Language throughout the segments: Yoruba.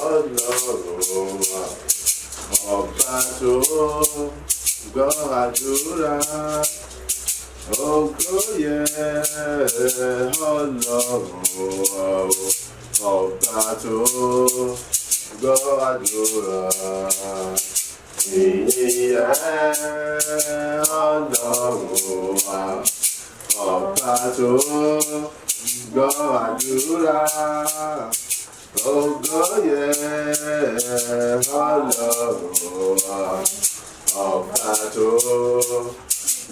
Ọlọ́run wa ọba tó gbọ́ àdúrà ògo yẹ Ọlọ́run wa ọba tó gbọ́ àdúrà ìyìn yẹ Ọlọ́run wa ọba tó gbọ́ àdúrà. Ògo yẹ Ọlọ́run wa ọba tó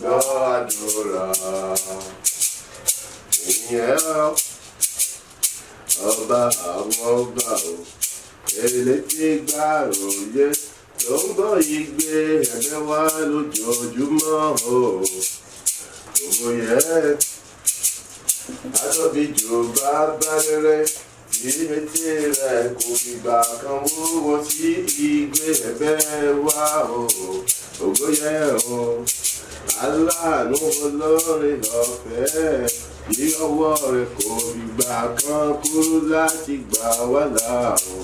gbọ́ àdúrà ìyẹn ọba àwọn ọba o elétí gbàròyé tó ń gbọ́ igbe ẹ̀bẹ̀ wá lójoojúmọ́ o ògo yẹ àtọ́bíjò bá bá rere. Ìrètí rẹ̀ kò fìgbà kan wúwo sí igbe ẹ̀bẹ̀ wá o ògo yẹ o aláàánú olórin lọ́fẹ̀ẹ́ bí ọwọ́ rẹ̀ kò fìgbà kan kúrú láti gbà wá là o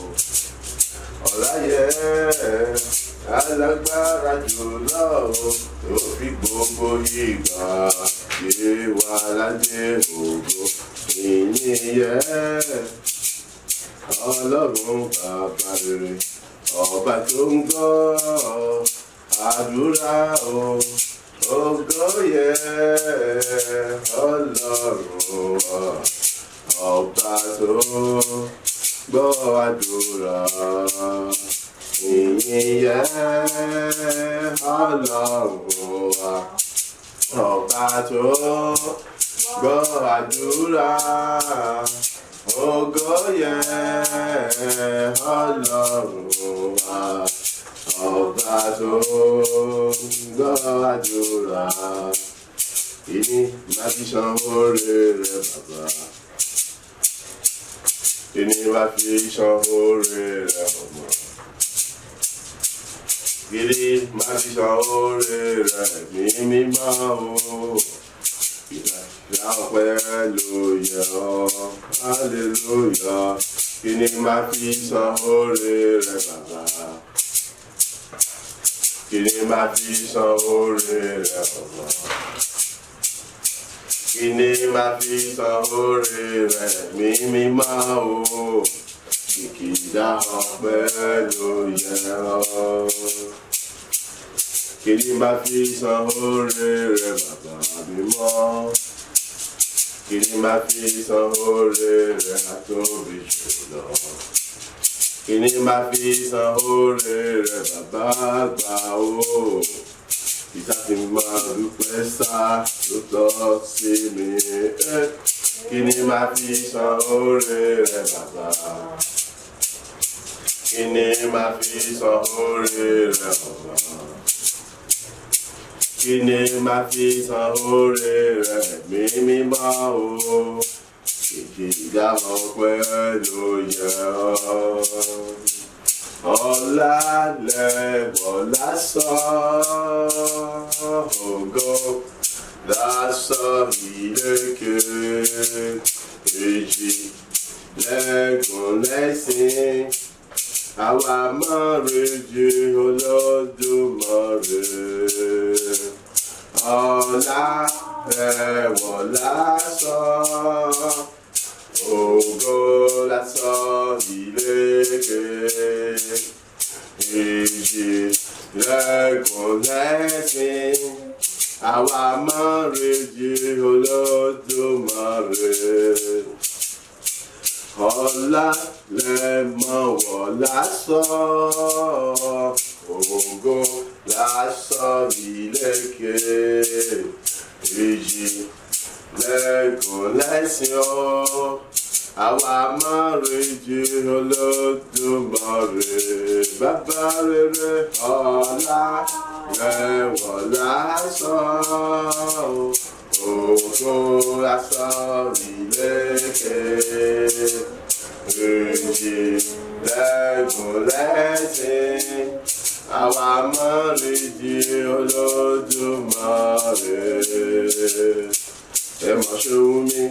ọ̀la yẹ alágbára jùlọ o tó fi gbogbo ìgbà gbé wa ládé ògo ìyìn yẹ. Ọlọ́run bàbá rere ọba tó ń gbọ́ àdúrà o ògo yẹ Ọlọ́run ọba tó gbọ́ àdúrà ìyìn yẹ Ọlọ́run ọba tó gbọ́ àdúrà. Ògo yẹ Ọlọ́run wa ọba tó gbọ́ àdúrà ìní bá fi san oore rẹ̀ bàbá ìní bá fi san oore rẹ̀ ọmọ ìní bá fi san oore rẹ̀ ní mímọ́ o. Ọpẹ́ ló yẹ ọ́, hallelujah, kí ni máa fi san oore rẹ̀ bàbá? Kí ni máa fi san oore rẹ̀ ọmọ? Kí ni máa fi san oore rẹ̀ mímọ́ o? Kìkìdá ọpẹ́ ló yẹ ọ́. Kí ni máa fi san oore rẹ̀ bàbá mímọ́? Kí ni máa fi san oore rẹ̀ àtóbi jùlọ? Kí ni máa fi san oore rẹ̀ bàbá àgbà o? Ìta fi máa dúpẹ́ sá ló tọ́ sí mi. Kí ni máa fi san oore rẹ̀ bàbá? Kí ni máa fi san oore rẹ̀ ọ̀gá? Kí ni máa fi san oore rẹ̀ mímọ́ o? Ìkìdá ọpẹ́ ló yẹ ọ́. Ọlá lẹ́wọ̀ lásán, ògo lásán ìlékè. Èjì lẹ́gùn lẹ́sìn, àwa máa retí Olódùmarè. Ọlá ẹ̀wọ̀ lásán, ògo lásán ìlékè. Èjì lẹ́gùn lẹ́sìn, àwa máa retí Olódùmarè. Ọlá lẹ́mọ̀wọ̀ lásán, ògo lásán ìlékè. Èjì lẹ́gùn lẹ́sìn o, àwa máa retí Olódùmarè. Bàbá rere ọlá lẹ́wọ̀ lásán, ògo lásán ìlékè. Èjì lẹ́gùn lẹ́sìn, àwa máa retí Olódùmarè. Ẹ mọ̀ ṣe wù mí,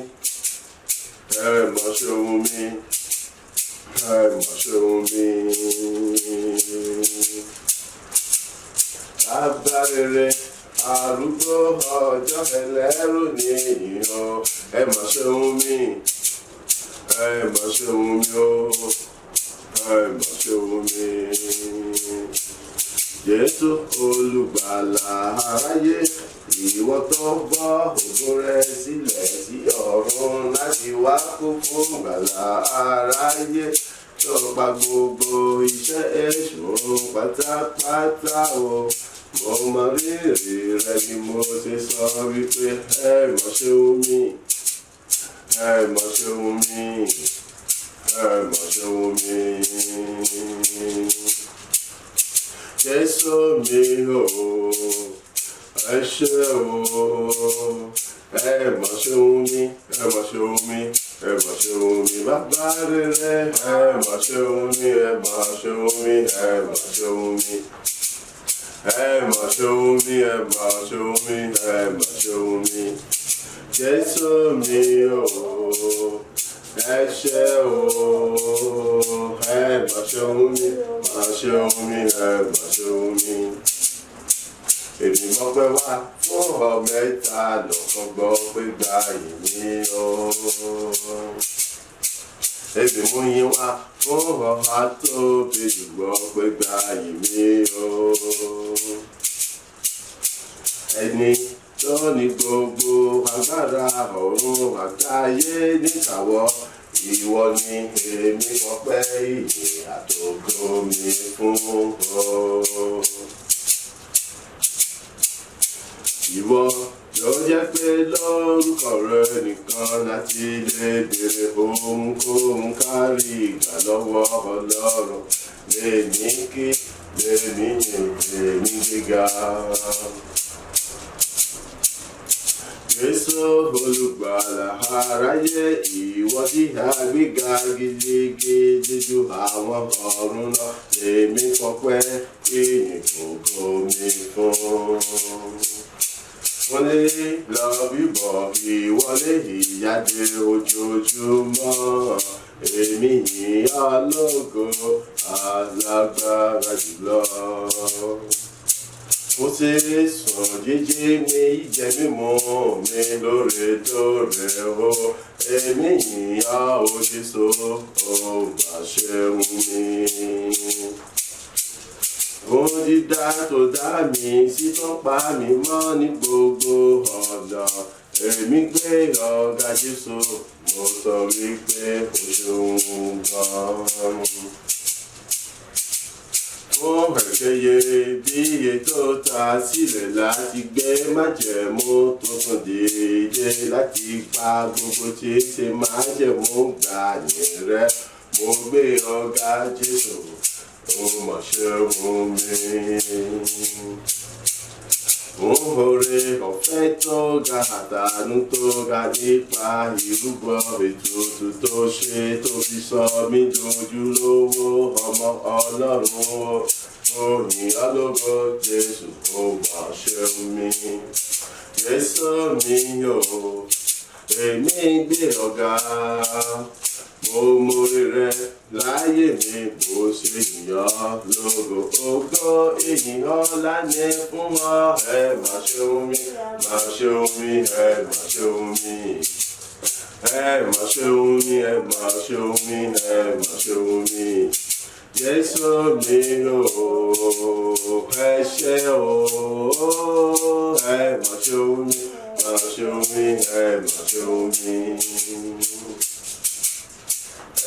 ẹ mọ̀ ṣe wù mí, rere arúgbó ọjọ́ ẹlẹ́rù nìyí o ẹ mà ṣeun mi ẹ mà ṣeun mi o ẹ mà ṣeun mi. Jésù olùgbàlà aráyé ìwọ tó bọ́ ògo rẹ sílẹ̀ sí ọ̀run láti wá kú fún gbàlà aráyé tó pa gbogbo iṣẹ́ èṣù pátápátá o. Mo mọ rírì rẹ ni mo ṣe sọ wípé ẹ mà ṣeun mi ẹ mà ṣeun mi ẹ mà ṣeun mi. Jésù mi o ẹ ṣé o ẹ mà ṣeun mi ẹ mà ṣeun mi ẹ mà ṣeun mi bàbá rere ẹ mà ṣeun mi ẹ mà ṣeun mi ẹ mà ṣeun mi. Ẹ mà ṣeun mi ẹ mà ṣeun mi ẹ mà ṣeun mi. Jésù mi o ẹ ṣé o ẹ mà ṣeun mi mà ṣeun mi ẹ mà ṣeun mi. Èmi mọ́pẹ́ wá fún ọ̀mẹ́ta lọ́kàn gbọ́ pé gba ìmí o. Èmi mú yín wá fún ọ̀há tó bèjì gbọ́ pé gba ìmí o. Ẹni tó ní gbogbo agbára ọ̀run àtayé níkàwọ́ ìwọ ni èmi mọ́pẹ́ ìyìn àtògo mi fún ọ. Ìwọ ló jẹ́ pé lórúkọ rẹ nìkan láti lè béèrè ohunkóhun kárí ìgbà lọ́wọ́ Ọlọ́run lè ní kí lè ní èmi gíga. Jésù olùgbàlà aráyé ìwọ tí a gbéga gidigidi ju àwọn ọ̀run lọ lèmi fọpẹ́ ìyìn ògo mi fún. Wọ́n lé lọ bíbọ̀ ìwọlé ìjáde ojoojúmọ́ èmi yìn ológo alágbára jùlọ. Mo ṣe sùn jíjí mi jẹ mímu mi lóòrèkóòrè o èmi yìn ọ́ Jésù ó mà ṣeun mi. Ohun dídá tó dá mi sí tó pa mí mọ́ ní gbogbo ọ̀nà èmi gbé ọ̀gá Jésù mo sọ wípé o ṣeun gan. Fún ẹ̀kẹ́yẹ bí iye tó ta sílẹ̀ láti gbé májẹ̀mú tuntun dìde láti pa gbogbo tí ṣe májẹ̀mú gbà ní rẹ mo gbé ọ̀gá Jésù ó mà ṣeun mi. Oore ọ̀fẹ́ tó ga àtàánú tó ga nípa ìrúbọ ètùtù tó ṣe tó fi sọ mí dojúlówó ọmọ Ọlọ́run ó yìn ọ́ lógo Jésù ó mà ṣeun mi. Jésù mi o èmi gbé ọ̀gá mo mórí rẹ láyé mi bó ṣe yàn lógo ògo ìyìn ọlá ní fún ọ ẹ mà ṣeun mi mà ṣeun mi ẹ mà ṣeun mi ẹ mà ṣeun mi ẹ mà ṣeun mi ẹ mà ṣeun mi. Jésù mi o ẹ ṣé o ẹ mà ṣeun mi mà ṣeun mi ẹ mà ṣeun mi.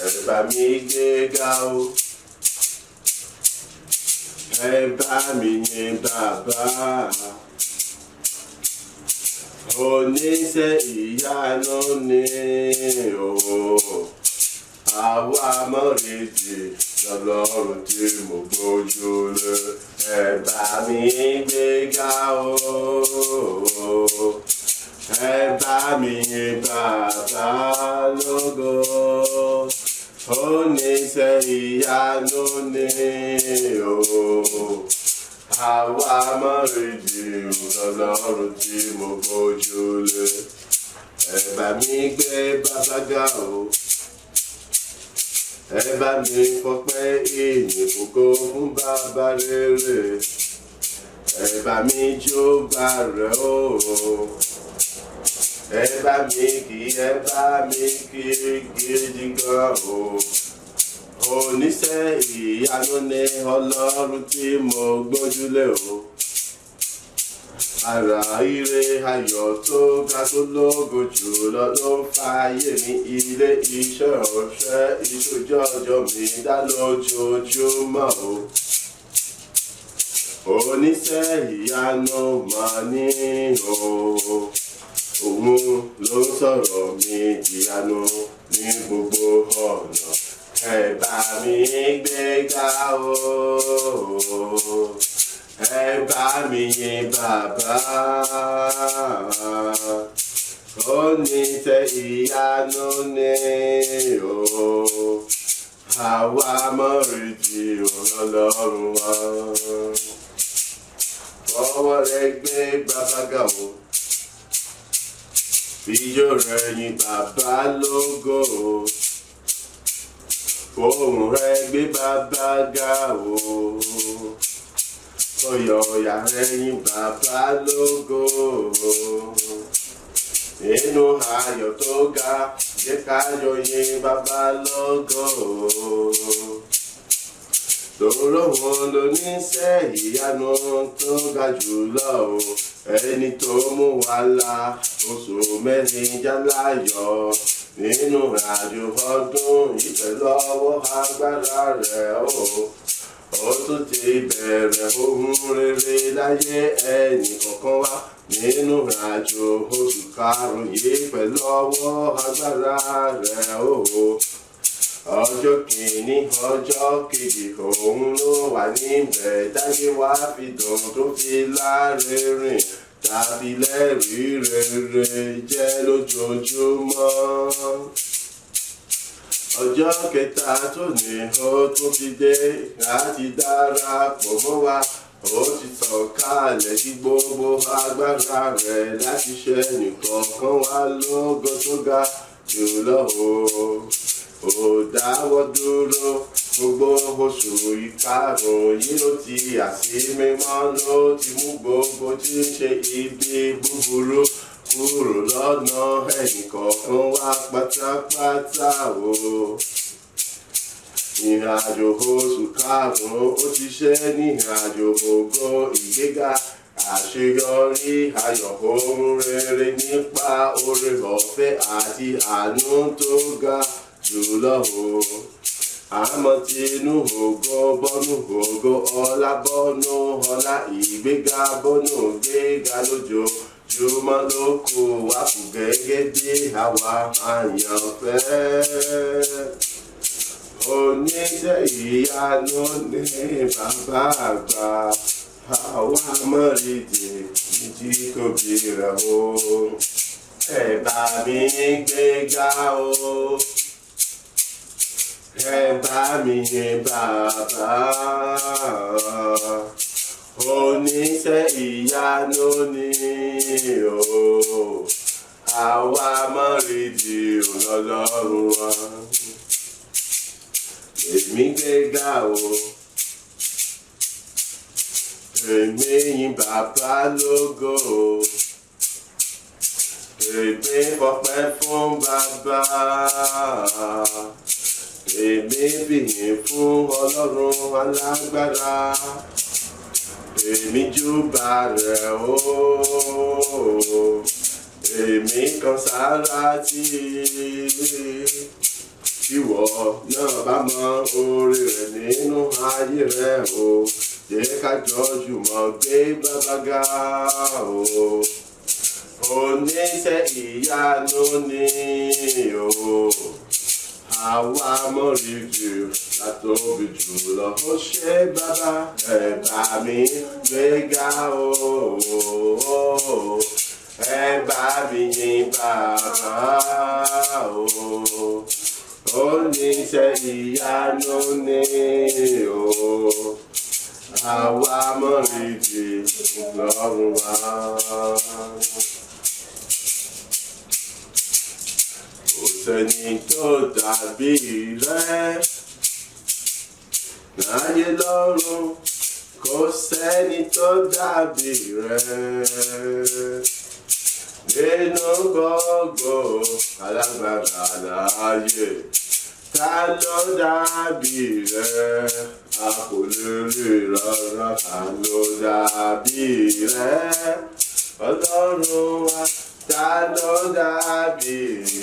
Ẹ bá mi gbéga o ẹ bá mi yìn bàbá oníṣẹ́ ìyanu ni o àwa mọ̀rẹ́dì lọ́lọ́run tí mo gbójú lé ẹ bá mi gbéga o ẹ bá mi yìn bàbá lógo oníṣẹ́ ìyanu ni o àwa mọ̀rẹ́dì lọ́lọ́run tí mo gbójú lé ẹ bá mi gbé bàbá ga o ẹ bá mi fọpẹ́ ìyìn ògo fún bàbá rere ẹ ẹ bá mi jó bá rẹ̀ o. Ẹ bá mi kí gidi gan o. Oníṣẹ́ ìyanu ni Ọlọ́run tí mo gbójúlé o. Àrà ire ayọ̀ tó ga tó lógo jùlọ ló ń fàyè ní ilé iṣẹ́ ọ̀ṣẹ́ ìṣòjọ́jọ́ mi dá lójoojúmọ́ o. Oníṣẹ́ ìyanu máa ní o. Òun ló ń sọ̀rọ̀ mi ìyanu ní gbogbo ọ̀nà. Ẹ bá mi gbéga o. Ẹ bá mi yìn bàbá. Oníṣẹ́ ìyanu ni o. Àwa mọ̀rìndì Ọlọ́run wa. Ọwọ́ rẹ gbé bàbá ga o. Fíjó rẹ yìn bàbá lógo o. Ohùn rẹ gbé bàbá ga o. Ọ̀yọ̀ọ̀yà rẹ yìn bàbá lógo o. Nínú ayọ̀ tó ga, jẹ́ ká yọ̀ yìn bàbá lógo o. Lóró wọn lóníṣẹ́ ìyanu tó ga jùlọ o. Ẹni tó mú wa la oṣù mẹ́rin jáláyọ̀. Nínú àjò ọdún ìtẹ́lọ́wọ́ agbára rẹ̀ o. Ó tún ti bẹ̀rẹ̀ ohun rere láyé ẹnì kọ̀ọ̀kan wá. Nínú àjò oṣù karùn-ún yìí pẹ̀lú ọwọ́ agbára rẹ̀ o. Ọjọ́ kìíní ọjọ́ kejì òun ló wà níbẹ̀ dáyé wá fi dùn tó fi lárinrin tàbí lẹ́rìí rere jẹ́ lójoojúmọ́. Ọjọ́ kẹta tó ní ó tún ti dé láti darapọ̀ mọ́ wa. Ó ti sọ̀kalẹ̀ sí gbogbo agbára rẹ̀ láti ṣe nìkọ̀ọ̀kan wá lógo tó ga jùlọ o. Ó dáwọ́ dúró gbogbo oṣù ìkarùn-ún yìí ló ti àṣìmímọ́ ló ti mú gbogbo tí ń ṣe ibi búburú kúrò lọ́nà ẹnìkọ̀ọ̀kan wá pátápátá o. Ìrìnàjò oṣù karùn-ún ó ti ṣe ní ìrìnàjò ògo ìgbéga àṣeyọrí ayọ̀ ohun rere nípa oore ọ̀fẹ́ àti àánú tó ga jùlọ o. Àmọ́ tinú ògo bọ́nú ògo ọlá bọ́nú ọlá ìgbéga bọ́nú gbéga lójoojúmọ́ ló kó wá kù gẹ́gẹ́ bí àwa àyànfẹ́. Oníṣẹ́ ìyanu ní bàbá àgbà. Àwa mọ̀rìndì ní tóbi rẹ̀ o. Ẹ bá mi gbéga o. Ẹ bá mi yìn bàbá. Oníṣẹ́ ìyanu ni o. Àwa mọ̀rìndì Ọlọ́run wa. Èmi gbéga o. Èmi yìn bàbá lógo o. Èmi fọpẹ́ fún bàbá. Èmi bìyìn fún Ọlọ́run alágbára. Èmi júbà rẹ̀ o. Èmi kan sára tí ìwọ náà bá mọ oore rẹ̀ nínú ayé rẹ̀ o. Jẹ́ ká jọ jùmọ̀ gbé bàbá ga o. Oníṣẹ́ ìyanu ni o. Àwa mọ̀rìndì látóbi jùlọ ó ṣe bàbá. Ẹ bá mi gbéga o. Ẹ bá mi yìn bàbá o. Oníṣẹ́ ìyanu ni o. Àwa mọ̀rìndì Ọlọ́run wa. Kò sẹ́ni tó dàbí rẹ̀ láyé lọ́run. Kò kò sẹ́ni tó dàbí rẹ̀. Nínú gbogbo alágbára láyé, ta ló dàbí rẹ̀? A kò lè rí rárá. Ta ló dàbí rẹ̀? Ọlọ́run wa, ta ló dàbí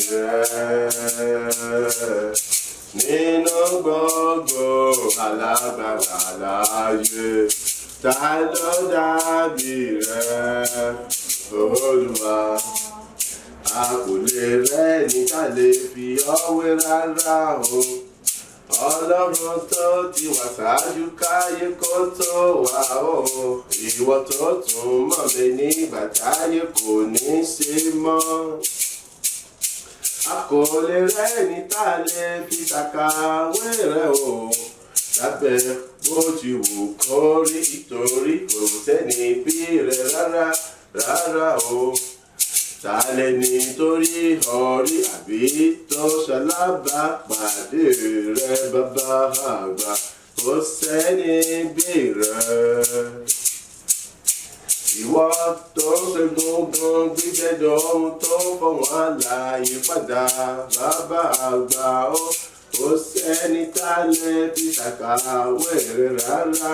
rẹ̀? Nínú gbogbo alágbára láyé, ta ló dàbí rẹ̀? Olúwa, a kò lè rẹ́ni ká lè fi ọ́ wé rárá o. Ọlọ́run tó ti wà ṣáájú káyé kó tó wà o. Ìwọ tó tún mọ̀ mí nígbà táyé kò ní ṣe mọ́. A kò lè rẹ́ni tá lè fi ṣàkàwé rẹ̀ o. Lábẹ́ bó ti wù kó rí, nítorí kò sẹ́ni bí rẹ̀ rárá o. Ta lẹni torí ọrí àbí tó ṣalábàápàdé rẹ̀ bàbá àgbà? Kò sẹ́ni bí rẹ̀. Ìwọ tó ń ṣe gbọ̀ngàn gbígbẹ́jọ ohun tó fọwọ́n àlàyé padà bàbá àgbà ó. Kò sẹ́ni tá lè fi ṣàkàwé rẹ̀ rárá.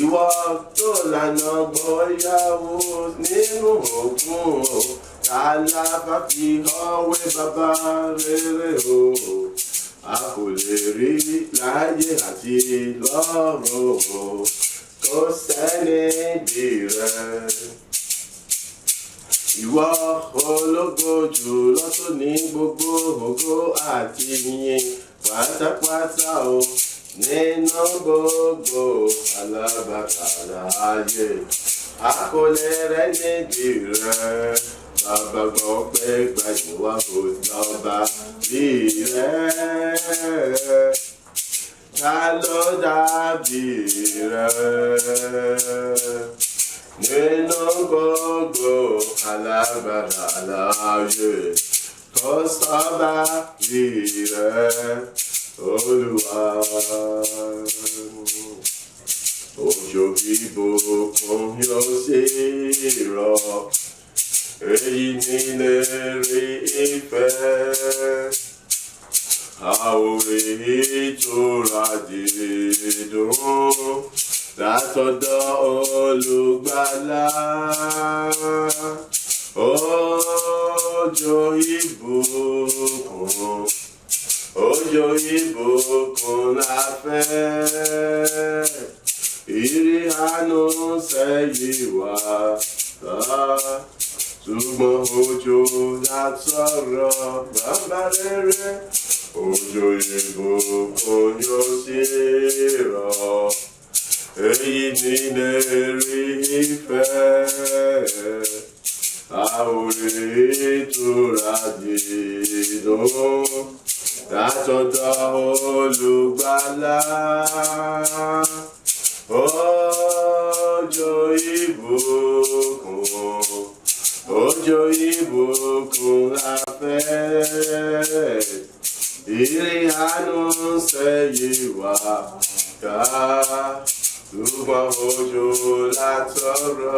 Ìwọ tó lànà gbọ́yàwó nínú òkun o, ta la bá fi ọwé bàbá rere o. A kò lè rí láyé àti lọ́run o, kò sẹ́ni bí rẹ̀. Ìwọ ológo jùlọ tó ní gbogbo ògo àti ìyìn pátápátá o. Nínú gbogbo alágbára láyé, a kò lè rẹ́ni bí rẹ̀. Bàbá gbọ́ pé gbajúwà kò lọ́ba bí rẹ̀. Ta ló dàbí rẹ̀? Nínú gbogbo alágbára láyé, kò sọ́ba bí rẹ̀. Olúwa, òjò ìbùkún yóò sì rọ̀, èyí ni ìlérí ìfẹ́. A ó rí ìtura dídùn látọ̀dọ̀ Olùgbàlà. Òjò ìbùkún, òjò ìbùkún la fẹ́. Ìrì àánú sẹ́yìn wá ṣùgbọ́n òjò la sọ̀rọ̀ bàbá rere. Òjò ìbùkún yóò sì rọ̀, èyí ni ìlérí ìfẹ́. A ó rí ìtura dídùn látọ̀dọ̀ Olùgbàlà. Òjò ìbùkún, òjò ìbùkún la fẹ́. Ìrì àánú sẹ́yìn wá ká, ṣùgbọ́n òjò la tọrọ.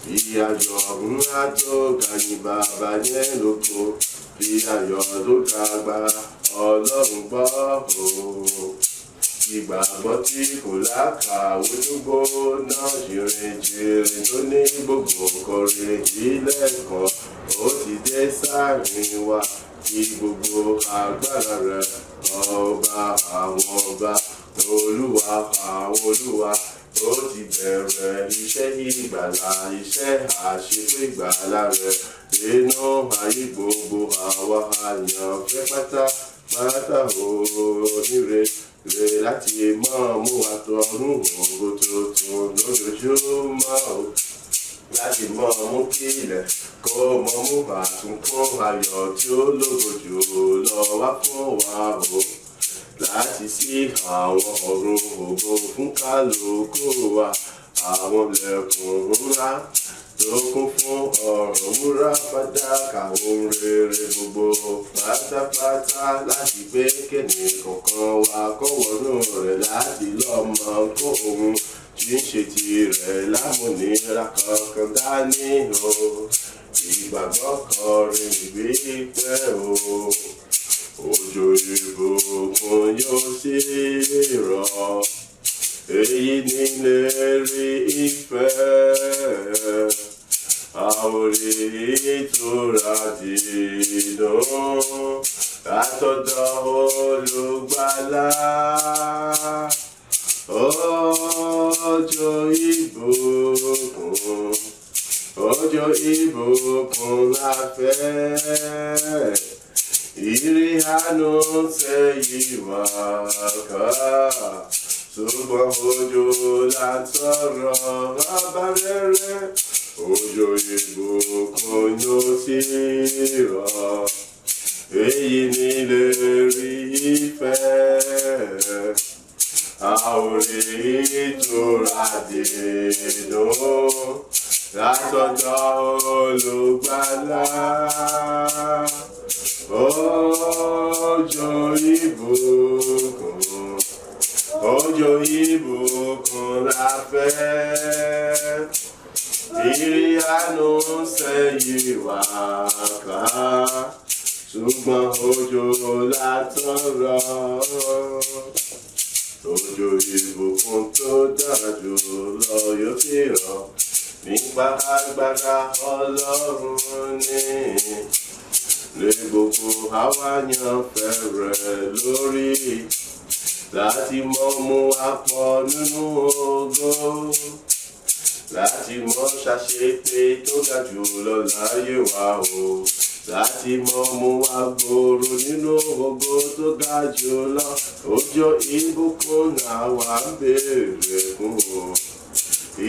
Bí ayọ̀ ńlá tó ga ní bàbá yẹn lóko, bí ayọ̀ tó ga gba Ọlọ́run gbọ́ o. Ìgbàgbọ́ tí kò lákàwé tó gbóná jìrìjìrì tó ní gbogbo kọrin ilẹ̀ kan, ó ti dé sáàrin wa. Kí gbogbo agbára rẹ̀, ọba àwọn ọba, Olúwa àwọn olúwa, ó ti bẹ̀rẹ̀ iṣẹ́ ìgbàlà, iṣẹ́ àṣepé ìgbàlà rẹ̀ nínú ayé gbogbo àwa àyànfẹ́ pátápátá oníre rẹ̀ láti máa mú àtọ̀run ògo tuntun lójoojúmọ́ o. Láti mọ̀ mú kí ilẹ̀ kó mọ̀ mú àtúnkún ayọ̀ tí ó lógo jù lọ wá fún wa o. Láti sí àwọn ọ̀run ògo fún kálukú wa, àwọn ilẹ̀kùn ńlá tó kún fún ọ̀rọ̀ wúrà fàdákà ohun rere gbogbo pátápátá láti gbé kéde kankan wá kọ́wọ́nù rẹ̀ láti lọ́mọ kó ohun tí ń ṣe tirẹ̀ lámúnira kankan dání o. Ìgbàgbọ́ kọrin wípé o, òjò ìbùkún yóò sì rọ̀. Èyí ni ìlérí ìfẹ́, àwòrán ìtura dídùn látọ̀dọ̀ Olùgbàlà. Òjò ìbùkún, òjò ìbùkún la fẹ́. Ìrì àánú sẹ́yìn wá ká, ṣùgbọ́n òjò la tọrọ ọba rere. Òjò ìbùkún yóò sì rọ̀. Èyí ni ìlérí ìfẹ́, àwòrán ìtura dídùn látọ̀dọ̀ Olùgbàlà. Òjò ìbùkún, òjò ìbùkún la fẹ́. Ìrì àánú sẹ́yìn wá ká, ṣùgbọ́n òjò la tọrọ. Òjò ìbùkún tó dára jù lọ yóò sì rọ̀ nípa agbára Ọlọ́run ní. Lé gbogbo àwa yàn fẹ́rẹ̀ lórí láti mọ̀ mú wa pọ̀ nínú ògo, láti mọ̀ ṣàṣepé tó ga jù lọ láyé wa o, láti mọ̀ mú wa gbòòrò nínú ògo tó ga jù lọ. Òjò ìbùkún làwa ń béèrè fún o.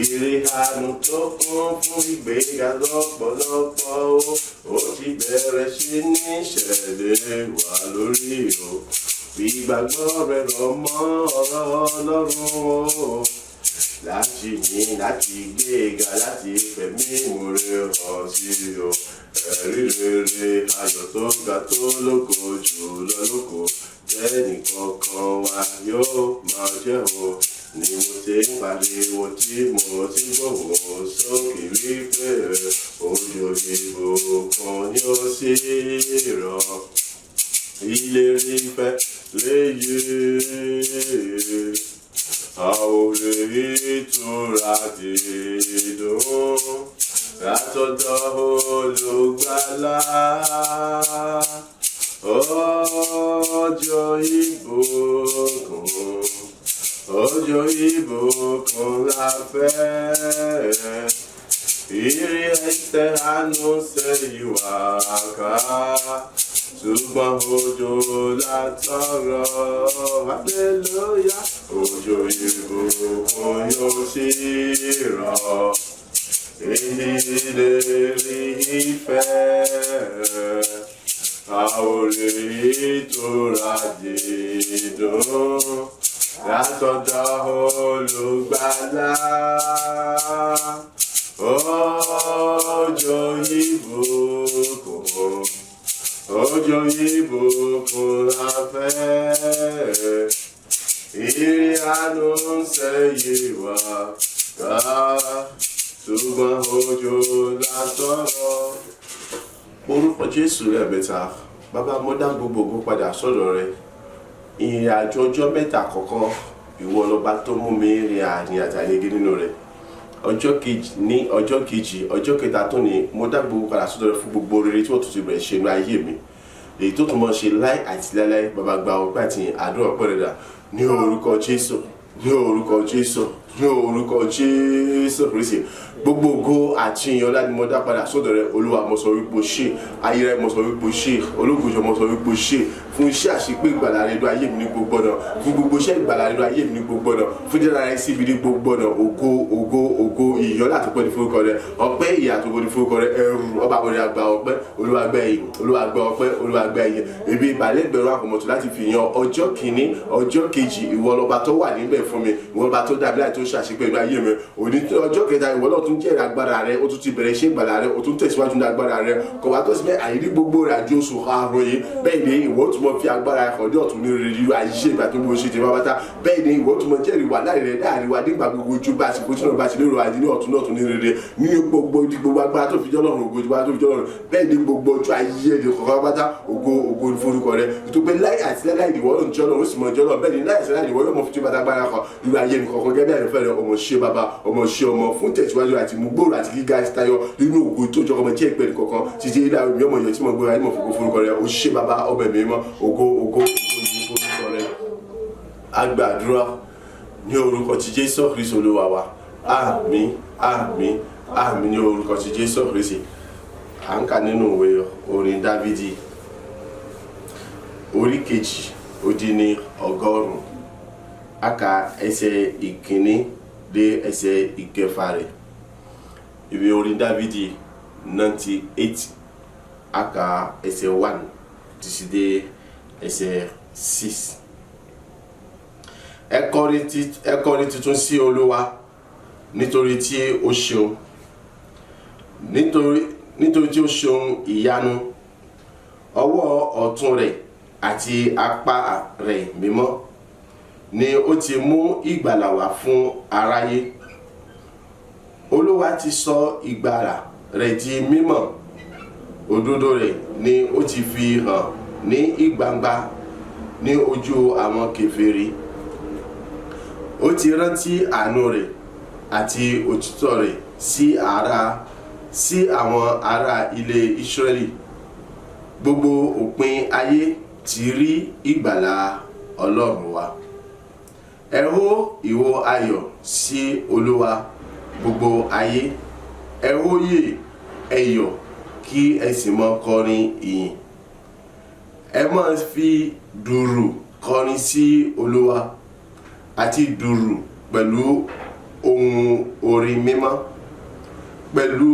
Ìrì àánú tó kún fún ìgbéga lọ́pọ̀lọpọ̀ o, ó ti bẹ̀rẹ̀ sí ní ṣẹlẹ̀ wá lórí o. Ìgbàgbọ́ rẹ̀ rọ̀ mọ́ ọ̀rọ̀ Ọlọ́run o, láti yìn, láti gbéga, láti fẹ̀mí ìmoore hàn sí o. Ẹ̀rí rere ayọ̀ tó ga tó lógo jù lọ lóko tẹ́nìkankan wa yóò máa jẹ́ o. Ni mo ti ń pariwo tí mo ti gbóhùn sókè wípé òjò ìbùkún yóò sì rọ̀. Ìlérí ìfẹ́ léyìí, àwòrán ìtura dídùn látọ̀dọ̀ Olùgbàlà. Òjò ìbùkún, òjò ìbùkún la fẹ́. Ìrì àánú sẹ́yìn wá ká, ṣùgbọ́n òjò la tọrọ. Hallelujah. Òjò ìbùkún yóò sì rọ̀. Ìlérí ìfẹ́, àwòrán ìtura dídùn látọ̀dọ̀ Olùgbàlà. Òjò ìbùkún, òjò ìbùkún la fẹ́. Ìrì àánú sẹ́yìn wá ká, ṣùgbọ́n òjò la tọrọ. Orúkọ Jésù lẹ́ẹ̀mẹ́ta. Bàbá, mo dá gbogbo ògo padà sọ́dọ̀ rẹ. Ìrìn àjò ọjọ́ mẹ́ta àkọ́kọ́, ìwọ lọba tó mú mi rìn àrìn àtàyege nínú rẹ̀. Ọjọ́ kejì, ọjọ́ kẹta tó ní, mo dá gbogbo padà sọ́dọ̀ rẹ fún gbogbo rere tí wọ́n tún ti bẹ̀rẹ̀ ṣe ní ayé mi. Èyí tó tún mọ́ ṣe láì àti láíláí. Bàbá, gba ọpẹ́ àti àdúrà ọpẹ́ rẹ̀ dà ní orúkọ Jésù, ní orúkọ Jésù, ní orúkọ Jésù Kristi. Gbogbo ògo àti ìyìn ọlá ni mo dá padà sọ́dọ̀ rẹ. Olúwa, mo sọ wípé o ṣé. Ayérayé, mo sọ wípé o ṣé. Ológunjọ, mo sọ wípé o ṣé fún iṣẹ́ àṣepé ìgbàlà rẹ nínú ayé mi ní gbogbo ọ̀nà, fún gbogbo iṣẹ́ ìgbàlà rẹ nínú ayé mi ní gbogbo ọ̀nà, fún dídára rẹ síbi ní gbogbo ọ̀nà. Ògo, ògo, ògo, ìyìn ọlá àti ọpẹ́ ní forúkọ rẹ. Ọpẹ́, ìyìn àti ògo ní forúkọ rẹ. Ẹrù ọba orin àgbà ọpẹ́. Olúwa gba ìyìn, Olúwa gba ọpẹ́, Olúwa gba ìyìn. Èmi ìbàlẹ̀ gbẹ̀rún àkọ́mọ̀tò láti fi yan ọjọ́ kìíní, ọjọ́ kejì. Ìwọ lọba tó wà níbẹ̀ fún mi, ìwọ lọba tó dá mi láì tó ṣàṣepẹ́ inú ayé mi òní ọjọ́ kẹta ìwọ náà tún jẹ́rìí agbára rẹ ó tún ti bẹ̀rẹ̀ iṣẹ́ ìgbàlà rẹ ó tún tẹ̀síwájú ní agbára rẹ kò wá tó sí pé àìrí gbogbo rẹ̀ àjò oṣù ààrùn yìí bẹ́ẹ̀ ni ìwọ tún mọ fi agbára ẹ̀kọ́ ní ọ̀tún ní rere àyíṣe ìgbà tó mọ ṣe ti bábátá bẹ́ẹ̀ ni ìwọ tún mọ jẹ́rìí wà láì rẹ̀ láàrin wa nígbà gbogbo ojú bá àsìkò tí wọn bá ti lérò àdí ní ọ̀tún náà tún ní rere ní gbogbo agbára tó fi jọ́lọ́run ògo tó fi jọ́lọ́run bẹ́ẹ̀ ni gbogbo ojú ayé ẹ̀dẹ̀ kọ̀ọ̀kan bátá ògo forúkọ rẹ tó pé láì àti láì ìwọ ló ń jọ́lọ́run ó sì mọ jọ́lọ́run bẹ́ẹ̀ ni láì àti láì ìwọ yóò mọ fi tí bàtà gbára kan irú ayé mi kọ̀ọ̀kan gẹ́gẹ́ bí àyẹ̀fẹ́ rẹ ọmọ ṣe bàbá ọmọ ṣe ọmọ fún tẹ̀síwájú àti mú gbòòrò àti gíga tayọ nínú ògo tó jọ ọmọ jẹ́ ìpẹ́ẹ́lì kọ̀ọ̀kan títí ilé àwọn ọmọ ìyọ̀ tí mo gbéra nímọ̀ fòkó forúkọ rẹ ó ṣe bàbá ọbẹ̀ mi mọ́ ògo ní forúkọ rẹ agbàdúrà ní orúkọ ti Jésù Kristi Olúwa wa àmín àmín àmín ní orúkọ ti Jésù Kristi. À ń kà nínú ìwé orin Dávídì orí kejì ó dín ní 100 a kà ẹsẹ̀ ìkíní dé ẹsẹ̀ ìkẹfà rẹ̀. Ìwé orin Dávídì 98 a kà ẹsẹ̀ 1 títí dé ẹsẹ̀ 6. Ẹ kọrin tuntun sí Olúwa nítorí tí ó ṣeun nítorí tí ó ṣeun ìyanu ọwọ́ ọ̀tún rẹ̀ àti apá rẹ̀ mímọ́ ni ó ti mú ìgbàlà wá fún aráyé. Olúwa ti sọ ìgbàlà rẹ̀ di mímọ́ òdodo rẹ̀ ni ó ti fi hàn ní ìgbangba ní ojú àwọn kèfèrí. Ó ti rántí àánú rẹ̀ àti òtítọ́ rẹ̀ sí àwọn ará ilé Ísírẹ́lì. Gbogbo òpin ayé ti rí ìgbàlà Ọlọ́run wa. Ẹ hó ìhó ayọ̀ sí Olúwa gbogbo ayé. Ẹ hóyè ẹ yọ̀ kí ẹ sì máa kọrin ìyìn. Ẹ máa fi dùùrù kọrin sí Olúwa àti dùùrù pẹ̀lú ohun orin mímọ́ pẹ̀lú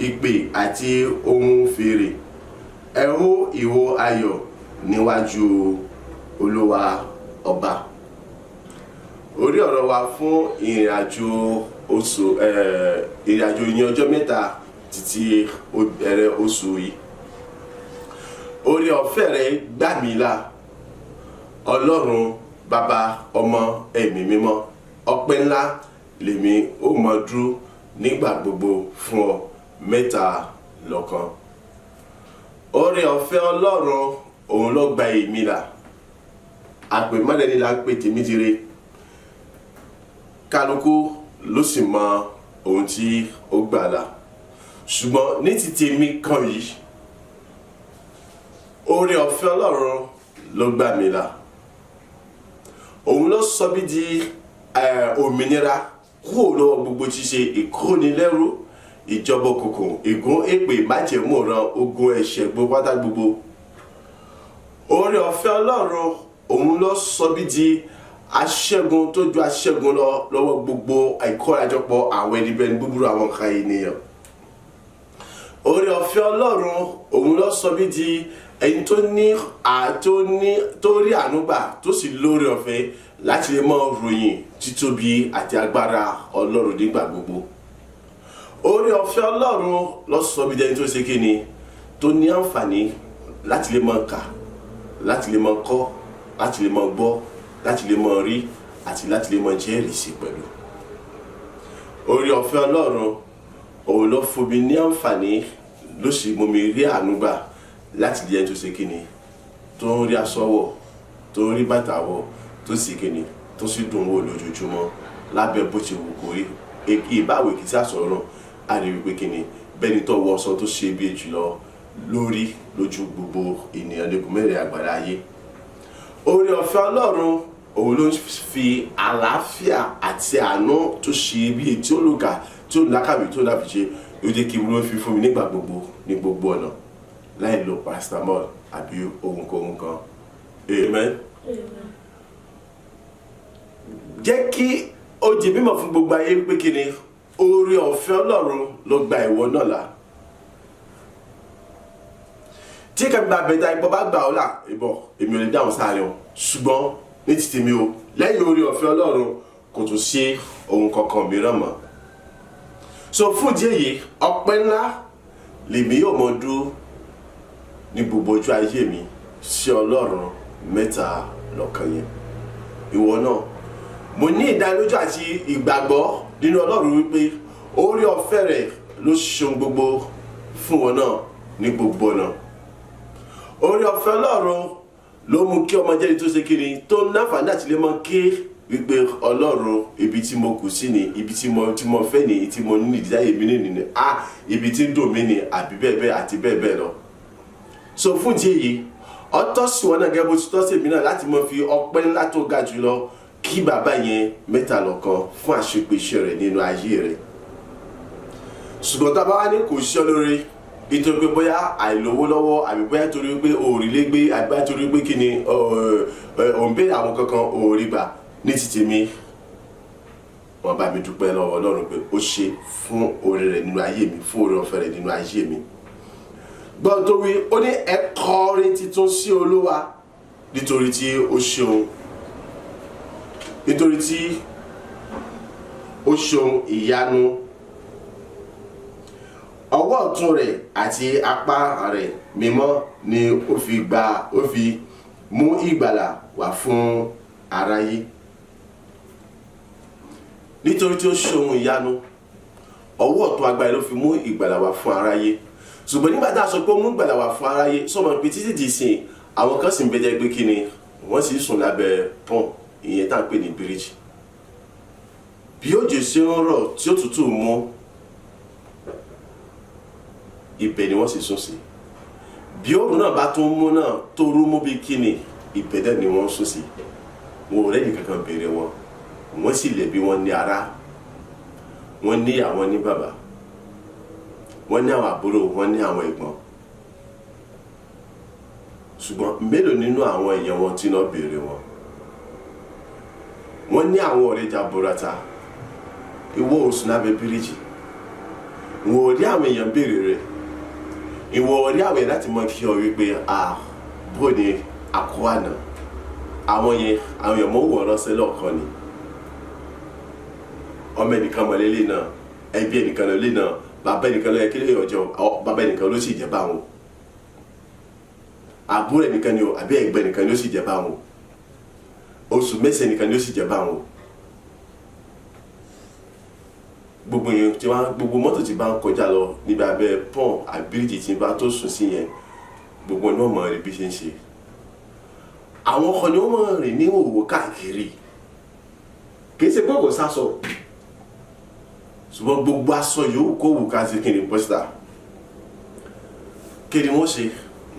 ìpè àti ohun fèrè. Ẹ hó ìhó ayọ̀ níwájú Olúwa ọba. Orí ọ̀rọ̀ wa fún ìrìnàjò ìyẹn ọjọ́ mẹ́ta títí bẹ̀rẹ̀ oṣù yìí. Orí ọ̀fẹ́ rẹ̀ gbà mí là. Ọlọ́run Bàbá ọmọ ẹ̀mí mímọ́ ọpẹ́ ńlá lèmi ó mọ dúró nígbà gbogbo fún ọ mẹ́ta lọ́kan. Oore ọ̀fẹ́ Ọlọ́run òun ló gba èmi là. Àpèmọ́lẹ̀ ni là ń pè tèmi dire. Kálukú ló sì mọ ohun tí ó gbà là. Ṣùgbọ́n ní ti tèmi kan yìí oore ọ̀fẹ́ Ọlọ́run ló gbà mí là. Òun ló sọ mí di òmìnira kúrò lọ́wọ́ gbogbo tí ṣe ìkónilẹ́rú ìjọba òkùnkùn ègún èpè májẹ̀mú ọ̀ràn ogun ẹ̀ṣẹ̀ gbogbo pátá gbogbo. Oore ọ̀fẹ́ Ọlọ́run òun ló sọ mí di aṣẹ́gun tó ju aṣẹ́gun lọ lọ́wọ́ gbogbo àìkórajọpọ̀ àwọn ẹni bẹ́ẹ̀ ní búburú àwọn nǹkan ènìyàn. Oore ọ̀fẹ́ Ọlọ́run òun ló sọ mí di ẹni tó rí ànúgbà tó sì lóore ọ̀fẹ́ láti lè máa ròyìn títóbi àti agbára Ọlọ́run nígbà gbogbo. Oore ọ̀fẹ́ Ọlọ́run ló sọ mí di ẹni tó ṣe kíni tó ní àǹfààní láti lè máa kà, láti lè máa kọ́, láti lè máa gbọ́, láti lè máa rí àti láti lè máa jẹ́rìí sí pẹ̀lú. Oore ọ̀fẹ́ Ọlọ́run òun ló fún mi ní àǹfààní ló sì mú mi rí ànúgbà láti di ẹni tó ṣe kíni tó ń rí aṣọ wọ̀, tó ń rí bàtà wọ̀, tó sì kíni tó sì dùn wò lójoojúmọ́ lábẹ́ bó ti wù kó rí. Ìbáwò kìí sàsọ̀rọ̀ a rí wípé kíni bẹ́ni tó wọ aṣọ tó ṣe bí jùlọ lórí lójú gbogbo ènìyàn lẹ́kùn mẹ́rin àgbàlá ayé. Oore ọ̀fẹ́ Ọlọ́run òun ló fi àlàáfíà àti àánú tó ṣe bí tí ó lùkà tí ó lákàbí tó láfi ṣe ló jẹ́ kí wọ́n fi fún mi nígbà gbogbo ní gbogbo ọ̀nà láì lo paracetamol àbí ohunkóhun kan. Amen. Jẹ́ kí ó di mímọ̀ fún gbogbo ayé pé kí ni oore ọ̀fẹ́ Ọlọ́run ló gba ìwọ náà là. Tí kẹ́gbà bẹ̀dá ipò bá gbà ọ́ là ìbọ̀ èmi ò lè dáhùn sáré o ṣùgbọ́n ní ti tèmi o lẹ́yìn oore ọ̀fẹ́ Ọlọ́run kò tún sí ohun kankan mìíràn mọ́. So fún ìdí èyí ọpẹ́ ńlá lèmi yóò mọ dú ní gbogbo ojú ayé mi sí Ọlọ́run mẹ́ta lọ́kan yẹn. Ìwọ náà mo ní ìdánilójú àti ìgbàgbọ́ nínú Ọlọ́run wípé oore ọ̀fẹ́ rẹ̀ ló ṣe ohun gbogbo fún wọn náà ní gbogbo ọ̀nà. Oore ọ̀fẹ́ Ọlọ́run ló mú kí ọmọ jẹ́ni tó ṣe kiri tó náfààní àti lè mọ ké wípé Ọlọ́run ibi tí mo kù sí ni, ibi tí mo fẹ́ ni, tí mo ní ìdíjáyé mi ní ni, ibi tí ń dùn mí ni, àbí bẹ́ẹ̀ bẹ́ẹ̀ àti bẹ́ẹ̀ bẹ́ẹ̀ lọ. So fún ìdí èyí ọtọ́ sí wọn náà gẹ́gẹ́ bó ti tọ́ sí èmi náà láti mọ fi ọpẹ́ ńlá tó ga jùlọ kí bàbá yẹn mẹ́ta lọ́kan fún àṣepèsè rẹ̀ nínú ayé rẹ̀. Ṣùgbọ́n tá a bá wá ní kò ṣe lóore nítorí pé bóyá àìlówó lọ́wọ́ àbí bóyá torí pé òòrìlé gbé àbí bóyá torí pé kí ni òun béèrè àwọn kankan òòrì gbà ní títí mi, wọ́n bá mi dúpẹ́ lọ́wọ́ Ọlọ́run pé ó ṣe fún oore rẹ̀ nínú ayé mi, fún oore ọ̀fẹ́ rẹ̀ nínú ayé mi. Gbọ́n tó wí ó ní ẹ kọrin titun sí Olúwa nítorí tí ó ṣeun, nítorí tí ó ṣeun ìyanu. Ọwọ́ ọ̀tún rẹ̀ àti apá rẹ̀ mímọ́ ni ó fi mú ìgbàlà wá fún aráyé. Nítorí tí ó ṣeun ìyanu, ọwọ́ ọ̀tún agbára ló fi mú ìgbàlà wá fún aráyé. Ṣùgbọ́n nígbà tá a sọ pé ó mú ìgbàlà wá fún aráyé, sọmọ pé títí di ìsìn àwọn kan sì ń bẹ́jẹ́ pé kí ni wọ́n sì sùn lábẹ́ pọ́n ìyẹn tá à ń pè ní bíríjì. Bí òjò ṣe ń rọ̀ tí òtútù mú, ibẹ̀ ni wọ́n sì sùn sí. Bí òòrùn náà bá tún mú náà tó rú mú bí kíni, ibẹ̀ náà ni wọ́n sùn sí. Wọn ò rẹ́ni kankan béèrè wọn, wọ́n sì lẹ̀bi wọn ní ará, wọ́n ní àwọn ní bàbá, wọ́n ní àwọn àbúrò, wọ́n ní àwọn ẹ̀gbọ́n. Ṣùgbọ́n mélòó nínú àwọn èèyàn wọn tí náà béèrè wọn? Wọ́n ní àwọn ọ̀rẹ́ jaburata, ìwọ ò sùn lábẹ́ bíríjì, wọn ò rí àwọn èèyàn béèrè rẹ̀, ìwọ ò rí àwọn èèyàn láti mọ kí ọ wípé bó ni àkọ́wànà àwọn èèyàn mọ́ wọ̀ ọ́rọ́sẹ́ lọ́ọ̀kan ni. Ọmọ ẹnìkan mọ̀lélé náà, ẹbí ẹnìkan lọ́lé náà, bàbá ẹnìkan ló yẹ kí lè ọjọ́, bàbá ẹnìkan ló sì jẹ́ báwọn, àbúrò ẹnìkan ni o àbí ẹ̀gbẹ́ ẹnìkan ló sì jẹ́ báwọn, oṣù mẹ́sẹ̀ ẹnìkan ló sì jẹ́ báwọn. Gbogbo mọ́tò tí bá ń kọjá lọ níbi abẹ́ pọ́n àbíríjì tí bá tó sùn sí yẹn, gbogbo ní wọ́n mọ̀ rí bí ṣe ń ṣe. Àwọn kan ni wọ́n mọ̀ rìn ní òwò káàkiri, kìí ṣe pé kò sásọ, ṣùgbọ́n gbogbo aṣọ yòówù kó wù ká sí kí ni pọ́sítà. Kí ni wọ́n ṣe?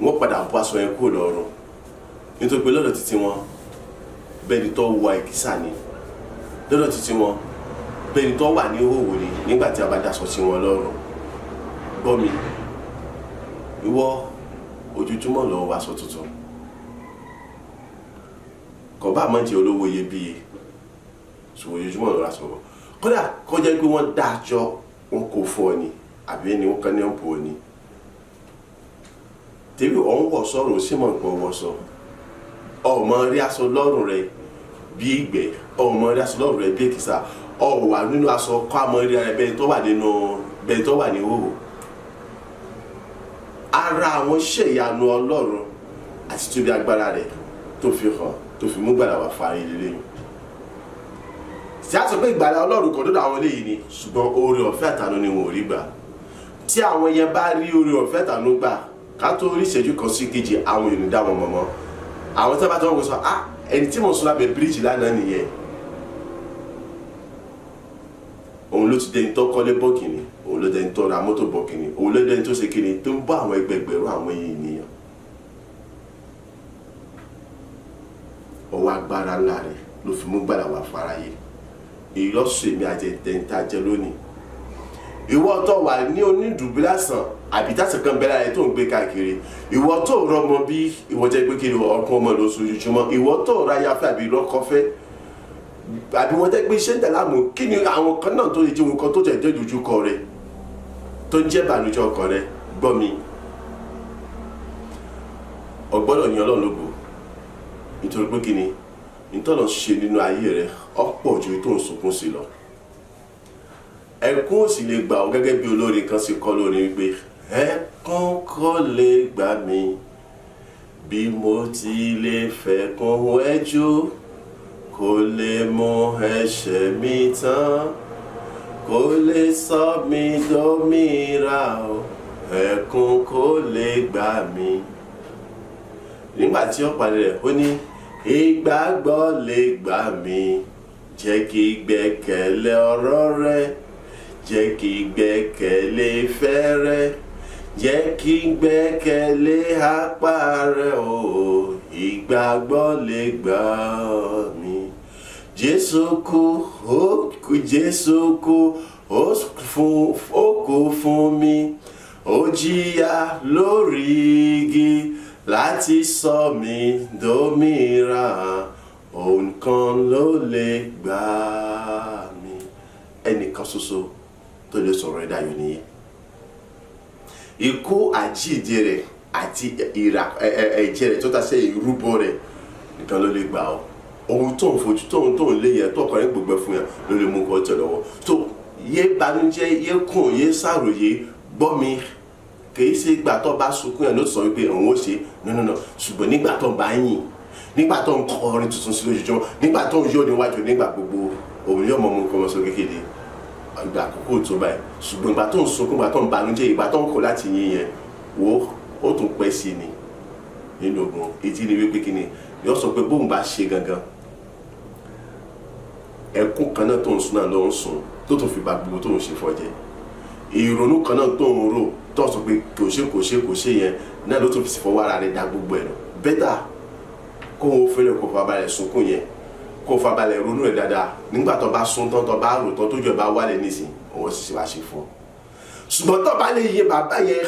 Wọ́n padà bọ́ aṣọ yẹn kúrò lọ́rùn, nítorí pé lọ́dọ̀ títí wọn bẹ́ẹ̀ni tó wọ ìkísà ni, lọ́dọ̀ títí wọn bẹ́ẹ̀ni tó wà ní òwò ni nígbà tí a bá daṣọ sí wọn lọ́rùn. Gbọ́ mi, ìwọ ojoojúmọ́ lọ wọ aṣọ tuntun, kò bá máa jẹ́ olówó iyebíye, ṣùgbọ́n ojoojúmọ́ lọ aṣọ wọn. Kódà kó jẹ́ pé wọ́n dájọ́ wọn kò fún ọ ni àbí ẹni wọn kan ní ọ̀pọ̀ ọ ni. Tèmi ọ̀hún wọ̀ sọ̀rọ̀ ó sì mọ̀ pé wọ́n sọ. Ọmọ rí aṣọ lọ́rùn rẹ bí ìgbẹ́, ọmọ rí aṣọ lọ́rùn rẹ bí èkìsà, wà nínú aṣọ kọ́ àmọ́ rí ara bẹ́ẹ̀ tó wà ní òwò. Ara àwọn iṣẹ́ ìyanu Ọlọ́run àti tóbi agbára rẹ̀ tó fi hàn tó fi mú gbàdá wá fárí lélẹ́yìn. Tí a sọ pé ìgbàlà Ọlọ́run kan dọ́dọ̀ àwọn eléyìí ni, ṣùgbọ́n oore ọ̀fẹ́ àtànú ni wọn ò rí gbà. Tí àwọn yẹn bá rí oore ọ̀fẹ́ àtànú gbà, ká tó rí ìṣẹ́jú kan sí kejì àwọn èèyàn dá wọn mọ̀mọ́. Àwọn tí wọ́n bá tó wọ́n sọ, ẹni tí mo sùn lábẹ́ bíríjì lánàá nìyẹn. Òun ló ti dẹni tó kọ́lé bọ́ọ̀kìnì, òun ló dẹni tó ra mọ́tò bọ́ọ̀kìnì, òun ló dẹni tó ṣe kíni tó ń bọ́ àwọn ẹgbẹgbẹ̀rún àwọn ènìyàn. Ọwọ́ agbára ńlá rẹ̀ ló fi mú gbàdá wá fáráyé. Ìlọ́sùn èmi àjẹtẹ̀ntà jẹ lónìí. Ìwọ tó wà ní onídùbúlásàn àbí tásán kan bẹ́ẹ̀ láyé tó ń gbé káàkiri, ìwọ tó rọmọ bí ìwọ jẹ́ pé kí ni ọkùn ọmọ lóṣooṣùmọ́, ìwọ tó ráyàfẹ́ àbí lọ́kọ́fẹ́ àbí wọ́n tẹ́ pé iṣẹ́ ń tẹ̀láàmù, kí ni àwọn kan náà tó lè jẹ́ ohun kan tó jẹ́ ìdójúkọ rẹ̀ tó ń jẹ́ ìbànújẹ́ ọkàn rẹ̀. Gbọ́ mi, ọgbọ́dọ̀ ní Ọlọ́run lógo, nítorí pé kí ni ìtọ́nà ṣe nínú ayé rẹ ọ̀pọ̀ ju tó ń sunkún sí lọ. Ẹkún ò sì lè gbà ọ́ gẹ́gẹ́ bí olórin kan ṣe kọ lórí wípé ẹkún kò lè gbà mí bí mo ti lè fẹ̀kún wẹ́jú, kò lè mú ẹ̀ṣẹ̀ mi tán, kò lè sọ mí dòmìnira o, ẹkún kò lè gbà mí. Nígbà tí ó parí rẹ̀ ó ní ìgbàgbọ́ lè gbà mí, jẹ́ kí gbẹ́kẹ̀lé ọ̀rọ̀ rẹ, jẹ́ kí gbẹ́kẹ̀lé ìfẹ́ rẹ, jẹ́ kí gbẹ́kẹ̀lé apá rẹ o, ìgbàgbọ́ lè gbà mí. Jésù kú, Jésù kú, ó kú fún mi, ó jìyà lórí igi láti sọ mí dòmìnira, òun kan ló lè gbà mí. Ẹnìkan ṣoṣo tó lè sọ̀rọ̀ ẹ̀dáyọ̀ nìyẹn. Ikú àjíǹde rẹ̀ àti ẹ̀jẹ̀ rẹ̀ tó ta sí ìrúbọ rẹ̀ nìkan ló lè gbà ọ́. Ohun tó ń fojú tó ń lé yẹn tó ọkàn rẹ̀ gbogbo fún yẹn ló lè mú kó tẹ̀ lọ́wọ́. tó yé banújẹ́, yé kùn, yé ṣàròyé, gbọ́ mi. Kìí ṣe ìgbà tó bá sunkún yẹn ló sọ wípé òun ó ṣe no. Ṣùgbọ́n nígbà tó ń bá yìn, nígbà tó ń kọrin tuntun sí lójoojúmọ́, nígbà tó ń yọ̀ níwájú nígbà gbogbo, òun yóò mọ ọmọ nǹkan ọmọ sọ kékeré ìgbà àkókò tó báyìí. Ṣùgbọ́n ìgbà tó ń sunkún, ìgbà tó ń banújẹ́, ìgbà tó ń kọ̀ láti yìn yẹn wo ó tún pẹ́ sí ni nínú ogun. Ìdí ni wípé kíni yóò sọ pé bóun bá ṣe gangan ẹkún kan náà tó ń sun náà ló ń sun tó tún fi ba gbogbo tó ń ṣe fọ́jẹ́. Ìrònú kan náà tó ń rò tó sọ pé kò ṣe yẹn náà ló tún fi fọwọ́ ara rẹ̀ dá gbogbo ẹ̀ lọ. Bẹ́tà kó o fẹ́rẹ̀ kó fabalẹ̀ sunkún yẹn, kó o fabalẹ̀ ronú rẹ̀ dáadáa. Nígbà tó bá sun tán, tó bá rò tán, tó jọ bá wálẹ̀ nísìnyí, òun sì wá ṣe fún ọ. Ṣùgbọ́n tó bá lè yé bàbá yẹn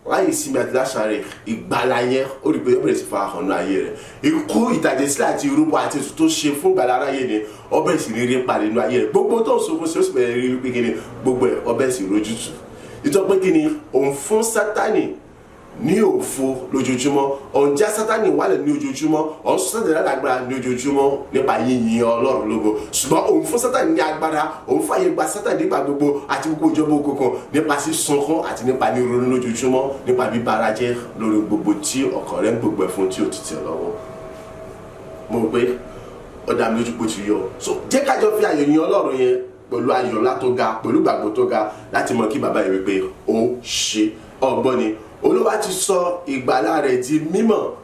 láyé ìsinmi àti láṣà rẹ̀, ìgbàlà yẹn ó rí pé ó bẹ̀rẹ̀ sí fa ọ̀nà ayé rẹ̀. Ikú, ìtàjẹ̀sílẹ̀ àti ìrúbọ àti ètùtù tó ṣe fún ìgbàlà aráyé ni ó bẹ̀rẹ̀ sí ní rí parí nínú ayé rẹ̀. Gbogbo tó ń sunkún sí ó sì bẹ̀rẹ̀ rí pé kíni gbogbo ẹ̀ ó bẹ̀rẹ̀ sí rójútù. Nítorí pé kíni òun fún Sátánì ní òfo lójoojúmọ́, òun já Sátánì wálẹ̀ ní ojoojúmọ́, òun sọ Sátánì lágbára ní ojoojúmọ́ nípa yíyin Ọlọ́run lógo. Ṣùgbọ́n òun fún Sátánì ní agbára, òun fàyè gba Sátánì nígbà gbogbo àti gbogbo ìjọba òkùnkùn nípa sísunkún àti nípa ní ronú lójoojúmọ́, nípa bíbára jẹ́ lórí gbogbo tí ọkàn rẹ̀ ń gbogbo ẹ̀ fún tí ò ti tẹ̀ lọ́wọ́. Mo rò pé ó dá mi lójú pé ó ti yọ. So jẹ́ ká jọ fi ayọ̀ yin Ọlọ́run yẹn pẹ̀lú ayọ̀ ńlá tó ga, pẹ̀lú ìgbàgbọ́ tó ga, láti mọ kí bàbá yẹn wípé ó ṣe ọgbọ́n ni. Olúwa ti sọ ìgbàlà rẹ̀ di mímọ̀,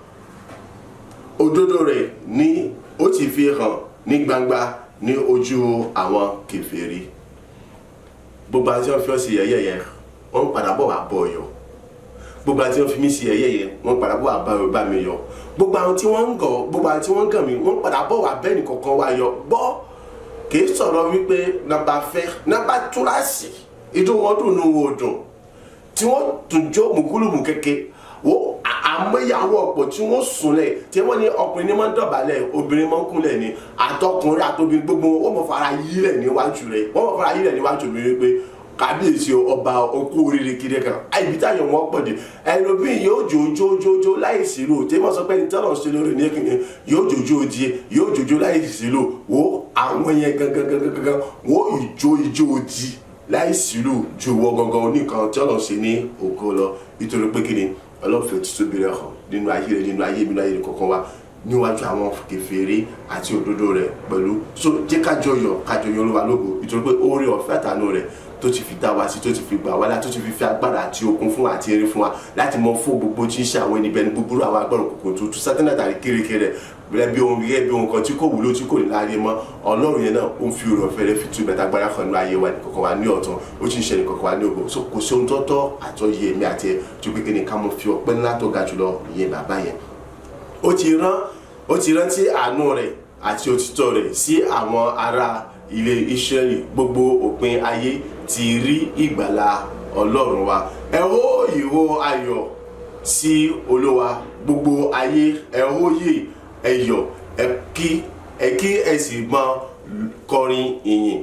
òdodo rẹ̀ ni ó ti fi hàn ní gbangba ní ojú àwọn kèfèrí. Gbogbo àti wọn fi ọ́ sí yẹ̀yẹ́ yẹn wọ́n padà bọ̀ wá bọ̀ yọ̀. Gbogbo àti wọn fi mí sí yẹ̀yẹ́ yẹn wọ́n padà bọ̀ wá bá mi yọ̀. Gbogbo àwọn tí wọ́n ń gọ̀, gbogbo àwọn tí wọ́n ń gàn mí wọ́n padà bọ̀ wá bẹ́ẹ̀ nìkankan wá yọ̀. Gbọ́ kìí sọ̀rọ̀ wípé nàbà fẹ́ nàbà túrásì ìdún wọn dùn nù wọn dùn tí wọ́n tún jó mùkúlùmù kéke wo àmọ́yàwó ọ̀pọ̀ tí wọ́n súnlẹ̀ tí wọ́n ní ọkùnrin ní máa ń dọ̀bálẹ̀ obìnrin máa ń kúnlẹ̀ ni àtọkùnrin àtobìnrin gbogbo wọ́n mọ̀ fara yílẹ̀ níwájú rẹ̀, wọ́n mọ̀ fara yílẹ̀ níwájú mi wípé kábíyèsí ọba okú oríire kiri kan àìbí táyọ̀ wọn pọ̀ dé ẹlòmíì yóò jòjòjò láìsí lò tí wọ́n sọ pé ní tọ́lọ̀ ṣe lórí ní ẹ̀kìnrin yóò jòjò di yóò jòjò láìsí lò wo àwọn yẹn gangan wo ìjó di láìsí lò ju wọ gangan oníkan tọ́lọ̀ ṣe ní ògo lọ nítorí pé kí ni ọlọ́fẹ́ tuntun bẹ̀rẹ̀ hàn nínú ayé rẹ̀ nínú ayé mi láyé kankan wa níwájú àwọn kèfèrí àti òdodo rẹ̀ pẹ̀lú. So jẹ́ kájọyọ̀ Olúwa lógo nítorí pé oore ọ̀fẹ́ àtàánú rẹ̀ tó ti fi dá wa sí, tó ti fi gbà wá lá, tó ti fi agbára àti okun fún àti eré fún wa láti mọ fún gbogbo tí ń ṣe àwọn ẹnibẹni búburú àwọn agbára òkùnkùn tuntun Sátánì àtàrí kérékéré rẹ̀ gẹ́gẹ́ bí ohun kan tí kò wúlò tí kò ní láàyè mọ́. Ọlọ́run yẹn náà ó ń fi oore ọ̀fẹ́ rẹ̀ fi tú ìbẹ̀tà agbára kan ní ayé wa nìkankan wa ní ọ̀tún, ó ti ń ṣe nìkankan wa ní ògo. So kò sí ohun tó tọ́ àtọ́yẹ èmi àti ẹ̀ tó pé kí ni ká mọ fi ọpẹ́ ńlá tó ga jùlọ ìyẹn bàbá yẹn. Ó ti rántí àánú rẹ̀ àti òtítọ́ rẹ̀ sí àwọn ará ilé Ísírẹ́lì. Gbogbo òpin ayé ti rí ìgbàlà Ọlọ́run wa. Ẹ hó ìhó ayọ̀ sí Olúwa, gbogbo ayé ẹ hó yè ẹ yọ̀, ẹ kí ẹ sì máa kọrin ìyìn.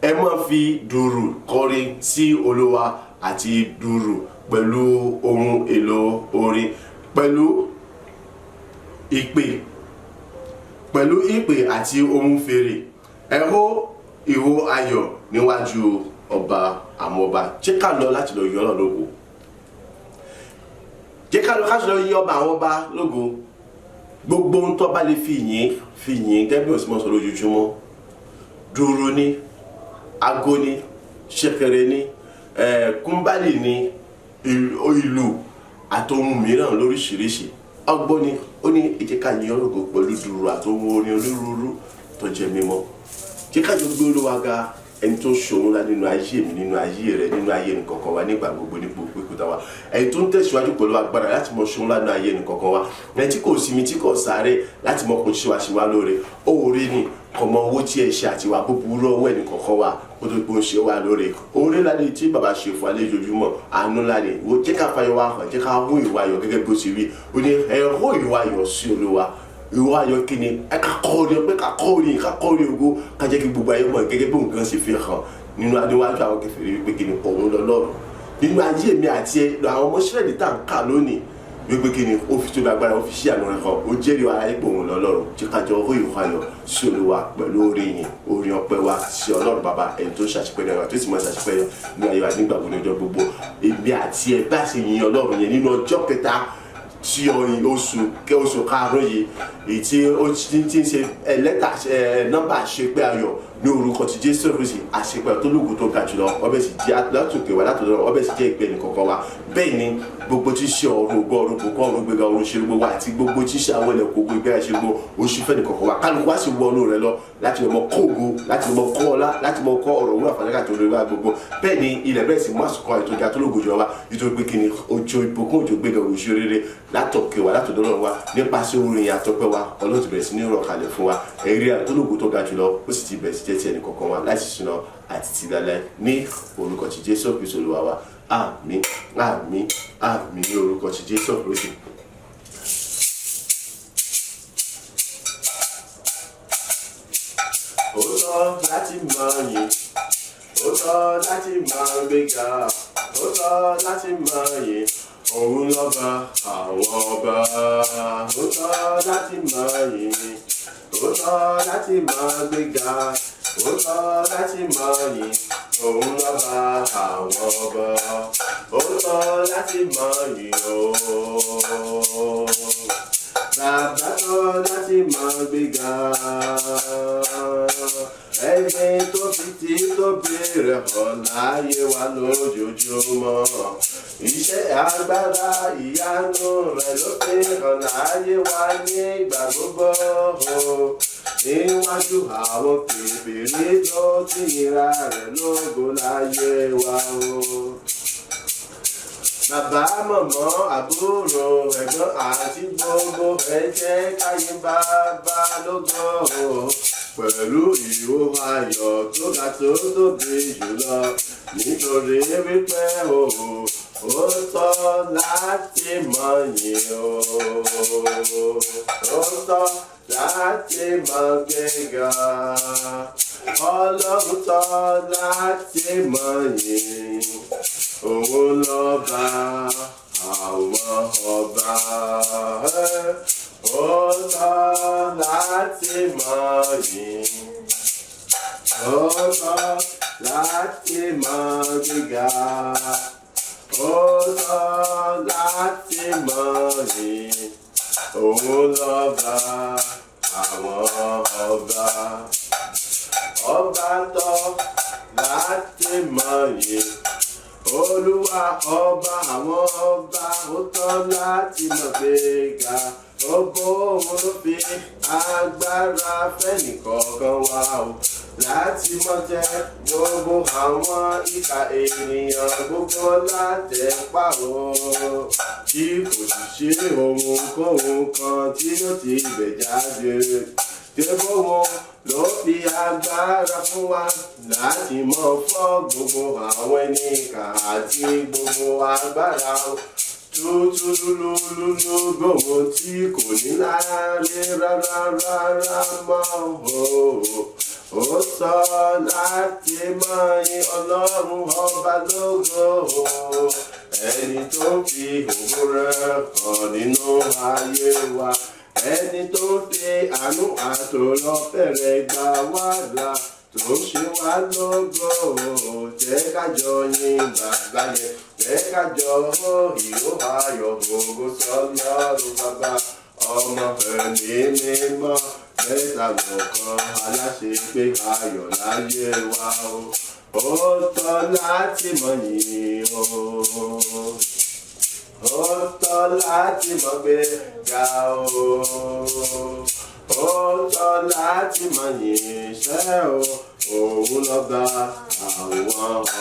Ẹ máa fi dùrù kọrin sí Olúwa àti dùrù pẹ̀lú ohun èlò orin, pẹ̀lú ìpè pẹ̀lú ìpè àti ohun fèrè ẹ hó ìhó ayọ̀ níwájú ọba àwọn ọba. Jẹ́ ká lọ láti lọ yìn Ọlọ́run lógo. Jẹ́ ká lọ láti lọ yìn ọba àwọn ọba lógo. Gbogbo ohun tó bá lè fi yìn gẹ́gẹ́ bí ó sì mọ̀ sọ lójoojúmọ́. Dùrù ni, ago ni, ṣẹ̀kẹ̀rẹ̀ ni, kúmbálì ni, ìlù àtòhun mìíràn lóríṣiríṣi. Ọgbọ́n ni ó ní ẹ jẹ́ ká yìn Ọlọ́run lógo pẹ̀lú dùrù àtòhun orin onírúurú tó jẹ́ mímọ́. Jẹ́ ká jọ gbé Olúwa ga, ẹni tó ṣòro ńlá nínú ayé mi, nínú ayé rẹ, nínú ayé ẹnìkọ̀ọ̀kan wa nígbà gbogbo ní gbogbo ìkúta wa. Ẹni tó ń tẹ̀síwájú pẹ̀lú agbára láti mọ ṣòro ńlá nínú ayé ẹnìkọ̀ọ̀kan wa. Ẹni tí kò sinmi, tí kò sáré láti mọ kó ṣe wá lóore. Oore ni ọmọ owó tí ẹ ṣe àti wà búburú ọwọ́ ẹnìkọ̀ọ̀kan wa kó tó gbó ń ṣe wá lóore. Oore ńlá ni tí bàbá ṣe fún alẹ́ ojoojúmọ́. Àánú ńlá ni wo jẹ́ ká fayọ̀ wá hàn, jẹ́ ká hó ìwà ayọ̀ gẹ́gẹ́ bí ó ti rí. Ó ní ẹ hó ìwà ayọ̀ sí Olúwa. Ìwà ayọ̀ kí ni ẹ ká kọ́ orin pé ká kọ́ orin ògo ká jẹ́ kí gbogbo ayé mọ̀ gẹ́gẹ́ bí nǹkan ṣe fi hàn nínú adéwájú àwọn kèfèrí wípé kí ni òun lọ́lọ́run nínú ayé mi àti ẹ àwọn ọmọ Ísírẹ́lì tá à ń kà lónìí wípé kí ni ó fi tó lágbára ó fi ṣí àná rẹ̀ hàn ó jẹ́rìí ara yín pé òun lọ́lọ́run jẹ́ ká jọ hó ìwà ayọ̀ sí Olúwa pẹ̀lú orin yìn orin ọpẹ́ wa sí Ọlọ́run bàbá ẹni tó ṣàṣepẹ́ náà tó sì máa ṣàṣepẹ́ ní ayé wa nígbà gbogbo ọjọ́ gbogbo èmi àti ẹ bá ṣe yìn Ọlọ́run yẹn nínú ọjọ́ kẹta tí oṣù karùn-ún yìí èyí tí ó ti ń ṣe nọ́mbà àṣepẹ́ ayọ̀ ní orúkọ ti Jésù Kristi àṣepẹ́ tó lóògùn tó ga jùlọ ọbẹ̀ sì jẹ́ látòkè wá látòdọ̀ ọbẹ̀ sì jẹ́ ìpè nìkọ̀ọ̀kan wa bẹ́ẹ̀ ni gbogbo tí ṣe ọ̀run ògbọ́ ọ̀run kòkó ọ̀run gbéga ọ̀run ṣe gbogbo wa àti gbogbo tí ṣe àwọn ilẹ̀ gbogbo ìgbéra ṣe gbogbo oṣù fẹ́ nìkọ̀ọ̀kan wa kálukú wá sí wọnú rẹ lọ láti mọ kó ògo láti mọ kọ́ ọlá láti mọ kọ́ ọ̀rọ̀ òwúrọ̀ àfàlẹ́kà tó lè wá gbogbo bẹ́ẹ̀ ni ilẹ̀ bẹ́ẹ̀ sì mú àsìkò ètò ìjà tó lóògùn jọ wa nítorí pé kí ni òjò ìbùkún òjò gbéga òṣù rere látòkè wa látòdọ̀ wa nípasẹ̀ orin àtọ́pẹ́ wa Ọlọ́run ti bẹ̀rẹ̀ sí ní rọ̀ kalẹ̀ fún wa ẹ̀rí àtọ́lógún tó ga jùlọ ó sì ti bẹ̀rẹ̀ sí jẹ́ ti ẹnì kọ̀ọ̀kan wa láti ṣìnà àti ti lálẹ́ ní orúkọ ti Jésù Kristi Olúwa wa àmín àmín àmín ní orúkọ ti Jésù Kristi. Ó tọ́ láti máa yìn ó tọ́ láti máa gbéga ó tọ́ láti máa yìn òun lọ́ba àwọn ọba ó tọ́ láti máa yìn ó tọ́ láti máa gbéga ó tọ́ láti máa yìn òun lọ́ba àwọn ọba ó tọ́ láti máa yìn ó bàbá tọ́ láti máa gbéga ẹni tó fi tí tóbi rẹ̀ hàn láyé wa lójoojúmọ́ iṣẹ́ agbára ìyanu rẹ̀ ló fi hàn láyé wa nígbà gbogbo níwájú àwọn kèfèrí ló ti yìnra rẹ̀ lógo láyé wa o. Bàbá mọ̀mọ́ àbúrò ẹ̀gbọ́n àti gbogbo ẹ jẹ́ káyé bàbá lógo pẹ̀lú ìhó ayọ̀ tó ga tó tóbi jùlọ nítorí wípé ó tọ́ láti mọ̀ yìn ó tọ́ láti mọ̀ gbéga Ọlọ́run tọ́ láti mọ̀ yìn òun lọ́ba àwọn ọba ó tọ́ láti mọ̀ yìn ó tọ́ láti mọ̀ gbéga ó tọ́ láti mọ̀ yìn òun lọ́ba àwọn ọba ọba tọ́ láti mọ̀ yìn Olúwa ọba àwọn ọba ó tọ́ láti mọ̀ gbéga gbogbo òun ló fi agbára fẹ́nìkọ̀ọ̀kan wá o láti mọ̀ jẹ́ gbogbo àwọn ìkà ènìyàn gbogbo látẹ̀pá o tí kò sì ṣe ohunkóhun kan tí ó ti bẹ̀ jáde gbogbo wọn ló fi agbára fún wa láti mọ̀ fọ́ gbogbo àwọn ẹnìkà àti gbogbo agbára tútúlúlúlú gbogbo tí kò ní láàrin rárá mọ́ ó sọ láti mọ̀ yìn Ọlọ́run ọba lógo ẹni tó fi ògo rẹ̀ hàn nínú ayé wa ẹni tó fi àánú àtòlọ́fẹ́ rẹ̀ gbà wá là tó ṣe wá lógo. Jẹ́ ká jọ yìn bàbá yẹn, jẹ́ ká jọ ìró ayọ̀ ògo sọ́lọ́run bàbá ọmọ ẹ̀mí mímọ́ mẹ́ta lọ́kan aláṣepé ayọ̀ láyé wa o. Ó tọ́ láti mọ̀ yìn o, ó tọ́ láti mọ̀ gbé ga o, ó tọ́ láti mọ̀ yìn iṣẹ́ o. Òun lọ́ba àwọn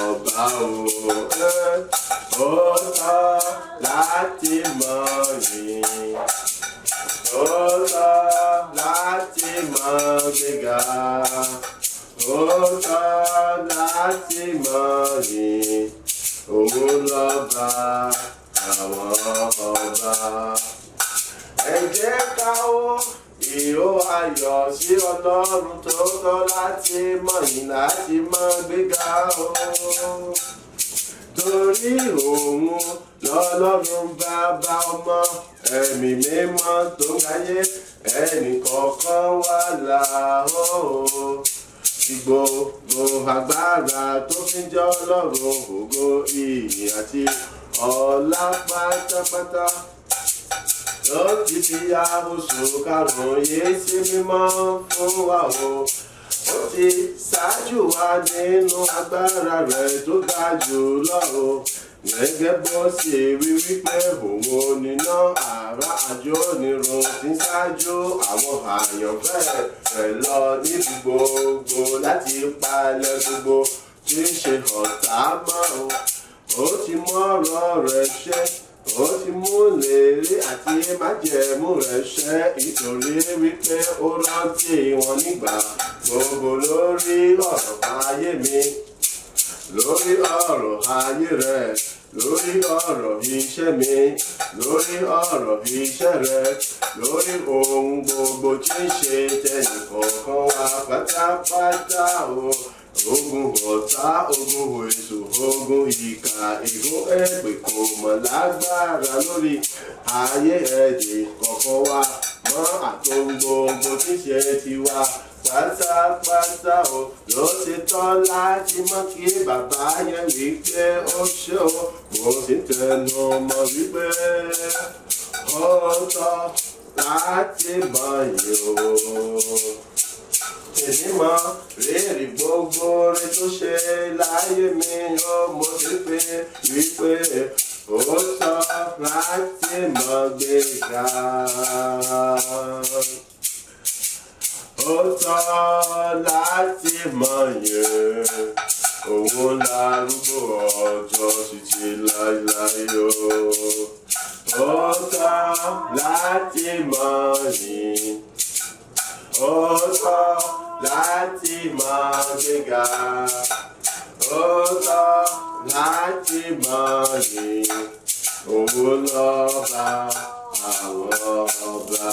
ọba o. Ó tọ́ láti mọ̀ yìn, ó tọ́ láti mọ̀ gbéga, ó tọ́ láti mọ̀ yìn. Òun lọ́ba àwọn ọba. Ẹ jẹ́ ká ó ìró ayọ̀ sí Ọlọ́run tó tọ́ láti mọ̀ yìn, láti mọ̀ gbéga o. Torí òun lọ́lọ́run bàbá ọmọ ẹ̀mí mímọ́ tó ń gáyé, ẹnì kọ̀ọ̀kan wà láhó. Tí gbogbo agbára tó fi ń jẹ́ Ọlọ́run ògo ìyìn àti ọlá pátápátá ló ti fi ya oṣù karùn-ún yìí sí mímọ́ fún wa o. Ó ti ṣáájú wa nínú agbára rẹ̀ tó ga jù lọ o. Gẹ́gẹ́ bó ṣe wí wípé òun oníná àrá àjò onírun ti ń ṣáájú àwọn àyànfẹ́ rẹ̀ lọ níbi gbogbo láti palẹ̀ gbogbo tí ń ṣe ọ̀tá mọ́ o. Ó ti mú ọ̀rọ̀ rẹ̀ ṣẹ, ó ti mú lérí àti májẹ̀mú rẹ̀ ṣẹ, nítorí wípé ó rántí wọn nígbà gbogbo lórí ọ̀rọ̀ ayé mi, lórí ọ̀rọ̀ ayé rẹ̀, lórí ọ̀rọ̀ iṣẹ́ mi, lórí ọ̀rọ̀ iṣẹ́ rẹ̀, lórí ohun gbogbo tí ń ṣe tẹnìkọ̀ọ̀kan wa pátápátá o. Ogun ọ̀tá, ogun èṣù, ogun ìkà, ègún èpè kò mọ̀ lágbára lórí ayé ẹ̀dẹ̀ kọ̀ọ̀kan wa mọ́ àtohun gbogbo tí ń ṣe tiwa pátápátá o. Ló ṣe tọ́ láti mọ̀ kí bàbá yẹn wípé ó ṣe o. Mo sì ń tẹnu mọ́ wípé ó tọ́ láti mọ̀ yìí o. Èmi mọ rírì gbogbo rẹ̀ tó ṣe láyé mi o. Mo sì pé wípé ó tọ́ láti mọ̀ gbéga, ó tọ́ láti mọ̀ yìn. Òun lárúgbó ọjọ́ títí láíláí o. Ó tọ́ láti mọ̀ yìn, ó tọ́ láti mọ̀ gbéga, ó tọ́ láti mọ̀ yìn. Òun lọ́ba àwọn ọba.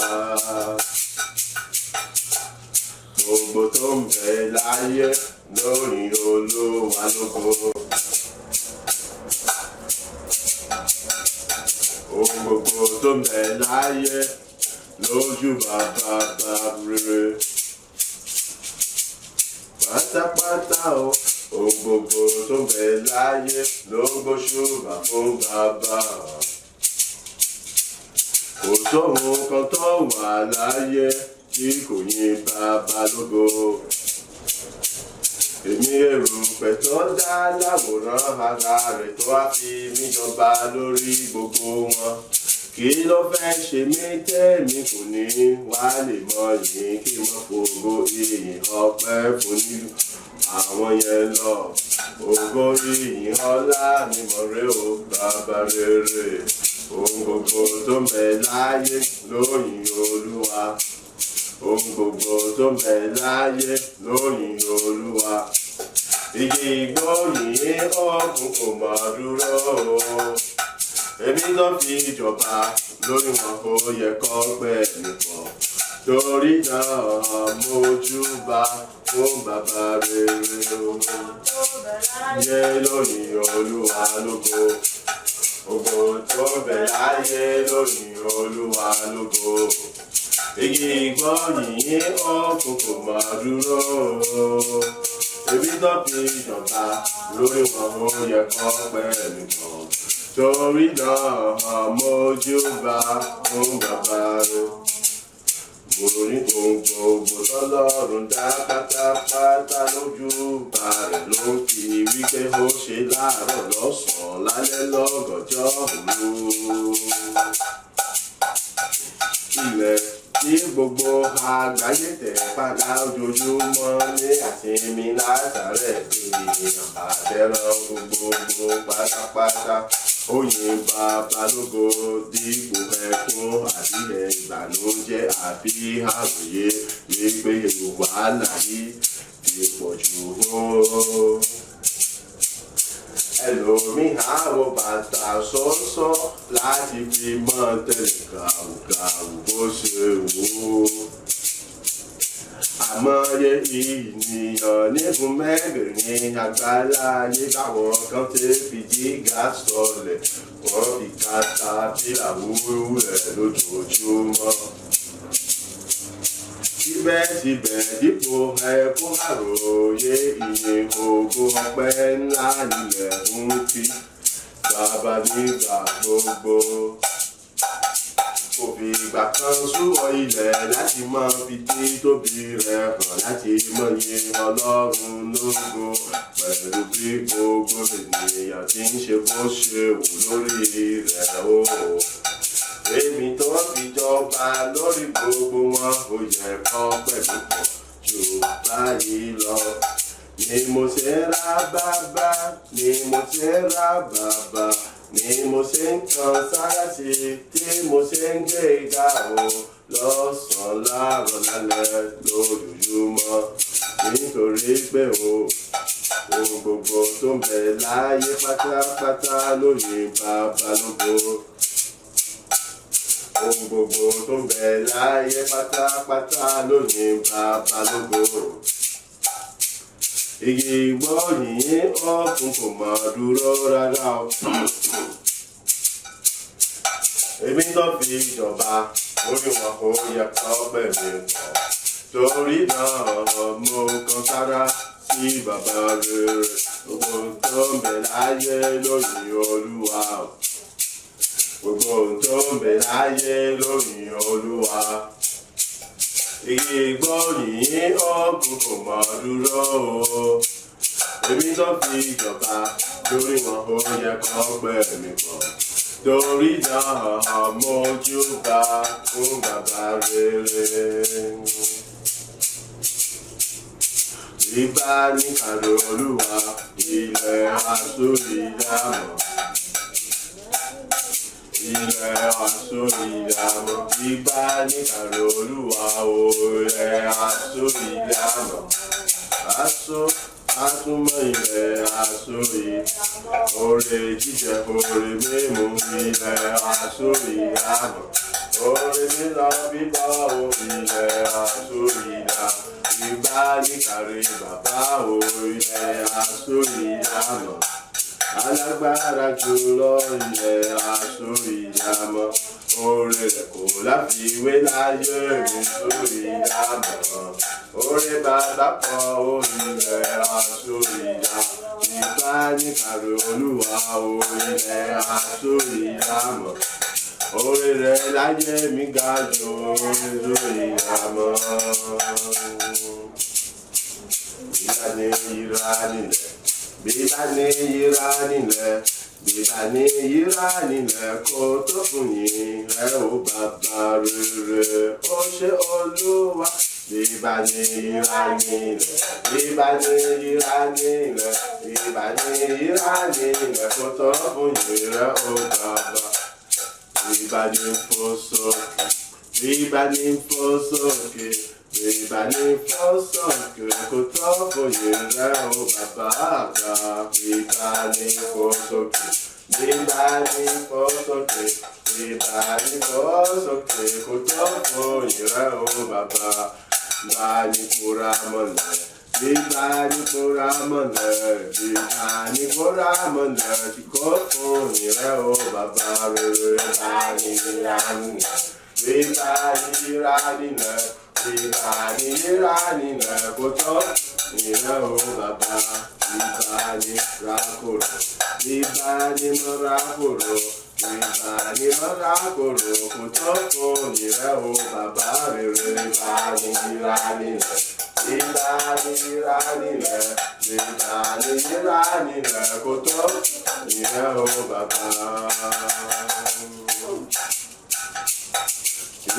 Gbogbo tó ń bẹ láyé lórí Olúwa lógo. Ohun gbogbo tó ń bẹ láyé lójú bàbá rere pátápátá o. Ohun gbogbo tó ń bẹ láyé ló gbóṣùbà fún bàbá. Kò sóhun kan tó wà láyé tí kò yìn bàbá lógo. Èmi erùpẹ̀ tó dá láwòrán ara rẹ̀ tó wá fi mí jọba lórí gbogbo wọn. Kí ló fẹ́ ṣe mí tẹ́mi kò ní wá lè mọ yìn, kí n mọ fògo ìyìn ọpẹ́ fún nílùú àwọn yẹn lọ. Ògo ìyìn ọlá ni mo rè o bàbá rere. Ohun gbogbo tó ń bẹ láyé ló yìn Olúwa. Ohun gbogbo tó ń bẹ láyé ló yìn Olúwa. Igi igbó yìn ọ̀gbun kò mọ̀ dúró o. Èmi tó fi jọba lórí wọn kò yẹ kó gbẹ̀mí pọ̀. Torí náà mójúbà fún bàbá rere o. Yẹ lóyìn Olúwa lógo. Ògo tó bẹ láyé lóyìn Olúwa lógo. igi gbọ́ yìnyín ọkùn kò máa dúró. Ebi tó fi jọba lórí wọn ó yẹ kọ́ pẹ́ mi kàn. Torí náà mójúbà fún bàbá rẹ̀. Mo ní gbogbo tọ́lọ́run dá pátápátá lójúbà rẹ̀ ló fi wípé ó ṣe láàárọ̀ lọ́sàn-án lálẹ́ lọ́gànjọ́ òru. Ilẹ̀ tí gbogbo àgbáyé tẹ̀ padà ojoojúmọ́ ní àsinmi látàrẹ̀ ènìyàn àtẹ̀ràn gbogbo pátápátá. Oyin bàbá lógo dípò ẹkún àti ìbànújẹ́ àbí àròyé wípé wàhálà yìí ti pọ̀ jù ó. Ẹlòmíì àwọ̀ bàtà sọ́sọ́ láti fi mọ́ tẹ̀lé gàùgàù bó ṣe wù ú. Àmọye ènìyàn nígun mẹ́rìnrin àgbáláyé báwọn kan ti fi jígà sọlẹ̀ wọ́n fi katapílà wúrẹ̀ lójoojúmọ́. Síbẹ̀síbẹ̀ dípò ẹkún àròyé ìyìn ògo ọpẹ́ ńlá nílẹ̀ ń fi bàbá nígbà gbogbo. Kò fi ìgbà kan súwọ́ ilẹ̀ láti máa fi títóbi rẹ̀ hàn láti mọ̀yé Ọlọ́run lógo pẹ̀lú bí gbogbo ènìyàn ti ń ṣe bó ṣe wù lórí rẹ̀ o. Èmi tó fi jọba lórí gbogbo wọn ò yẹ kọ́ pẹ̀lú pọ̀ jù báyìí lọ. Ni mo ṣe ra bàbá, ni mo ṣe ra bàbá, ni mo ṣe ń kan sára sí tí mo ṣe ń gbé ga o lọ́sàn-án láàárọ̀ lálẹ́ lójoojúmọ́. Nítorí pé ohun gbogbo tó ń bẹ láyé pátápátá ló yin bàbá lógo. Ohun gbogbo tó ń bẹ láyé pátápátá ló yin bàbá lógo. Igi gbọ́ yìnyín ọ̀kùn kò máa dúró rárá o. Èmi tó fi jọba orí wọn kò yẹ kọ́ pẹ̀lú nǹkan. Torí náà mo kan sára sí bàbá rere. Gbogbo tó ń bẹ láyé lóyìn Olúwa. Gbogbo tó ń bẹ láyé lóyìn Olúwa. Igi gbọ́ yìnyín ọ̀kùn kò máa dúró o. Èmi tó fi jọba lórí wọn ó yẹ kọ́ pẹ́ mi kàn. Torí náà mójúbà fún bàbá rere. Ìbá ní kàrò Olúwa ilẹ̀ àsóríyàmọ̀. Ilẹ̀ àsóríyàmọ̀. Ìbá ní kàrò Olúwa ilẹ̀ àsóríyàmọ̀. Àtúmọ̀ ilẹ̀ àsórí, oore jíjẹ oore mímu ilẹ̀ àsóríyàmọ̀. Oore lílọ bíbọ̀ ilẹ̀ àsóríyàmọ̀. Ìbá ní kàrí bàbá ilẹ̀ àsóríyàmọ̀. Alágbára jùlọ ilẹ̀ àsóríyàmọ̀. Oore rẹ̀ kò láfiwé láyé mi sóríyàmọ̀. Oore bàbá pọ̀ ilẹ̀ àsóríyàmọ̀. Ìbá ní kàrí Olúwa ilẹ̀ àsóríyàmọ̀. Oore rẹ̀ láyé mi ga jù sóríyàmọ̀. Bíbá ní yíra nílẹ̀, bíbá ní yíra nílẹ̀, bíbá ní yíra nílẹ̀ kó tó fún yín ẹ ó bàbá rere. Ó ṣe Olúwa. Bíbá ní yíra nílẹ̀, bíbá ní yíra nílẹ̀, bíbá ní yíra nílẹ̀ kó tó fún yín ẹ ó bàbá. Bíbá ní fò sókè, bíbá ní fò sókè. Bíbá ní fò sókè kó tó fún yín ẹ ó bàbá àgbà. Bíbá ní fò sókè, bíbá ní fò sókè, bíbá ní fò sókè kó tó fún yín ẹ ó bàbá. Bíbá ní kóra mọ́lẹ̀, bíbá ní kóra mọ́lẹ̀, bíbá ní kóra mọ́lẹ̀ tí kò fún yín ẹ ó bàbá rere. Bíbá ní yíra nílẹ̀, ìbánira nílẹ̀, ìbánira nílẹ̀ kò tọ́ ìrẹ́ o bàbá, ìbánira kòrò, ìbánimọ́ra kòrò, ìbánimọ́ra kòrò kò tọ́ fún ìrẹ́ o bàbá rere, ìbánira nílẹ̀, ìbánira nílẹ̀, ìbánira nílẹ̀ kò tọ́ ìrẹ́ o bàbá.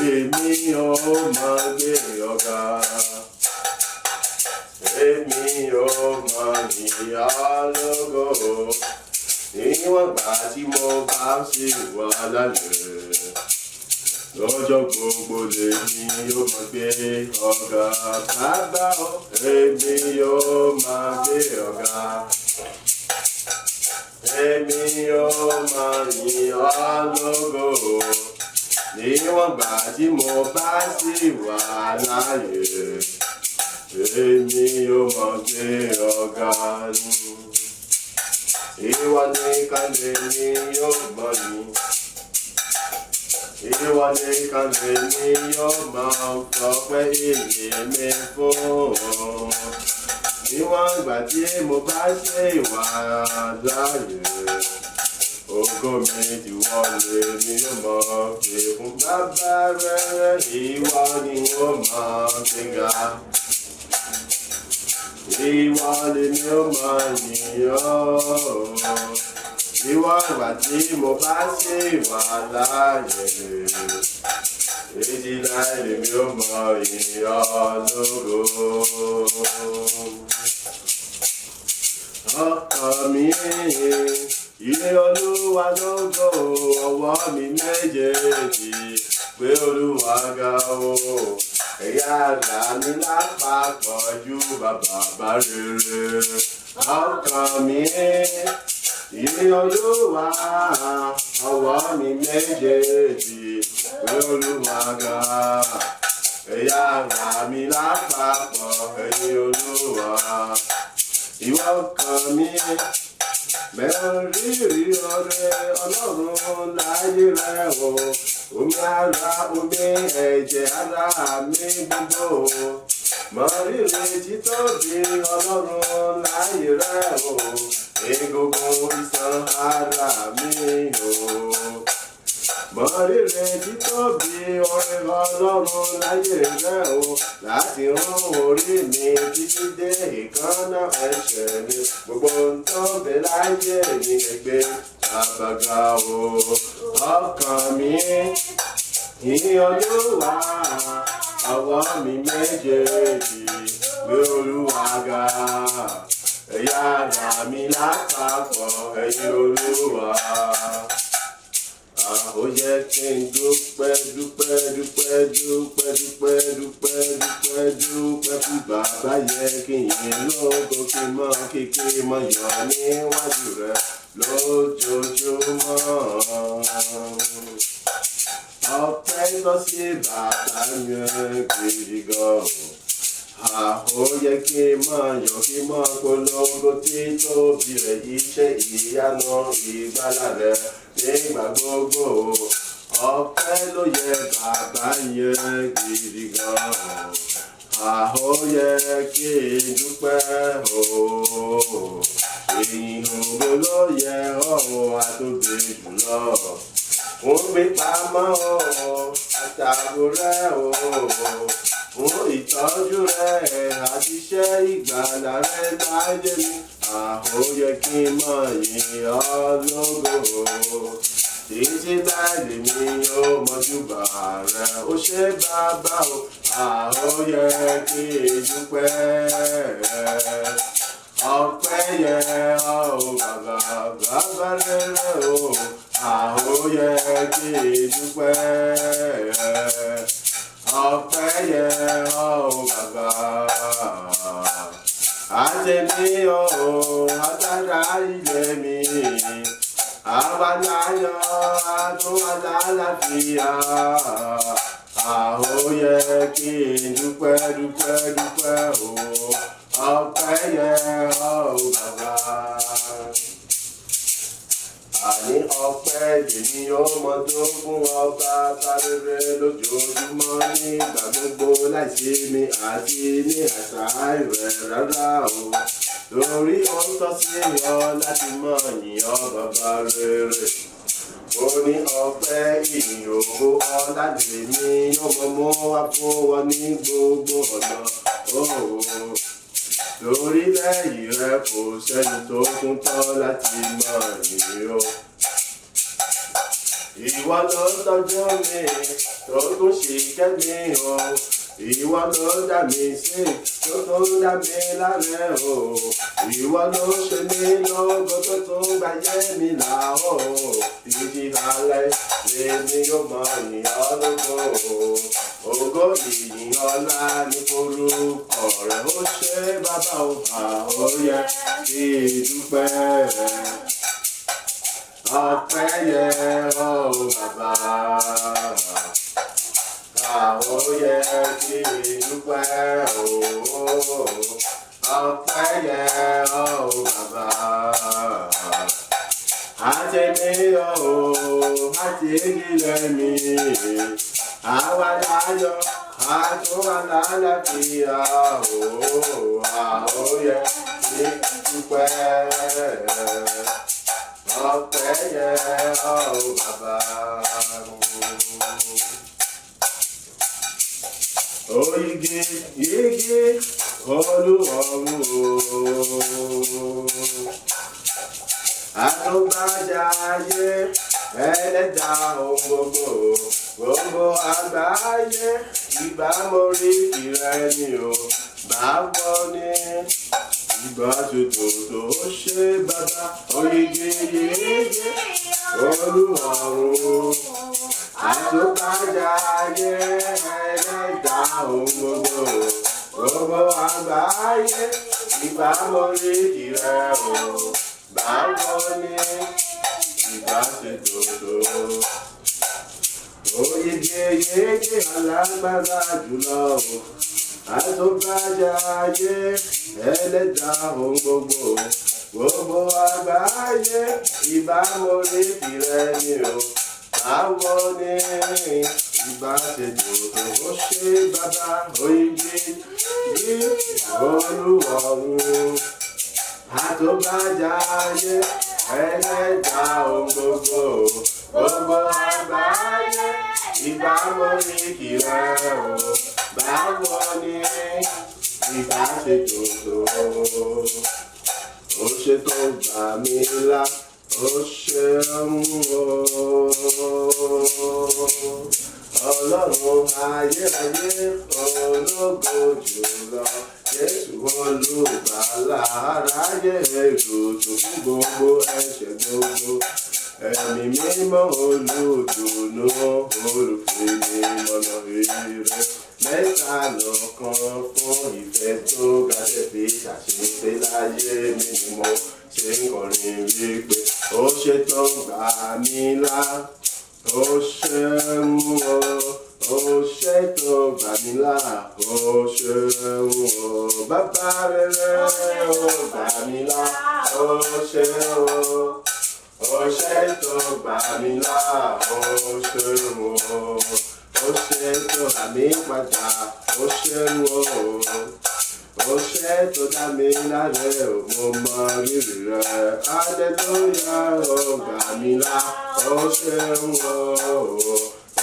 Èmi ò máa gbé ọ̀gá, èmi ò máa yìnyín lógo, níwọ̀n gbà tí mo bá ṣì wà lálẹ́, lọ́jọ́ gbogbo lèmi yóò máa gbé ọ̀gá. Bàbá o, èmi yóò máa gbé ọ̀gá, èmi yóò máa yìnyín lógo, níwọ̀n gbà tí mo bá ṣì wà láàyè, èmi yóò máa gbé ọ̀gá. Ìwọ nìkan lèmi yóò mọ̀ ní, ìwọ nìkan lèmi yóò máa fọpẹ́ ìyìn mi fún. Níwọ̀n gbà tí mo bá ṣì wà láàyè, ògo mi ti wọlé ni ó mọ̀ pé fún bàbá rere, ìwọ ni ó máa gbéga. Ìwọ lèmi ó máa yìn ọ́. Níwọ̀n ìgbà tí mo bá ṣì wà láàyè, èjì láì lèmi ó máa yìn ọ́ lógo. Ọkàn mi ilé Olúwa lógo, ọwọ́ mi méjèèjì pé Olúwa ga o. Ẹ̀yà àgbà mi lápapọ̀ ju bàbá rere. Ọkàn mi ilé Olúwa, ọwọ́ mi méjèèjì pé Olúwa ga. Ẹ̀yà àgbà mi lápapọ̀ ẹ̀yìn Olúwa. Ìwọ ọkàn mi mẹ́rìírí ọrẹ Ọlọ́run láyé rẹ̀ o. Omi ara, omi ẹ̀jẹ̀ ara mi gbogbo. Mọ̀rírì títóbi Ọlọ́run láyé rẹ̀ o. Egungun iṣan ara mi o. Mọ̀rírì títóbi Ọlọ́run láyé rẹ̀ o. Láti rún orí mi títí dé ìkánná ẹsẹ̀ mi. Gbogbo tó ń bẹ láyé mi ẹgbẹ́ àbàgà o. Ọkàn mi ìyìn Olúwa, ọwọ́ mi méjèèjì gbé Olúwa ga. Ẹ̀yà àgbà mi lápapọ̀ ẹ̀yìn Olúwa. Ó yẹ kí n dúpẹ́ dúpẹ́ dúpẹ́ dúpẹ́ dúpẹ́ dúpẹ́ dúpẹ́ dúpẹ́ fún bàbá, yẹ kí n yìn lógo, kí n mọ kíkí mọ yọ̀ níwájú rẹ̀ lójoojúmọ́. Ọpẹ́ lọ sí bàbá yẹn gidi gan. Ó yẹ kí n máa yọ̀, kí n máa polongo títóbi rẹ̀, iṣẹ́ ìyanu ìgbàlà rẹ̀ nígbà gbogbo. Ọpẹ́ ló yẹ bàbá yẹn gidi gan. Ó yẹ kí n dúpẹ́ o. Ìyìn ògo ló yẹ ọ̀hún àtòbí jùlọ. Fún pípamọ́ o, àtàbò rẹ̀ o. Fún ìtọ́jú rẹ̀ àti iṣẹ́ ìgbàlà rẹ̀ láyé mi. Ó yẹ kí n máa yìn ọ́ lógo. Títí láì mi yóò mọ́júbà rẹ̀. Ó ṣé bàbá o. Ó yẹ kí n dúpẹ́. Ọpẹ́ yẹ ọ́ bàbá, bàbá rere o. Ó yẹ kí n dúpẹ́. Ọpẹ́ yẹ ọ́ bàbá. Àtẹ̀mí o, agbára ilé mi. Àwa láyọ̀, àtún àlàáfíà. Ó yẹ kí n dúpẹ́ dúpẹ́ dúpẹ́ o. Ọpẹ́ yẹ ọ́ bàbá. Àní ọpẹ́ èmi ó mọ tó fún ọba bárẹrẹ lójoojúmọ́ nígbà gbogbo láìsí mi àti ní àṣà ìrẹ̀ rárá o. Torí ó ń tọ́ sí ọ láti mọ ìyàn bàbá rere. Ó ní ọpẹ́ ìyìn ògo ọlá lèmi yóò mọ mú wá fún wọn ní gbogbo ọ̀nà. Lórí lẹ́yìn rẹ kò sẹ́ni tó tún tọ́ láti mọ ìyìn o. Ìwọ ló tọ́jú mi tó tún ṣìkẹ́ mi o. Ìwọ ló dá mi sí tó tún dá mi láre o. Ìwọ ló ṣe mí lógo tó tún gbáyé mi là o. Ìdí alẹ́ lèmi yóò mọ ìyìn lógo o. Ògo ìyìn ọlá ní forúkọ rẹ̀ ó ṣe bàbá o. Ó yẹ kí dúpẹ́ ọpẹ́ yẹ ọ́ bàbá. Ó yẹ kí dúpẹ́ ọpẹ́ yẹ ọ́ bàbá. Àti mi o, àti ìdílé mi, àwa láyọ̀, àtúwà lálàáfíà o. Ó yẹ kí dúpẹ́ ọpẹ́ yẹ ọ́ bàbá. Oyigi yigi Olúwarun o. Àtúbàjá ayé ẹlẹ́dà ohun gbogbo àgbáyé ìbá mórí ìrẹ́ ni o. Báwo ni ìgbà tuntun tó ṣe bàbá. Oyigi yigi Olúwarun. Àtúbàjá ayé ẹlẹ́dà ohun gbogbo àgbáyé ìbá mórí ìrẹ́ o. Báwo ni ìgbà tuntun. Oyigi yigi alágbára jùlọ o. Àtúbàjá ayé ẹlẹ́dà ohun gbogbo àgbáyé ìbá mórí ìrẹ́ ni o. Báwo ni ìgbà tuntun ó ṣe bàbá. Oyigi yigi Olúwarun. Àtúbàjá ayé ẹlẹ́dà ohun gbogbo àgbáyé ìbá mórí ìrẹ́ o. Báwo ni ìgbà tuntun ó ṣe tó gbà mí là. Ó ṣeun o. Ọlọ́run ayérayé ológo jùlọ. Jésù olùgbàlà aráyé ètùtù fún gbogbo ẹ̀ṣẹ̀ gbogbo. Ẹ̀mí mímọ́ olùdùnnú olùfinimọ̀nà ire. Mẹ́ta lọ́kan fún ìfẹ́ tó ga tẹ̀fí ṣàṣepé láyé mi ni mo ṣe ń kọrin wípé ó ṣe tó gbà mí là. Ó ṣeun o. Ó ṣe tó gbà mí là. Ó ṣeun o. Bàbá rere ó gbà mí là. Ó ṣeun o. Ó ṣe tó gbà mí là. Ó ṣeun o. Ó ṣe tó rà mí padà. Ó ṣeun o. Ó ṣe tó dá mi láre o. Mo mọ rírì rẹ̀. Hallelujah ó gbà mí là. Ó ṣeun o.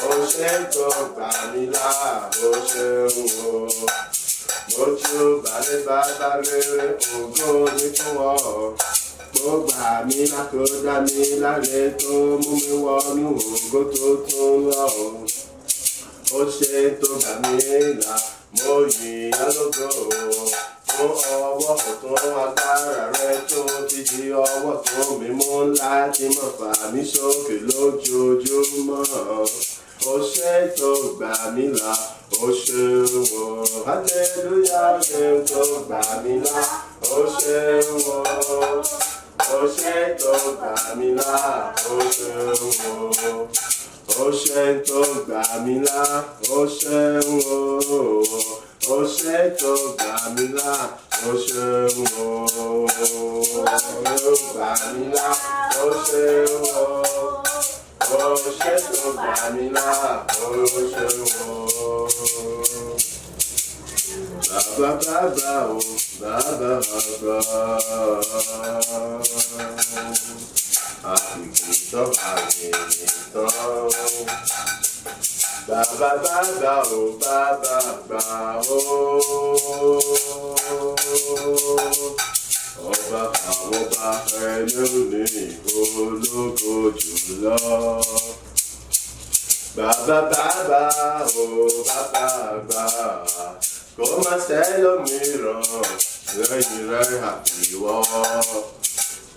Ó ṣe tó gbà mí là. Ó ṣeun o. Mojú balẹ̀ bàbá rere ògo ní fún ọ. Ó gbà mí là tó dá mi láre tó mú mi wọnú ògo tó tún lọ. Ó ṣe tó gbà mí là. Mo yìn ọ́ lógo fún ọwọ́ ọ̀tún agbára rẹ tó ti di ọwọ́ tó mímú láti mọ̀ fà mí sókè lójoojúmọ́. Ó ṣe tó gbà mí là. Ó ṣeun o. Hallelujah ṣe tó gbà mí là. Ó ṣeun o. Ó ṣe tó gbà mí là. Ó ṣeun o. Ó ṣe tó gbà mí là. Ó ṣeun o. Ó ṣe tó gbà mí là. Ó ṣeun o. Ó gbà mí là. Ó ṣeun o. ó ṣe tó gbà mí là, ó ṣeun o. Bàbá bàbá o, bàbá bàbá. Àfikún tọ́ka mi tán. Bàbá bàbá o, bàbá gbà o. Ọba àwọn ọba ẹlẹ́rìí ológo jùlọ. Bàbá bàbá o, bàbá gbà. Kò má sẹ́lòmíràn lẹ́yìn rẹ̀ àfiwọ́.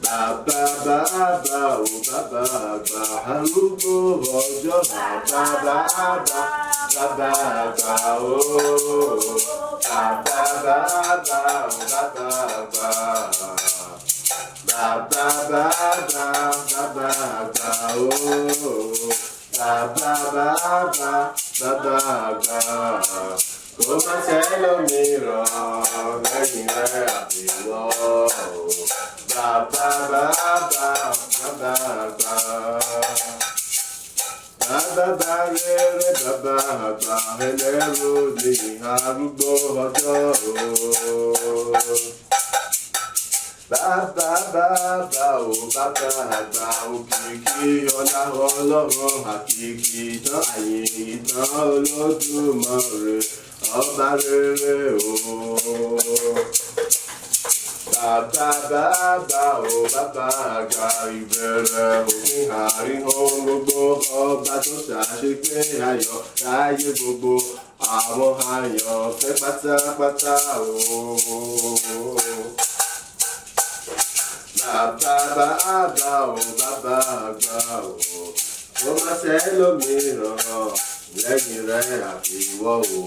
Bàbá bàbá o, bàbá gbà. Arúgbó ọjọ́ bàbá bàbá, bàbá gbà o. Bàbá bàbá o, bàbá gbà. Bàbá bàbá, bàbá gbà o. Bàbá bàbá, bàbá gbà. Kò má sẹ́lòmíràn lẹ́yìn rẹ̀ àfiwọ́. Bàbá bàbá, bàbá gbà. Bàbá rere, bàbá àgbà ẹlẹ́rù ní arúgbó ọjọ́ o. Bàbá bàbá o, bàbá àgbà òkìkí ọlá ọlọ́run àkìkí tán àyè ìtàn Olódùmarè ọba rere o. Bàbá bàbá o, bàbá àgbà ìbẹ̀rẹ̀ òfin àárín ohun gbogbo ọba tó ṣàṣepé ayọ̀ láyé gbogbo àwọn àyànfẹ́ pátápátá o. Bàbá bàbá o, bàbá àgbà o, kò má sẹ́lòmíràn lẹ́yìn rẹ̀ àfiwọ́ o.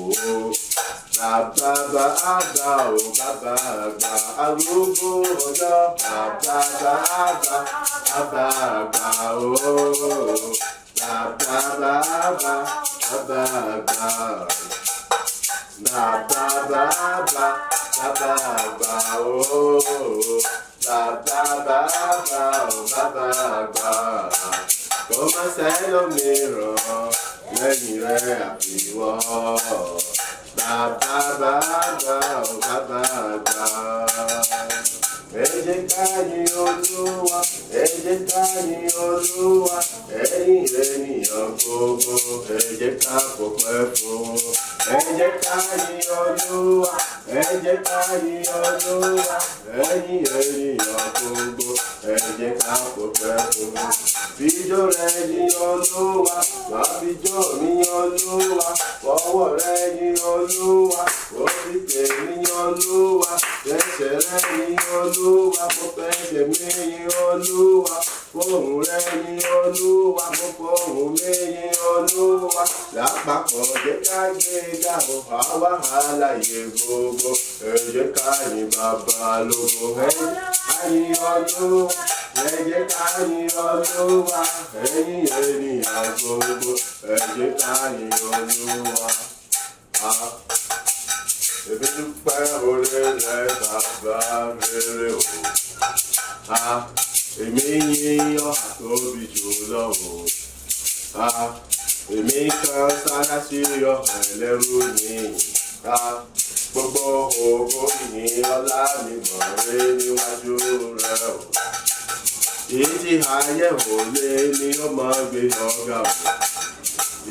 Bàbá bàbá o, bàbá àgbà arúgbó ọjọ́. Bàbá bàbá, bàbá àgbà o. Bàbá bàbá, bàbá àgbà. Bàbá bàbá, bàbá àgbà o. Bàbá bàbá o, bàbá àgbà. Kò má sẹ́lòmíràn lẹ́yìn rẹ̀ àfiwọ́. Bàbá bàbá o, bàbá àgbà. Ẹ jẹ́ ká yìn Olúwa, ẹ jẹ́ ká yìn Olúwa, ẹ̀yin ènìyàn gbogbo, ẹ jẹ́ ká fọpẹ́ fún. Ẹ jẹ́ ká yìn Olúwa, ẹ jẹ́ ká yìn Olúwa, ẹ̀yin ènìyàn gbogbo, ẹ jẹ́ ká fọpẹ́ fún. Fijó rẹ yìn Olúwa, wá fijó mi yìn Olúwa, fọwọ́ rẹ yìn Olúwa, ó fi tèmi yìn Olúwa, ẹsẹ̀ rẹ yìn Olúwa, mo fẹsẹ̀ mi yìn Olúwa, fóhùn rẹ yìn Olúwa, mo fóhùn mi yìn Olúwa. Lápapọ̀ jẹ́ ká gbéga o, àwa alààyè gbogbo, ẹ jẹ́ ká yìn Bàbá lógo. Ẹ jẹ́ ká yìn Olúwa, ẹ jẹ́ ká yìn Olúwa, ẹ̀yin ènìyàn gbogbo, ẹ jẹ́ ká yìn Olúwa. Èmi dúpẹ́ oore rẹ bàbá rere o. Èmi yìn ọ́ àtóbi jùlọ o. Èmi kan sára sí ọ ẹlẹ́rù yìí. Gbogbo ògo ìyìn ọlá mi mọ̀ ré níwájú rẹ o. Èyí tí ayé ò lé ní ó mọ gbé ọ̀gá o.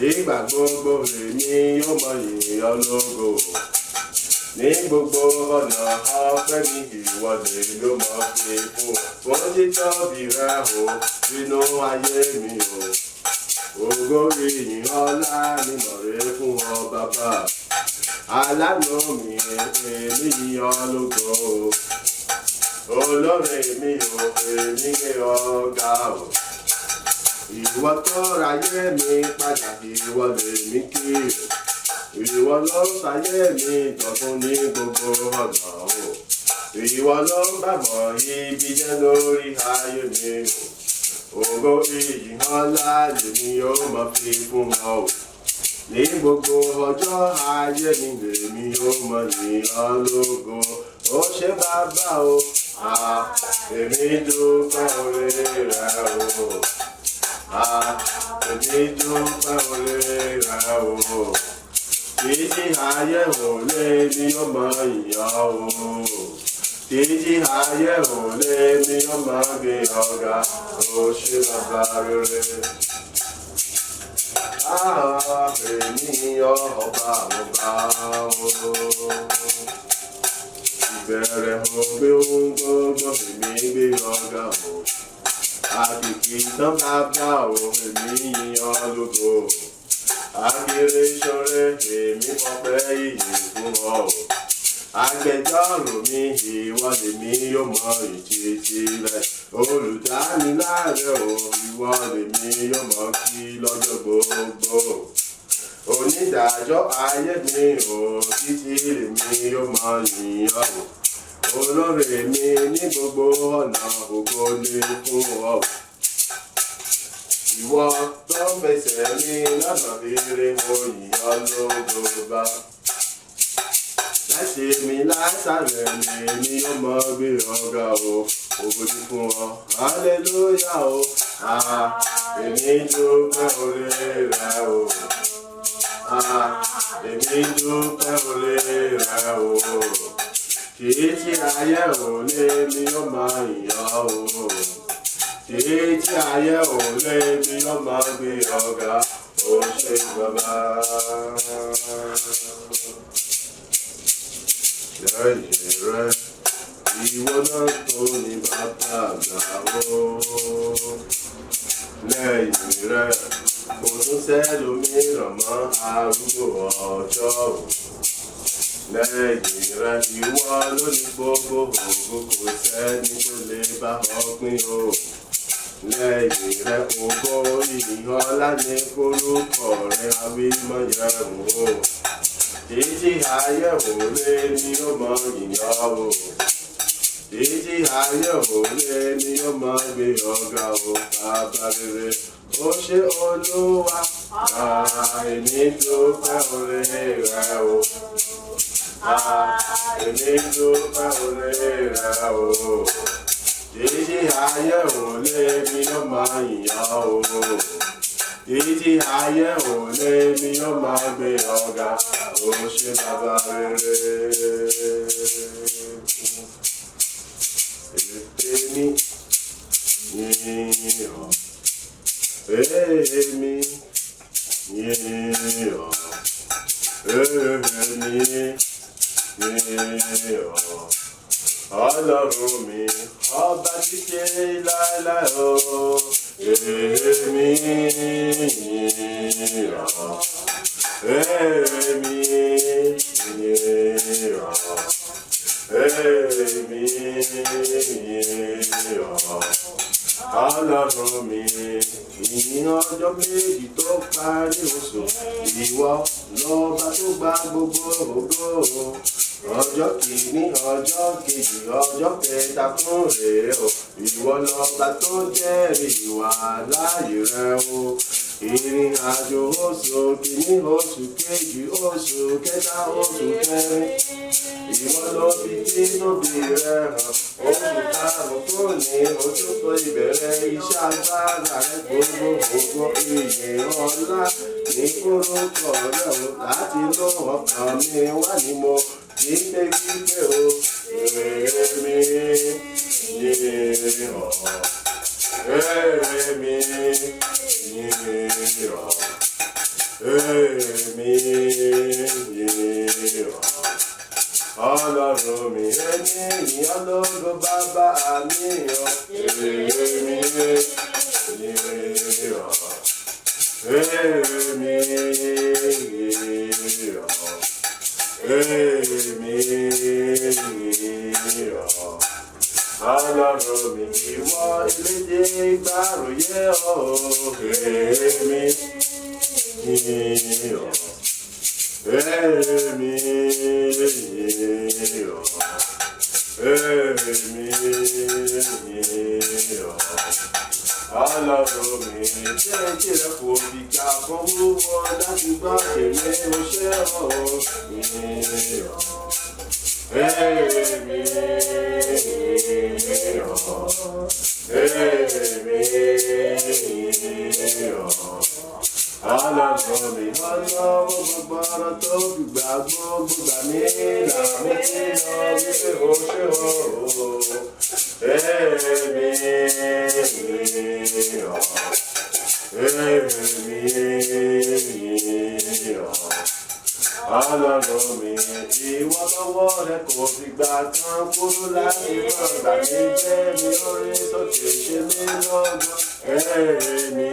Ìgbà gbogbo lèmi yóò mọ yìn ọ́ lógo o. Ní gbogbo ọ̀nà ọpẹ́ ní ìwọlé ló mọ̀ pé fún ọ. Ó ti tóbi rẹ o nínú ayé mi o. Ògo ìyìn ọlá mi mọ̀ ré fún ọ bàbá. Alánú mi èmi yìn ọ́ lógo o. Olóore mi ò èmi gbé ọ̀gá o. Ìwọ tó ráyé mi padà, ìwọ lèmi kí o. Ìwọ ló ṣayé mi dọ̀tun ní gbogbo ọ̀nà o. Ìwọ ló ń bàbọ̀ ibi jẹ́ lórí ayé mi o. Ògo ìyìn ọlá lèmi yóò máa fi fún ọ o. Ní gbogbo ọjọ́ ayé mi lèmi yóò máa yìn ọ́ lógo. Ó ṣé bàbá o, èmi dúpẹ́ oore rẹ o. èmi dúpẹ́ oore rẹ̀ o. Títí ayé ò lé mi ó mọ ìyàn o. Títí ayé ò lé mi ó mọ gbé ọ̀gá o ṣé bàbá rere. Ènìyàn ọba o. Ìbẹ̀rẹ̀ mo gbé ohun gbogbo èmi gbé ọ̀gá o. Àkìkì tán bàbá o èmi yíyan lógo. Akéré ṣọrẹ èmi fọpẹ́ ìyè fún ọ o. Agbẹjọ́rò mi ìwọ lèmi yóò mọ ìtìtì rẹ̀. Olùdániláre o ìwọ lèmi yóò mọ kí lọ́jọ́ gbogbo. Onídàájọ́ ayé mi o títí lèmi yóò mọ yìnyín o. Olóore mi ní gbogbo ọ̀nà ògo ni fún ọ. Ìwọ tó fẹsẹ̀ mi lọ́nà rere mo yìn ọ́ lógo bá. Láṣẹ mi lásàlẹ̀ mi ni ó mọ gbé ọ̀gá o. Ògo ni fún ọ, hallelujah o. Èmi dúpẹ́ oore rẹ̀ o. Èmi dúpẹ́ oore rẹ̀ o. Títí ayé ò lé mi ó mọ ìyàn o. Títí ayé ò lé mi ó mọ gbé ọ̀gá o ṣé bàbá. Lẹ́yìn rẹ̀ ìwọ náà tó ní bàbá àgbà o. Lẹ́yìn rẹ̀ kò tún sẹ́lòmíràn mọ́ arúgbó ọjọ́ o. Lẹ́yìn rẹ̀ ìwọ ló ní gbogbo ògo kò sẹ́ni tó lè bá ọ pín o. Lẹ́yìn rẹ̀ ògo ìyìn ọlá ní forúkọ rẹ̀ awímọ̀yẹ̀wò o. Títí ayé ò lé mi ó mọ ìyàn o. Títí ayé ò lé mi ó mọ gbé ọ̀gá o. Bàbá rere ó ṣé Olúwa. Èmi dúpẹ́ oore rẹ̀ o. Èmi dúpẹ́ oore rẹ̀ o. Títí ayé ò lé mi ó mọ ìyàn o. Títí ayé ò lé mi ó mọ gbé ọ̀gá o ṣé bàbá rere. Èmi yìn ọ́. Èmi yìn ọ́. Èmi yìn ọ́. Ọlọ́run mi ọba títí láéláé o. Èmi yìn ọ́. Èmi yìn ọ́. Èmi yìn ọ́. Ọlọ́run mi ìyìn ọjọ́ méjì tó parí oṣù. Ìwọ lọ́ba tó gba gbogbo ògo. Ọjọ́ kìíní, ọjọ́ kejì, ọjọ́ kẹta fún rèé o. Ìwọ lọ́ba tó jẹ́rìí wà láàyè rẹ o. Ìrìn àjò oṣù kìíní, oṣù kejì, oṣù kẹta, oṣù kẹrin. Ìwọ ló fi títóbi rẹ hàn. Oṣù karùn-ún tó ní oṣù tó ìbẹ̀rẹ̀ iṣẹ́ agbára rẹ gbogbo ògo ìyìn ọlá ní forúkọ rẹ o. Láti inú ọkàn mi wá ní mo kì í ṣe gbígbé o. Èmi yìn ọ́. Èmi yìn ọ́. Èmi yìn ọ́. Ọlọ́run mi ènìyàn lógo bàbá mi ọ́. Èmi yìn ọ́. Èmi yìn ọ́. Èmi yìn ọ́. Ọlọ́run mi ìwọ elédè gbàròyé ọ́. Èmi yìn ọ́. Èmi yìn ọ́. Èmi yìn ọ́. Ọlọ́run mi jẹ́jẹ́ rẹ̀ kò fi ká fún wúwo láti gbọ́ tèmi ó ṣe ọ́. Yìn ọ́. Èmi yìn ọ́. Èmi yìn Ọlọ́run mi, ìwọ lọ́wọ́ rẹ kò fi gbà kan kúrú láti mọ̀ gbàgbé jẹ́ mi lórí sókè ṣe mí lọ́gbọ́n. Èmi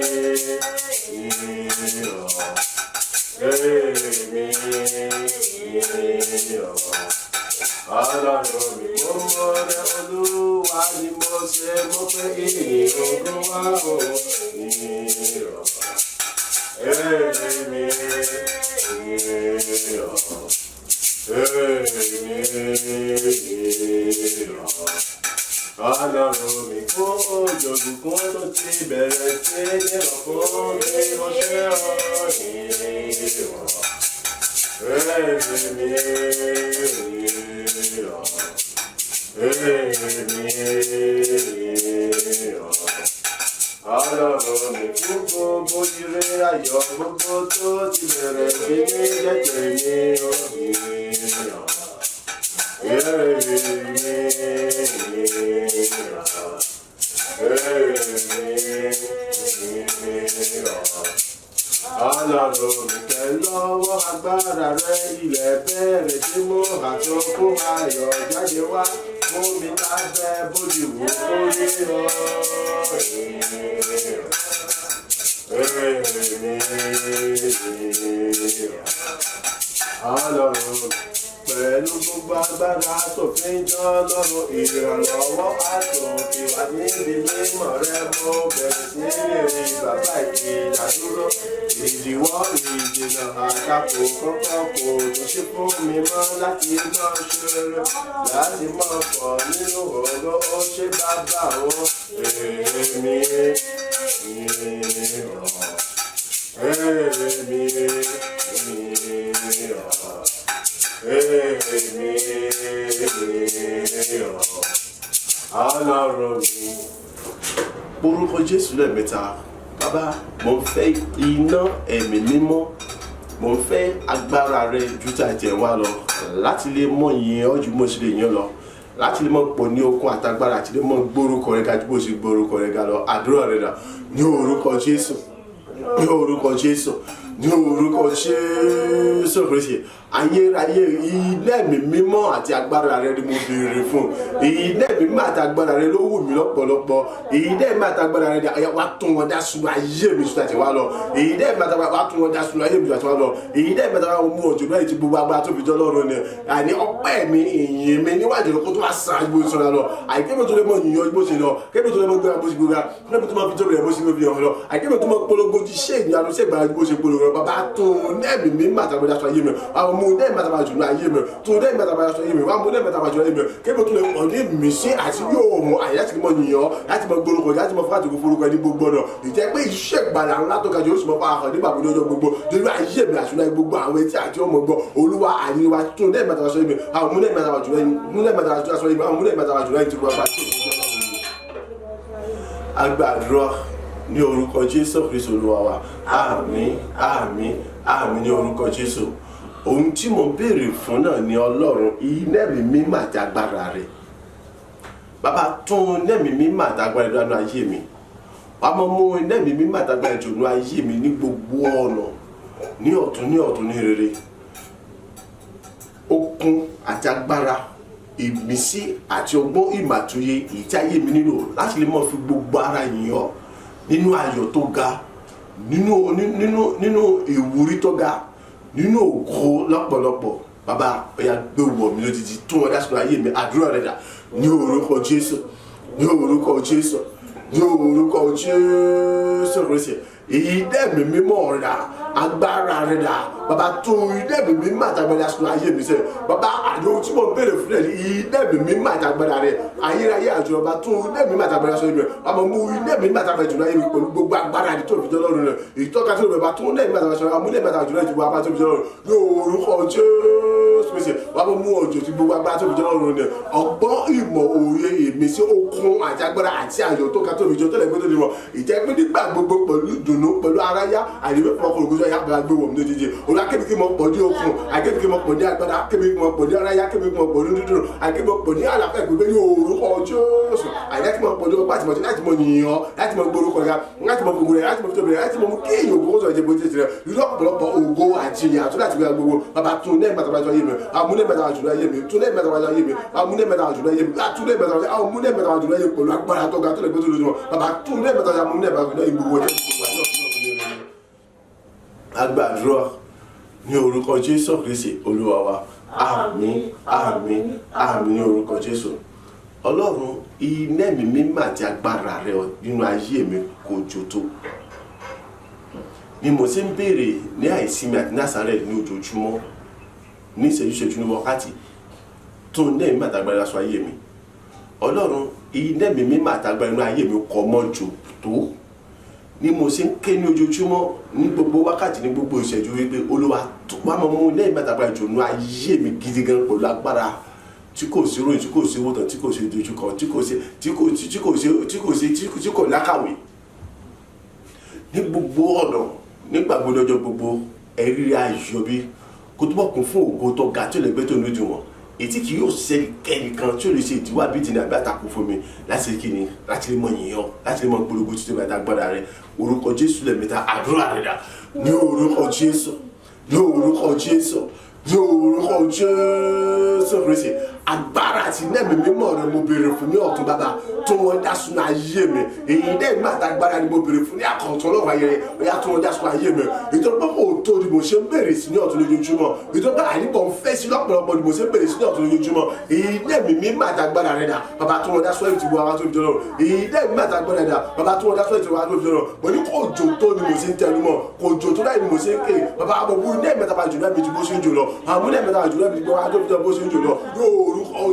Ọlọ́run mi, mo mọ rẹ Olúwa ni mo ṣe mo pé ìyìn ogun wá o. Ọlọ́run mi fún òjògùn kan tó ti bẹ̀rẹ̀ sí dẹ̀rọ̀ fún bí wọ́n ṣe Ọlọ́run mi fún gbogbo ire ayọ̀ gbogbo tó ti bẹ̀rẹ̀ sí ní jẹ́jẹ́ mi òmìnira. Ọlọ́run mi tẹ́lọ́wọ́ agbára rẹ ilẹ̀ bẹ̀rẹ̀ tí mo hà tó kó ayọ̀ jáde wá mú mi lábẹ́ bójú wò ó rí ọ. Ọlọ́run pẹ̀lú gbogbo agbára tó fi ń jọ́ lọ́rùn ìrànlọ́wọ́ àtòkè wà níbi mímọ́ rẹ mo bẹ̀rẹ̀ sí rí bàbá ìkìlà dúró ìdíwọ́ ìdènà àtakò kọ́kọ́ kò tó ṣe fún mi mọ́ láti máa ṣeré láti máa pọ̀ nínú ọ̀rọ̀ ó ṣe bàbá o èmi Ọlọ́run mi. Orúkọ Jésù lẹ́ẹ̀mẹ́ta. Bàbá, mo fẹ́ iná ẹ̀mí mímọ́, mo fẹ́ agbára rẹ ju tàjẹ̀ wá lọ láti lè mọ̀ yìn ọ́ ju mo ṣe lè yìn lọ, láti lè mọ̀ pọ̀ ní okun àtagbára àti lè mọ̀ gbórúkọ rẹ ga ju bó ṣe gbórúkọ rẹ ga lọ. Àdúrà rẹ dà ní orúkọ Jésù, ní orúkọ Jésù, ní orúkọ Jésù Kristi. Ayérayé ilé ẹ̀mí mímọ́ àti agbára rẹ ni mo béèrè fún. Ilé ẹ̀mí mímọ́ àti agbára rẹ ló wù mí lọ́pọ̀lọpọ̀. Ilé ẹ̀mí àti agbára rẹ wá tún wọn dá sunu ayé mi sùn àti wá lọ. Ilé ẹ̀mí àti agbára wá tún wọn dá sunu ayé mi sùn àti wá lọ. Ilé ẹ̀mí àti agbára mú ọjọ́ náà ti gbogbo agbára tó fi jọ lọ́rùn ni. Àní ọpẹ́ mi ìyìn mi níwájú kó tó wá san gbogbo ìṣọ́ra lọ. Àìkébè tó lè mọ ìyìn bó ṣe lọ. Kébè tó lè mọ gbéra bó ṣe gbéra. Kébè tó mọ fi tóbi rẹ̀ bó ṣe fi hàn lọ. Àìkébè tó mọ polongo ti ṣe ìyanu ṣe ìgbàlá bó ṣe polongo rẹ̀. Bàbá tó ẹ̀mí mímọ́ àti agbára sọ ayé mi. Àwọn ọmọ ẹ̀mí àti agbára jù ayé mi tó dé mẹ́ta bá sọ ayé mi wá mú dé mẹ́ta bá jọ ayé mi kébé tó lè mọ̀ ní mísí àti yóò mọ̀ àyè láti mọ̀ yìnyín láti mọ̀ gbórúkọ láti mọ̀ fún àtìkú forúkọ ẹni gbogbo ọ̀nà ìjẹ́ pé iṣẹ́ ìgbàlà ńlá tó ga jù ó sì mọ̀ fún àkàn nígbà gbogbo ọjọ́ gbogbo lórí ayé mi àṣùnà gbogbo àwọn etí àti ọmọ gbọ́ olúwa àyíwá tó dé mẹ́ta bá sọ ayé mi àwọn mú dé mẹ́ta bá jù ayé mi mú dé mẹ́ta bá sọ ayé mi àwọn mú dé mẹ́ta bá jù ayé mi ti wọ́n bá tó agbàdúrà ní orúkọ Jésù Kristi olúwa wa àmín àmín àmín ní orúkọ Jésù. Ohun tí mo béèrè fún náà ni Ọlọ́run inẹ́mi mímọ́ àti agbára rẹ̀. Bàbá tún inẹ́mi mímọ́ àti agbára rẹ̀ lọ́nà ayé mi. Wàá mọ̀ mú inẹ́mi mímọ́ àti agbára rẹ̀ lọ́nà ayé mi ní gbogbo ọ̀nà ní ọ̀tún ní rere. Okun àti agbára, ìmísí àti ọgbọ́n ìmàtúyé èyí tí ayé mi nílò láti lè mọ̀ fi gbogbo ara yìn ọ́ nínú ayọ̀ tó ga, nínú ìwúrí tó ga, nínú ògo lọ́pọ̀lọpọ̀. Bàbá ọ̀yà gbé wọ̀ mí lójijì tún wọn dásùn ayé mi. Àdúrà rẹ̀ dà ní orúkọ Jésù, ní orúkọ Jésù, ní orúkọ Jésù Kristi. Ìdẹ́mi mímọ́ rẹ̀ dà, agbára rẹ̀ dà. Bàbá tó ìdẹ́mi mímọ́ àtàgbàdà sùn ayé mi sẹ́. Bàbá àjọ tí mo béèrè fún ẹ̀ ìdẹ́mi mímọ́ àtàgbàdà rẹ̀. Ayérayé àjọ bàbá tó ìdẹ́mi mímọ́ àtàgbàdà sọ ìbẹ̀rẹ̀. Bàbá mú ìdẹ́mi mímọ́ àtàgbàdà jùlọ ayé mi pẹ̀lú gbogbo agbára àti tó fi jọ lọ́rùn rẹ̀. Ìtọ́ka tó bàbá tó ìdẹ́mi mímọ́ àtàgbàdà sọ ìdẹ́mi mímọ́ àtàgbàdà jùlọ ìjùbọ̀ abá tó fi jọ lọ́rùn. Lórúkọ Jésù Kristi. Bàbá mú ọjọ́ tí gbogbo agbára tó fi jẹ́ ọ̀run ni ọgbọ́n ìmọ̀ òye ìmísí okun àti agbára àti ayọ̀ tó ká tó fi jẹ́ tó lè gbé tó di wọn ìjẹ́ pé nígbà gbogbo pẹ̀lú ìdùnnú pẹ̀lú aráyá àìníwé fọkàn ògùn sọ́yà gbára gbé wọ̀n méjèèjì olú akébíkí mọ̀ pọ̀ ní okun akébíkí mọ̀ pọ̀ ní agbára akébíkí mọ̀ pọ̀ ní aráyá akébíkí mọ̀ pọ̀ ní dídùn akébíkí mọ̀ pọ̀ ní àlàáfíà gbogbo ní orúkọ Jésù àyàkí mọ̀ pọ̀ ní ọgbà àti mọ̀tí láti mọ̀ yìnyín láti mọ̀ gbórúkọ ga láti mọ̀ gbogbo rẹ̀ láti mọ̀ tóbi rẹ̀ láti mọ̀ mú kí èèyàn ògbó sọ̀rọ̀ ìjẹ́bó tẹ̀sí rẹ̀ lórí ọ̀pọ̀lọpọ̀ ògo àti ìyà tó láti gbéra gbogbo bàbá tún ní ẹ̀mẹ́ta wájú ayé mi àmúlẹ̀ mẹ́ta wájú ayé mi tún ní ẹ̀mẹ́ta wájú ayé mi àmúlẹ̀ mẹ́ta wájú ayé mi àtúndẹ̀ mẹ́ta wájú àmúlẹ̀ mẹ́ta wájú ayé pẹ̀lú agbára tó ga tó lè gbé tó lójú wọn bàbá tún ní ẹ̀mẹ́ta wájú àmúlẹ̀ mẹ́ta wájú ayé gbogbo ọjọ́ agbàdúrà ní orúkọ Jésù Kristi Olúwa wa àmín àmín àmín ní orúkọ Jésù. Ọlọ́run iná mi mímọ́ àti agbára rẹ nínú ayé mi kò jò tó ni mo ṣe ń béèrè ní àìsinmi àti ní àsárẹ̀ ní ojoojúmọ́ ní ìṣẹ́jú ní wákàtí tó ní ẹ̀mí àtàgbára aṣọ ayé mi. Ọlọ́run iná mi mímọ́ àtàgbára nínú ayé mi kò mọ́ jò tó ni mo ṣe ń ké ní ojoojúmọ́ ní gbogbo wákàtí ní gbogbo ìṣẹ́jú wípé Olúwa tó wá mọ́ mú ní ẹ̀mí àtàgbára jò nínú ayé mi gidi gan pẹ̀lú agbára tí kò sí ròyìn tí kò sí wòtán tí kò sí dojúkọ tí kò lákàwé ní gbogbo ọ̀nà nígbà gbogbo ọjọ́ gbogbo ẹ̀rí ayọ̀ bí kó tó bọ̀ kún fún ògo tó ga tí ó lè gbé tó lójú wọn ètí kì yóò ṣe kẹ́nìkan tí ó lè ṣe ìdíwọ́ àbí ìdíni àbí àtakò fún mi láti kíni láti lè mọ yìnyín láti lè mọ polówó títí bàtà agbára rẹ orúkọ Jésù lẹ́mẹ̀ta àdúrà rẹ dà ní orúkọ Jésù ní orúkọ Jésù ní orúkọ Jésù Kristi agbára àti nẹ́ẹ̀mí mímọ́ rẹ mo béèrè fún ní ọ̀tún bàbá tó wọn dá sunu ayé mi èyí dẹ́ ìgbà tá agbára ni mo béèrè fún ní àkọ́tún lọ́wọ́ ayẹyẹ ẹ̀yà tó wọn dá sunu ayé mi ìtọ́jú pé kò tó ni mo ṣe ń béèrè sí ní ọ̀tún lójoojúmọ́ ìtọ́jú pé àyíkọ́ ń fẹ́ sí lọ́pọ̀lọpọ̀ ni mo ṣe ń béèrè sí ní ọ̀tún lójoojúmọ́ èyí nẹ́ẹ̀mí mímọ́ àti agbára rẹ dà bàbá tó wọn dá sunu ìtìbú ara tó fi jọ lọ èyí nẹ́ẹ̀mí mímọ́ àti agbára rẹ dà bàbá tó wọn dá sunu ìtìbú ara tó fi jọ lọ mo ní kò jò tó ni mo ṣe ń tẹnu mọ́ kò jò tó láì ni mo ṣe ń ké bàbá àbọ̀ wú nẹ́ẹ̀mí mẹ́ta bá jù náà mi ti bó ṣe ń jò lọ àmúlẹ̀ mẹ́ta bá jù náà mi ti bó ṣe ń jò lọ lórúkọ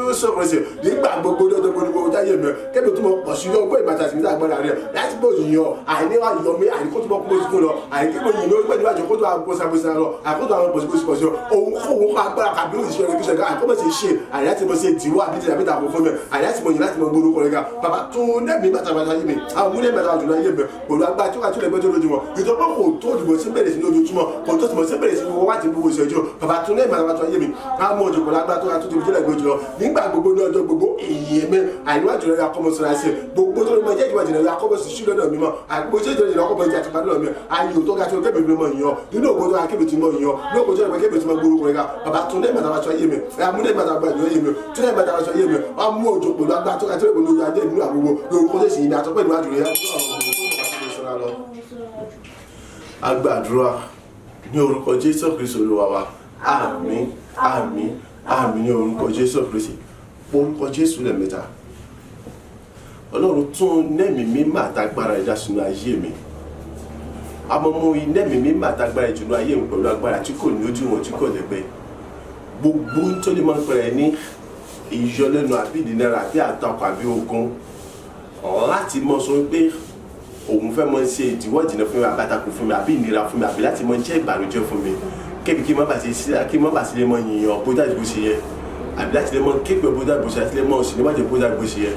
Jésù Kristi nígbà gbogbo lọ́dọ̀ gbogbo jáyé mi kébì tó mọ pọ̀ sí ọgbọ́n ìbàdàn àti ìgbà agbára rẹ̀ láti bó yìnyín àìníwá yọ mí àìkó tó mọ kó tó lọ àìkébò yìnyín ló gbẹ́ni wájú kó tó àwọn pọ̀sàpọ̀sà lọ àìkó tó àwọn pọ̀sìpọ̀sì òun kó agbára kàbí òṣìṣẹ́ rẹ̀ kíṣẹ́ àìkó mọ̀ sí ṣe àyà tí mo ṣe dìwọ́ àbí ti àbíta àpò fún mi àyà tí mo yìn láti mọ gbórúkọ rẹ̀ ga bàbá tó nẹ́ẹ̀mí bàtàbàtà yé mi àwọn múlẹ̀ mẹ́ta àjùlọ ayé mi pẹ̀lú agbára tí ó kà tó lè gbé tó lójúmọ́ ìjọba kò tó dìbò sí bẹ̀rẹ̀ sí lójoojúmọ́ kò tó dìbò sí bẹ̀rẹ̀ sí wọ́n wá ti gbogbo ìṣẹ́jú bàbá tó nẹ́ẹ̀mí bàtàbàtà yé mi àwọn ọjọ́ pẹ̀lú agbára tó kà tó dìbò tó lè gbé jùlọ nígbà gbogbo ní ọjọ́ gbogbo èyí mi àìníwájú rẹ̀ akọ́mọsọ ra sí gbogbo tó lè mọ jẹ́ ìwájú rẹ̀ akọ́mọsọ sí lọ́dọ̀ mi mọ́ àgbogbo tó lè akọ́mọsọ àti padà lọ́dọ̀ mi ayò tó ga tó kébè mi mọ̀ yàn nínú ògbó tó ga kébè tí mọ̀ yàn nínú ògbó tó ga kébè tí mọ̀ gbórúkọ rẹ̀ ga bàbá tó lè mẹ́ta wáṣọ ayé mi àmúlẹ̀ mẹ́ta wáṣọ ayé mi tó lè mẹ́ta wáṣọ ayé mi wọ́n mú òjò pẹ̀lú agbá tó ga tó lè pẹ̀lú adé nínú àgbogbo lórúkọ tó sì yìí àtọ́pẹ́ ìwájú rẹ̀ agbàdúrà ní orúkọ Jésù Kristi Olúwa wa àmín àmín àmín ní orúkọ Jésù Kristi orúkọ Jésù lẹ́mẹ̀ta Ọlọ́run tún nẹ́ẹ̀mí mímọ́ àtagbára ẹ̀dá sínú ayé mi amọ̀mọ́ nẹ́ẹ̀mí mímọ́ àtagbára ìjùnú ayé mi pẹ̀lú agbára tí kò ní ojú wọn tí kò lẹ́gbẹ́ gbogbo tó lè máa ń pẹ̀rẹ̀ ní ìyọlẹ́nu àbí ìdínẹ́ra àbí àtakò àbí ogun láti mọ̀ sọ pé òun fẹ́ mọ̀ ṣe ìdíwọ́ ìjìnà fún mi àbí àtakò fún mi àbí ìnira fún mi àbí láti mọ̀ jẹ́ ìbànújẹ́ fún mi kébi kí n má bàa sí lè mọ̀ yìnyín bódà ìbò ṣe yẹ àbí láti lè mọ̀ képe bódà ìbò ṣe àti lè mọ̀ òsì níwájú bódà ìbò ṣe yẹ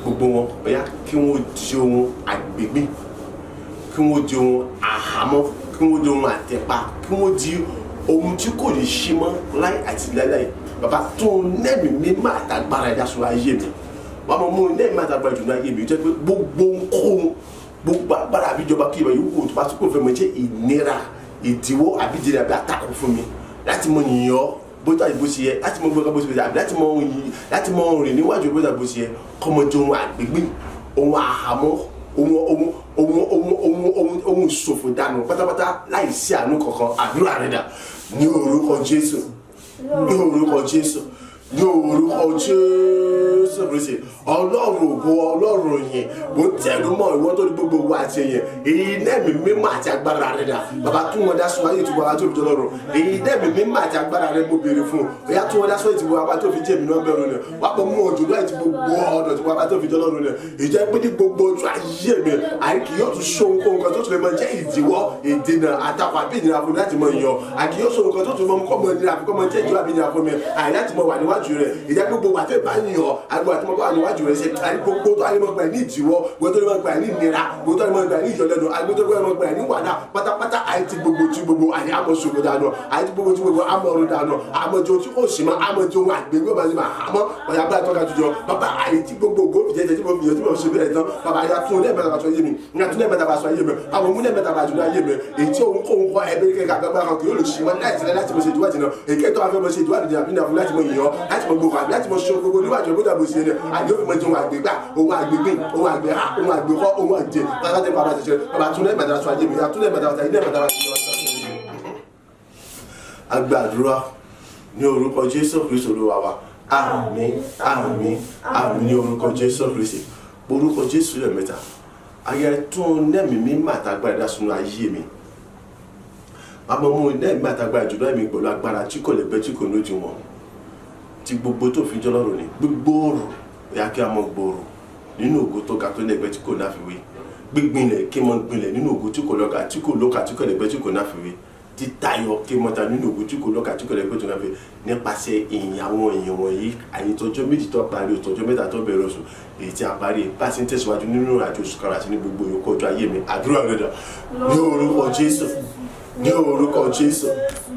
gbogbo wọn bóyá kí wọ́n di ohun àgbègbè kí wọ́n di ohun àhámọ́ kí wọ́n di ohun àtẹ̀pá kí wọ́n di ohun tí kò lè ṣí mọ́ láì àti láíláí bàbá tó nẹ́ẹ̀mí mímọ́ àtàgbára ẹ̀dá sọ ayé mi wọ́n mọ̀ mú nẹ́ẹ̀mí àtàgbára ìjùnú ayé mi jẹ́ pé gbogbo ohun gbogbo agbára àbíjọba kí ìbá yòókù tó bá tó kò fẹ́ mọ̀ jẹ́ ìnira ìdíwọ́ àbíjẹrẹ àbí àtakò fún mi láti mọ yìnyín ọ bóta ìbò ṣe yẹ láti mọ gbọ́dọ̀ bó ṣe yẹ àbí láti mọ rìn níwájú bóta bó ṣe yẹ kọ́mọdé ohun àgbègbè ohun àhámọ́ ohun ìṣòfò dànù pátápátá láì sí àánú kankan àdúrà rẹ̀ dà ní orúkọ Jésù ní orúkọ Jésù ní orúkọ Jésù Kristi ọlọ́run ògo ọlọ́run yìí mo tẹ̀lú mọ́ ìwọ́n tó ní gbogbo wa àti ẹ̀yẹ iná ẹ̀mí mímọ́ àti agbára rẹ̀ dà bàbá tún wọn dá sọ ayé ìtúbọ̀ wa tó fi jọ lọ́rùn iná ẹ̀mí mímọ́ àti agbára rẹ̀ mo béèrè fún ọ̀yá tún wọn dá sọ ìtúbọ̀ wa tó fi jẹ́ mi náà bẹ̀rù rẹ̀ wà pọ̀ mú òjò náà ti gbogbo ọ̀dọ̀ tí wọn bá tó fi jọ lọ́rùn rẹ̀ ìjẹ́ pé ní gbogbo ojú ayé mi àìkì yóò tún ṣó nǹkan tó tún lè máa jẹ́ ìdíwọ́ ìdènà àtakò àbí ìnira fún mi láti mọ ìyàn àìkì yóò ṣó nǹkan tó tún mọ kọ́ mọ ìnira àbí kọ́ mọ jẹ́ ìdíwọ́ àbí ìnira fún mi àì láti mọ wà níwájú rẹ̀ ìjẹ́ pé gbogbo àti ìbá yàn àgbà àti mọ bá wà níwájú rẹ̀ ṣe àì gbogbo tó ayé mọ gbà ní ìdíwọ́ gbogbo tó lè mọ gbà ní ìnira gbogbo tó lè mọ gbà ní ìyọlẹ́nu àgbogbo tó lè mọ gbà ní wàhálà pátápátá àìtí gbogbo tí gbogbo àyè àmọ́ ṣògo dànù àìtí gbogbo tí gbogbo àmọ́ ọ̀run dànù àmọ́ tí o tí kò sí mọ́ àmọ́ tí ohun àgbègbè bá ti máa àmọ́ ọ̀yà bá tọ́ka jùjọ bàbá àìtí gbogbo ògbó jẹjẹ tí mo fi yàn tí mo ṣe bẹ̀rẹ̀ tán bàbá yà tún lẹ́ẹ̀mẹ́ta bá sọ yé mi ní àtúndẹ̀ mẹ́ta bá sọ yé mi àwọn òun lẹ́ẹ̀mẹ́ta bá jùlọ yé mi èyí tí òun kò ń kọ́ ẹbí kẹ́kẹ́ àgbàgbà kan kì yóò lè ṣe wọn láti mo ṣe ìdíwájú náà èké tó wà fẹ́ mo ṣe ìdíwájú àbí náà fún láti mo yàn láti mo gbogbo àbí láti mo ṣe gbogbo níwájú ìgbódà bó ṣe ni àbí òfin mo jẹun àgbègbà ohun àgbègbè ohun àgbèhà ohun àgbèkọ́ ohun àjẹ pátápátá bàbá ti ṣe bàbá tún lẹ́ẹ̀mẹ́ta sọ ayé mi àtúndẹ̀ mẹ́ta sọ ayé mẹ́ta agbàdúrà ní orúkọ Jésù Kristi Olúwa wa àmín àmín àmín ní orúkọ Jésù Kristi orúkọ Jésù lẹ́ẹ̀mẹ́ta ayẹ tún nẹ́ẹ̀mí mímọ́ àtàgbàdá sínú ayé mi àmọ́ mú nẹ́ẹ̀mí àtàgbàdá jùlọ ẹ̀mí pẹ̀lú agbára tí kò lè bẹ́ tí kò lójú wọn tí gbogbo tó fi jọ lọ́rùn ni gbogbooro ẹ̀yà kí a mọ gbòòrò nínú ògo tó ga tó lẹ́gbẹ́ tí kò náfiwé gbígbinlẹ̀ kí mọ gbinlẹ̀ nínú ògo tí kò lọ́ka tí kò lọ́ka tí kò lẹ́gbẹ́ tí kò náfiwé títayọ kí mọta nínú ògo tí kò lọ́ka tí kò lẹ́gbẹ́ tí kò náfiwé nípasẹ̀ ìyìn àwọn èèyàn wọ̀nyí àyètọ́jọ́ méjì tó parí òtọ́jọ́ mẹ́ta tó bẹ̀rẹ̀ oṣù èyí tí a parí bá a ti ń tẹ̀síwájú nínú àjò oṣù karùn-ún àti ní gbogbo ìyókù ọjọ́ ayé mi àdúrà rẹ̀ dà ní orúkọ Jésù ní orúkọ Jésù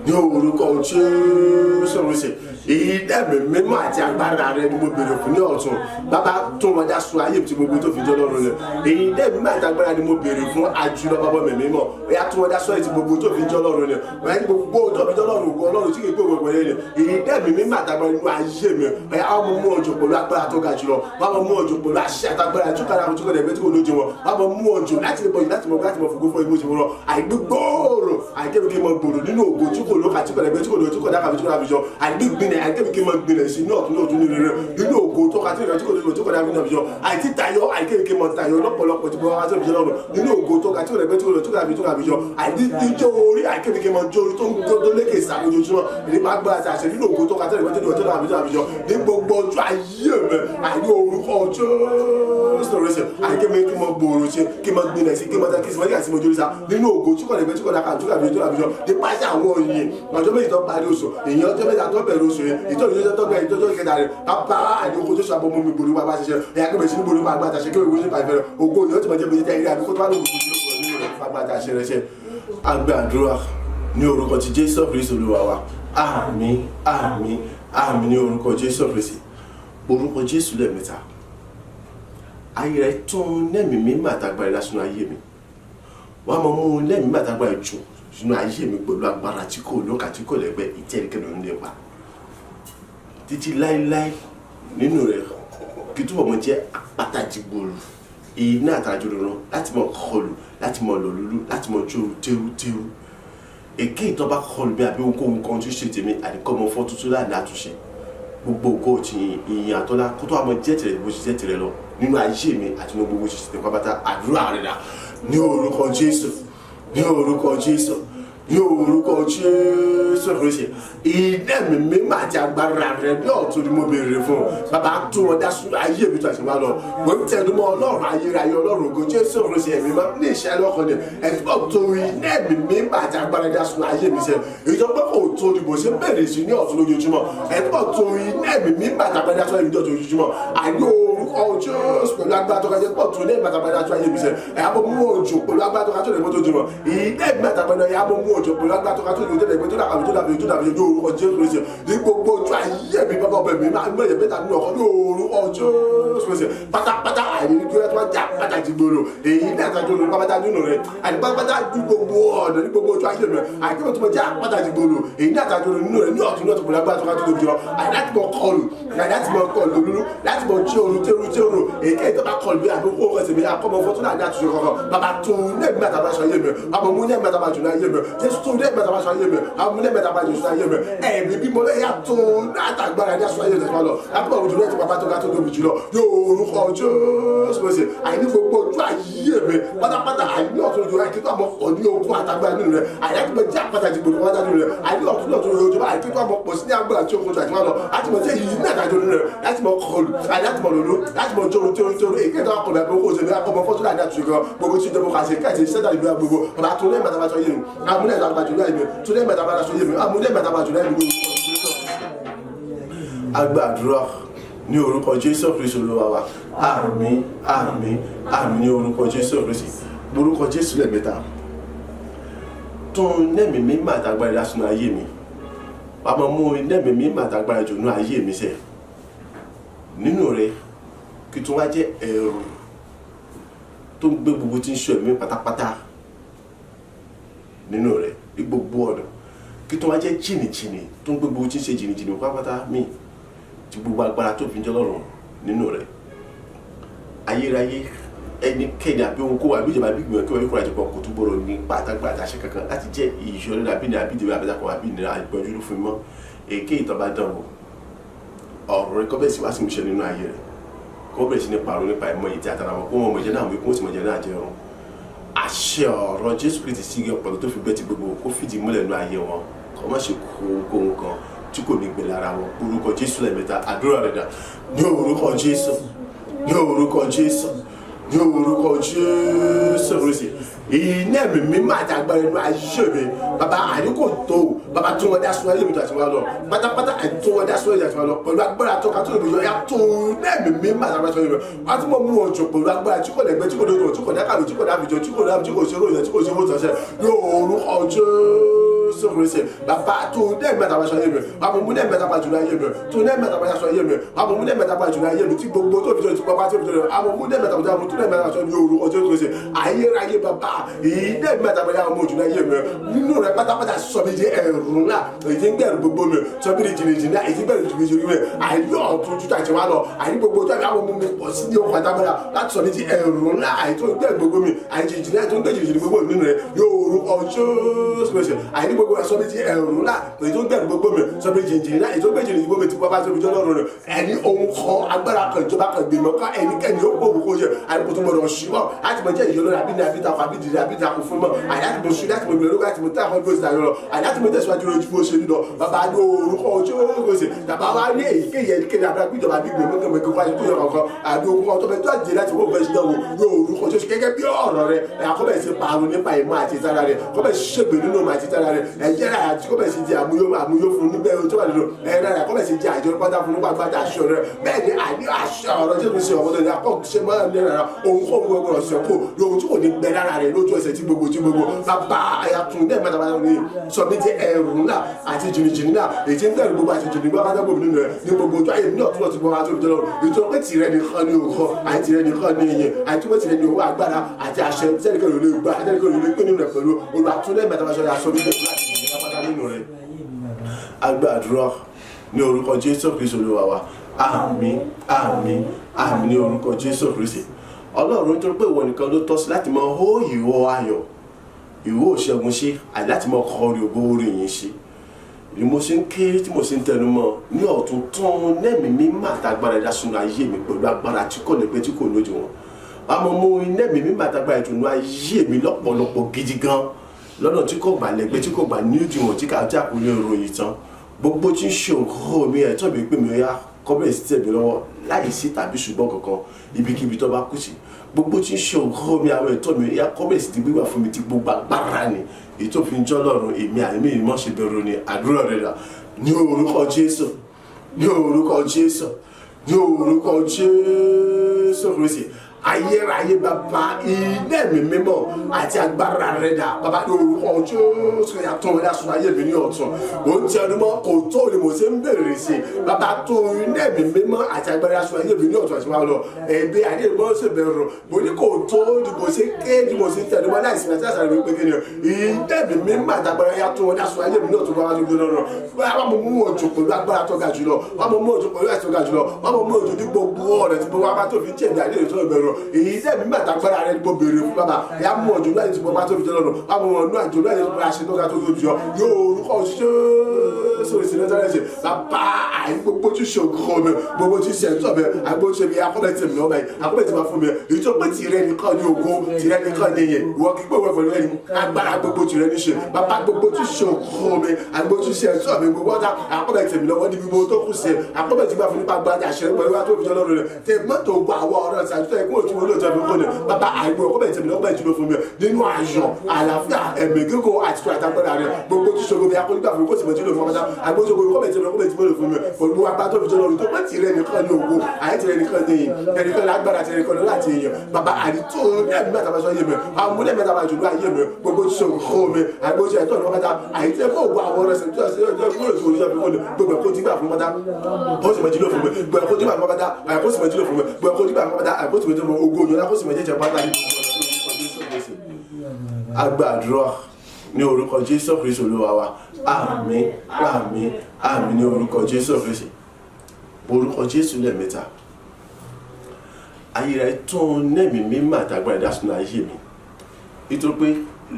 ní orúkọ Jésù rúṣẹ ìdẹ́mi mímọ́ àti agbára rẹ ni mo béèrè fún ní ọ̀tún bàbá tó wọn já sun ayé tí gbogbo tó fi jọ lọ́rùn rẹ ìdẹ́mi mímọ́ àti agbára ni mo béèrè fún àjùlọ bàbá mi mímọ́ ẹ̀yà tó wọn já sun ayé tí gbogbo tó fi jọ lọ́rùn rẹ ẹ̀yà tí gbogbo tó fi jọ lọ́rùn ògùn ọlọ́run tí kì í gbogbo ẹ̀gbọ́n rẹ ìdẹ́mi mímọ́ àti agbára nínú ayé mi ẹ̀yà wọn mú ọjọ́ pẹ̀lú agbára tó ga jùlọ wọn mú ọjọ́ pẹ̀lú àṣẹ àtàgbára tó kára tó kọ̀dẹ̀ bẹ́ẹ̀ tí kò lójú wọn wọn mú ọjọ́ láti lè bọ̀ láti mọ̀ fògbó fún ìmúṣẹ wọn àìgbégbòòrò àìkébìkì mọ gbòòrò nínú ògo tí kò lóka tí kò lẹ́gbẹ́ tí kò lójú tí kò dákà tí kò dábì jọ àìgbégbìnrin àìkébìkì mọ gbìnrin sí ní ọ̀tún lóòtún ní rere nínú ògo tó ka tí kò lójú tí kò dábì jọ àìtí tayọ àìkébìkì mọ tayọ lọ́pọ̀lọpọ̀ tí wọ́n wá sí ìbíjọ́ lọ́rùn nínú ògo tó ka tí kò lẹ́gbẹ́ tí kò lójú tí kò dábì jọ àìtí ijó orí àìkébìkì mọ jó orí tó lékè sàmójoojúmọ́ nípa agbára àti àṣẹ nínú ògo tó ka tí kò lẹ́gbẹ́ tí kò dábì jọ ní gbogbo ọjọ́ ayé mi àìní orúkọ ọjọ́ sọ̀rọ̀ṣẹ̀ àìkébìkì mọ gbòòrò ṣe kí mọ gbìnrin sí kí mọ kí mọ kí mọ jórí sa nínú ògo tí kò lẹ́gbẹ́ tí kò dábì jọ nípa àwọn òyìn ọjọ́ méjì tó parí oṣù èyí ọjọ́ mẹ́ta tó bẹ̀rẹ̀ oṣù yẹn ìtọ́jú ìjọ tó gbẹ̀yìn ìtọ́jú ìkẹta rẹ̀ bàbá àdókò tó ṣàbọ̀ mú mi borí wá bá ṣiṣẹ́ ẹ̀yà kébè sí ní borí wá gbàtà ṣe kí òwe nípa ìfẹ́ ògo ni ó ti mọ̀ jẹ́ méjì tẹ́lẹ̀ àdókò tó bá lóògùn nínú rẹ̀ fagbàtà ṣe rẹ̀ ṣe. agbàdúrà ní orúkọ ti Jésù Kristi Olúwa wa àmín àmín àmín ní orúkọ Jésù Kristi orúkọ Jésù lẹ́ẹ̀mẹ́ta ayé rẹ̀ tún lẹ́mìí mímọ́ àtàgbà ìlàsùn ayé mi wọ́n á mọ̀ mú lẹ́mìí mímọ́ àtàgbà ìjù sínú ayé mi pẹ̀lú agbára tí kò lóka tí kò lẹ́gbẹ́ ìtẹ́rìkẹ́lẹ́ ń lépa títí láéláé nínú rẹ̀ kí túbọ̀ mọ́ jẹ́ apátájì gbòòrò iná àtàjọ lọ́rùn láti mọ̀ kọlù láti mọ̀ lọ́lúlú láti mọ̀ jó téwútéwú èké ìtọ́ba kọlù bí àbí ohunkóhun kan tí ó ṣe tèmi àdìkọ́ ọmọ fọ́ tuntun láàdá àtúnṣe gbogbo ògo ti ìyìn àtọ́lá kó tó àmọ́ jẹ́ tìrẹ̀ bó ṣe jẹ́ tìrẹ̀ lọ nínú ayé mi àti nínú gbogbo ṣiṣẹ́ pápátá àdúrà rẹ̀ dà ní orúkọ Jésù ní orúkọ Jésù ní orúkọ Jésù Kristi ìdẹ́mi mímọ́ àti agbára rẹ̀ ní ọ̀tún ni mo béèrè fún bàbá tó wọn dá sún ayé mi tó àti wá lọ mo ń tẹnumọ́ ọlọ́run ayérayé ọlọ́run ògo Jésù Kristi ẹ̀mí máa ní ìṣẹ́ lọ́kàn ni ẹ̀tọ́ tó ìdẹ́mi mímọ́ àti agbára dá sún ayé mi sẹ́ ìjọba kò tó ni mo ṣe bẹ̀rẹ̀ sí ní ọ̀tún lójoojúmọ́ ẹ̀tọ́ tó ìdẹ́mi mímọ́ àti agbára dá sún ayé mi lójoojúmọ́ àyè orúkọ Jésù pẹ̀lú agbára tó kájẹ́ pọ̀ tó ní ìmọ̀ àtàgbára dá sún ayé mi sẹ́ ẹ̀yàbọ̀ mú òjò pẹ̀lú agbára tó kájẹ́ lè mọ́tò jùmọ̀ ìdẹ́mi àtàgbára ẹ̀yàbọ̀ mú òjò pẹ̀lú agbára tó kájẹ́ lè mọ́tò tó dàbí tó dàbí ojú orúkọ Jésù Kristi ní gbogbo ojú ayé mi bàbá ọbẹ̀ mi máa ń mẹ́yẹ̀ mẹ́ta nínú ọkọ̀ ní orúkọ Jésù Kristi pátápátá àìní ní kíwẹ́ tó wá já pàtàkì gbòòrò èyí ní àtàjọ olùkọ́ pátápátá nínú rẹ̀ àti pátápátá ní gbogbo ọ̀nà ní gbogbo ojú ayé mi àìkébò tó mọ̀ já pàtàkì gbòòrò èyí ní àtàjọ nínú rẹ̀ ní ọ̀tún náà tó kùnà gbá tó ká tó tóbi jọ àìláti mọ̀ kọlù àìláti mọ̀ kọlù lulú láti mọ̀ jí oru tẹ́rù èké tó bá kọlù bí àdókò ọ̀sẹ̀ mi àkọ́mọ fọ́tún náà ní àtúnṣe kọ̀ọ̀kan bàbá tó ní ẹ̀mí àtàbáṣọ ayé mi bàbá mú ní ẹ̀mí àtàbáṣọ ayé mi Jésù tó ní ẹ̀mí àtàbáṣọ ayé mi àwọn mú ní ẹ̀mí àtàbáṣọ ayé mi ẹ̀mí bí mo lè yàtọ̀ àtàgbára ẹ̀dá sọ ayé rẹ̀ lọ lápò òjò rẹ̀ ti bàbá tó ga tó tóbi jùlọ yóò orúkọ Jésù Kristi àìní gbogbo ojú ayé mi pátápátá àìní ọ̀tún ojú àìkítọ́ àmọ́ ọ̀ní okun àtàgbára nínú rẹ̀ àìyájúmọ̀ jẹ́ àpàtàkì gbogbo wájú nínú rẹ̀ àìní ọ̀tún ojú àìkítọ́ àmọ́ pọ̀ sí ní agbára tí okun tó àti wọn lọ láti mọ̀ tí èyí ní àdájọ́ nínú rẹ̀ láti mọ̀ kọlù láti mọ̀ lòlú láti mọ̀ jòrò èyí tó akọ̀lù àbí okòó ṣe ní akọ̀mọ̀ fọ́tún láti àtúnṣe kan gbogbo tí ìjọba kàṣe káàṣe sẹ́dá ìlú gbogbo bàbá tó lẹ́yìn mẹ́ta yé mi àmúlẹ̀ ìdàgbàjò náà yé mi tó lẹ́yìn mẹ́ta yé mi àmúlẹ̀ mẹ́ta náà yé mi. Agbàdúrà ní orúkọ Jésù Kristi Olúwa wa àmín àmín àmín ní orúkọ Jésù Kristi orúkọ Jésù lẹ́ẹ̀mẹ́ta tún nẹ́ẹ̀mí mi máa dàgbára ìdásùnú ayé mi àmọ́ mú nẹ́ẹ̀mí mi máa dàgbára ìjònú ayé mi sẹ́ nínú rẹ̀ kí tún wá jẹ́ ẹ̀rù tó ń gbé gbogbo tí ń ṣọ́ ẹ̀mí pátápátá nínú rẹ̀ ní gbogbo ọ̀nà kí tún wá jẹ́ jìnnìjìnnì tó ń gbé gbogbo tí ń ṣe jìnnìjìnnì pátápátá mi ti gbogbo agbára tó fi ń jẹ́ lọ́rùn nínú rẹ̀ ayérayé ẹnikẹ́ni àbí ohun kó wà bí ìjọba bí gbìyànjú kí wọ́n kúrò àjọpọ̀ kò tún gbọ́dọ̀ ní pátágbà àtàṣe kankan láti jẹ́ ìṣòro àbí ní àbí ìdèbè àbẹ́dàkọ̀ àbí ìnira àgbọ̀njú ló fún mi mọ́ èké ìtọ́ba dán wò ọ̀rọ̀ rẹ̀ kọ́bẹ̀sì wá sí mi ṣe nínú ayé rẹ̀ kọ́bẹ̀sì ní parọ́ nípa ìmọ̀ ìdí àtàràmọ́ kó wọn mọ̀ jẹ́ náà wí kó sì mọ̀ jẹ́ náà jẹ́ wọn àṣẹ ọ̀rọ̀ Jésù Kristi sí ọpọlọ tó fi bẹ́ẹ̀ ti gbogbo kó fìdí múlẹ̀ nínú ayé wọn kọ́ má ṣe kóhun kan tí kò ní gbé lára wọn orúkọ Jésù lẹ́ẹ̀mẹ́ta àdúrà rẹ̀ dà ní orúkọ Jésù ní orúkọ Jésù ní orúkọ Jésù Kristi iná ẹ̀mí mi máa dàgbà nínú ayé mi bàbá àdínkù tó bàbá tó wọn dá sún ayé mi tó àti wọn lọ pátápátá àti wọn dá sún ayé mi àti wọn lọ pẹ̀lú agbára tó ká tó lè yọ ya tó iná ẹ̀mí mi máa dàgbà sún ayé mi wọn ti mọ mú wọn jọ pẹ̀lú agbára tí kò lẹ́gbẹ́ tí kò dé tí kò dákàlù tí kò dábìjọ tí kò dábìjọ tí kò ṣe ròyìn tí kò ṣe ròtọ̀ṣẹ́ ní orúkọ Jésù Kristi bàbá tó ní ẹ̀mí àtàwọn aṣọ ayé mi bàbá mú ní ẹ̀mí àtàwọn àjùlọ ayé mi tó ní ẹ̀mí àtàwọn aṣọ ayé mi bàbá mú ní ẹ̀mí àtàwọn àjùlọ ayé mi tí gbogbo tó fi jọ ti pápá tó fi jọ àwọn mú ní ẹ̀mí àtàwọn àjùlọ tó ní ẹ̀mí àtàwọn aṣọ ní orúkọ Jésù Kristi ayérayé bàbá ìdí ẹ̀mí àtàwọn àjùlọ ọmọ òjùlọ ayé mi nínú rẹ pátápátá sọ mi di ẹ̀rù ńlá èyí ń gbẹ̀rù gbogbo mi sọ mi di jìnnìjìnnì èyí ń gbẹ̀rù jìnnìjìnnì mi àìní ọ̀tún ju tàjẹ́ wa lọ àìní gbogbo tó àwọn ọmọ mi pọ̀ sí ní ọkọ̀ àtàgbàdà láti sọ mi di ẹ̀rù ńlá àìní tó ń gbẹ̀rù gbogbo mi àìní jìnnìjìnnì àìní tó ń gbẹ̀rù jìnnìjìnnì gbogbo mi nínú rẹ yóò orúkọ Jésù Kristi àìní gbogbo rẹ sọ mi di ẹ̀rù ńlá èyí tó ń gbẹ̀rù gbogbo mi sọ mi di jìnnìjìnnì èyí tó ń gbẹ̀rù jìnnìjìnnì gbogbo mi ti pápá tóbi jọ́lọ́ rẹ ẹni ohun kan agbára kan ìjọba kan gbìmọ̀ ká ẹnikẹ́ni ó gbòòrò kó yẹ àìní kò tó gbọdọ̀ ṣíwọ́ láti mọ jẹ́ ìyọlọ́rẹ́ àbí ní àbíta àbí dìde àbíta kò fún mọ́ àyàtì mo ṣe láti mo gbèrò láti mo tẹ́ àwọn ìgbésí ayọ̀ lọ àyàtì mo tẹ̀síwájú lójú bó ṣe nílọ bàbá ní orúkọ ojú gbèsè tàbá wa ní èyíkéyìí ẹnikẹ́ni àbí ìjọba bí gbèmọ́ kẹ́mọ́ kí wájú tó yọ kankan àbí ogun kan tó bẹ tó àjẹ́ láti wọ́n bẹ́ẹ̀ ṣe náà wò ní orúkọ ojú gẹ́gẹ́ bí ọ̀rọ̀ rẹ àkọ́bẹ̀ sí parun nípa ìmọ̀ àti ìtara rẹ kọ́bẹ̀ ṣègbè nínú ìmọ̀ àti ìtara rẹ ẹ̀yẹ́ra àti kọ́bẹ̀ sí di àmúyó fún níbẹ̀ tó wà nínú ẹ̀rẹ́ rẹ kọ́bẹ̀ sí di àjọ pátá fún nípa gbájà aṣọ rẹ bẹ́ẹ̀ ni àní àṣẹ ọ̀rọ̀ jẹ́ gbèsè ọ̀wọ́ lórí akọ́ ṣe máa ń lẹ́ra ohun kọ́ gbogbo ọ̀sẹ̀ kó lóhun tí kò ní gbẹ lára rẹ lójú ẹsẹ̀ tí gbogbo bàbá àyàtún ní ẹ̀mẹ́ta bá ní sọ mi di ẹ̀rù ńlá àti jìnnìjìnnì náà èyí tí ń bẹ̀rù gbogbo àti jìnnìjìnnì bá dábò nínú rẹ ní gbogbo ojú ayé náà túnbọ̀ tí wọ́n wá tó jẹ́ lọ́rùn ìjọba pé tìrẹ nìkan ní òkọ àti tìrẹ nìkan ní ìyẹn àti pé tìrẹ ní owó agbára àti àṣẹ sẹ́nìkan ló lè gbà sẹ́nìkan ló lè pín nínú rẹ pẹ̀lú olùwàtún ẹ̀mẹ́ta bá sọ yà sọ mi dẹ̀ láti ìjọba nínú rẹ. Agbàdúrà ní orúkọ Jésù Kristi Olúwa wa àmín àmín àmín ní orúkọ Jésù Kristi Ọlọ́run tó pé ìwọ nìkan ló tọ́ sí láti mọ hó ìwọ ayọ̀ ìwọ òṣègùn ṣe àti láti mọ kọ orí ògbó orí yìí ṣe ni mo ṣe ń ké tí mo ṣe ń tẹnu mọ́ ní ọ̀tún tán nẹ́ẹ̀mí mi má tagbára ìdásùnú ayé mi pẹ̀lú agbára tí kò lẹ́gbẹ́ tí kò lójú wọn àmọ́ mo nẹ́ẹ̀mí mi má tagbára ìdùnnú ayé mi lọ́pọ̀lọpọ̀ gidi gan lọ́nà tí kò gbà lẹ́gbẹ́ tí kò gbà ní òdiwọ̀n tí kà já kò ní ìròyìn tán gbogbo tí ń ṣe òkú mi ẹ̀tọ́ mi pé mi ó yá kọ́bẹ̀ sí tẹ̀mí lọ́wọ́ láì sí tàbí ṣùgbọ́n kankan ibikíbi tó bá kù sí gbogbo tí ń ṣe òkú mi àwọn ẹ̀tọ́ mi yá kọ́bẹ̀ sí ti gbígbà fún mi ti gbogbo agbára ni èyí tó fi ń jọ́ lọ́rùn èmi àìmí ìmọ̀ ṣe bẹ̀rù ni àdúrà rẹ̀ rà ní orúkọ Jésù ní orúkọ Jésù ní orúkọ Jésù Kristi ayérayé bàbá iná mi mímọ́ àti agbára rẹ̀ dà bàbá ní orúkọ Jésù yàtọ̀ wọn dá sùn ayé mi ní ọ̀tún mo ń tẹnu mọ́ kò tó ni mo ṣe ń bèrè sí bàbá tó iná mi mímọ́ àti agbára sùn ayé mi ní ọ̀tún àti wọn lọ ẹgbẹ́ ayé mi ṣe bẹ̀rù mo ní kò tó ni mo ṣe ké ni mo ṣe ń tẹnu mọ́ láìsí àti àṣà rẹ̀ pé kí ni iná mi mímọ́ àti agbára yàtọ̀ wọn dá sùn ayé mi ní ọ̀tún bá wá tó gbé lọ́rọ̀ wọ́n mọ̀ mú òjò pẹ̀lú agbára tó ga jùlọ wọ́n mọ̀ mú òjò pẹ̀lú ẹ̀sìn tó ga jùlọ wọ́n mọ̀ mú òjò ní gbogbo ọ̀rẹ́ tí mo wá bá tó fi jẹ̀bi àdéhùn tó bẹ̀rù èyí dẹ̀ mímọ̀ àtàgbára rẹ gbọ́ béèrè fún bàbá ẹ̀ á mú ọ̀jọ̀ láti ti bọ́ bá tó fi jẹ́ lọ́nà àwọn ọ̀nà àjò láti ti bọ́ àṣẹ tó ga tó yóò jọ yóò orúkọ Jésù ìsìnlẹ̀ tẹ́lẹ̀ bàbá àì gbogbo tí ṣe ògùn mi gbogbo tí ṣe ẹ̀tọ́ mi àgbogbo ṣe mi akọ́bẹ̀tì mi lọ́wọ́ akọ́bẹ̀tì máa fún mi èyí tó pé tìrẹ nìkan ní ògo tìrẹ nìkan ní yẹn ìwọ kí gbogbo ẹ̀fọ́ lórí agbára gbogbo tìrẹ ní ṣe bàbá gbogbo tí ṣe ògùn mi àgbogbo tí ṣe ẹ̀tọ́ mi gbogbo ọ̀dà akọ́bẹ̀tì mi lọ́wọ́ níbi gbogbo tó kù sí akọ́bẹ̀tì máa fún nípa gbájà ṣe pẹ̀lú wá tó fi jọ lọ́rùn rẹ̀ tẹ mọ́tò gba àwọn ọ̀rọ̀ ṣàtúntò ẹ̀kọ́ òtún olóòtú ẹ̀fọ́ kọ́ni bàbá àìgbò akọ́bẹ̀tì mi lọ́wọ́ ìjùlọ fún mi nínú ayọ̀ àlàáfíà ẹ̀mí gígùn àti àtàgbọ́dà rẹ̀ gbogbo tí ṣòro mi akọ́nígbà fún mi kó sì mọ̀ jùlọ fún ọmọdé àgbóṣogbo akọ́bẹ̀tì mi fún mi olú apá tó fi jọ lọ́rùn tó bá tìrẹ nìkan ní ògo àyè tìrẹ nìkan ní yìí ẹnìkan lágbára tìrẹ nìkan láti èèyàn bàbá àdìtò ẹ̀mí mẹ́ta bá sọ yé mi àmúlẹ̀ mẹ́ta bá jùlọ ayé mi gbogbo tí ṣòro kó mi àgbóṣe ẹ̀tọ́ ní ọmọdé àyè tìrẹ fún ògbó àwọn ọ̀rẹ́sẹ̀ tí ọ̀sẹ̀ ọjọ́ ìgbóhùn ìṣòro ìṣòro ìfowópamọ́ gbogbo ẹ̀kọ́ dìgbà fún ọmọdé ó sì mẹ́jìló fún mi gbogbo ẹ̀kọ́ dìgbà fún ọmọdé àyẹ̀kọ́ sì mẹ́jìló fún mi gbogbo ẹ̀kọ́ dìgbà fún ọmọdé àyẹ̀kọ́ sì mẹ́jìló fún mi ogún òyìnbó sì mẹ́jìló pátá ní agbàdúrà ní orúkọ Jésù Kristi Olúwa wa àmín àmín àmín ní orúkọ Jésù Kristi orúkọ Jésù lẹ́ẹ̀mẹ́ta ayé rẹ̀ tún nẹ́ẹ̀mí mímọ́ àtàgbàrà ìdásùnà ayé mi nítorí pé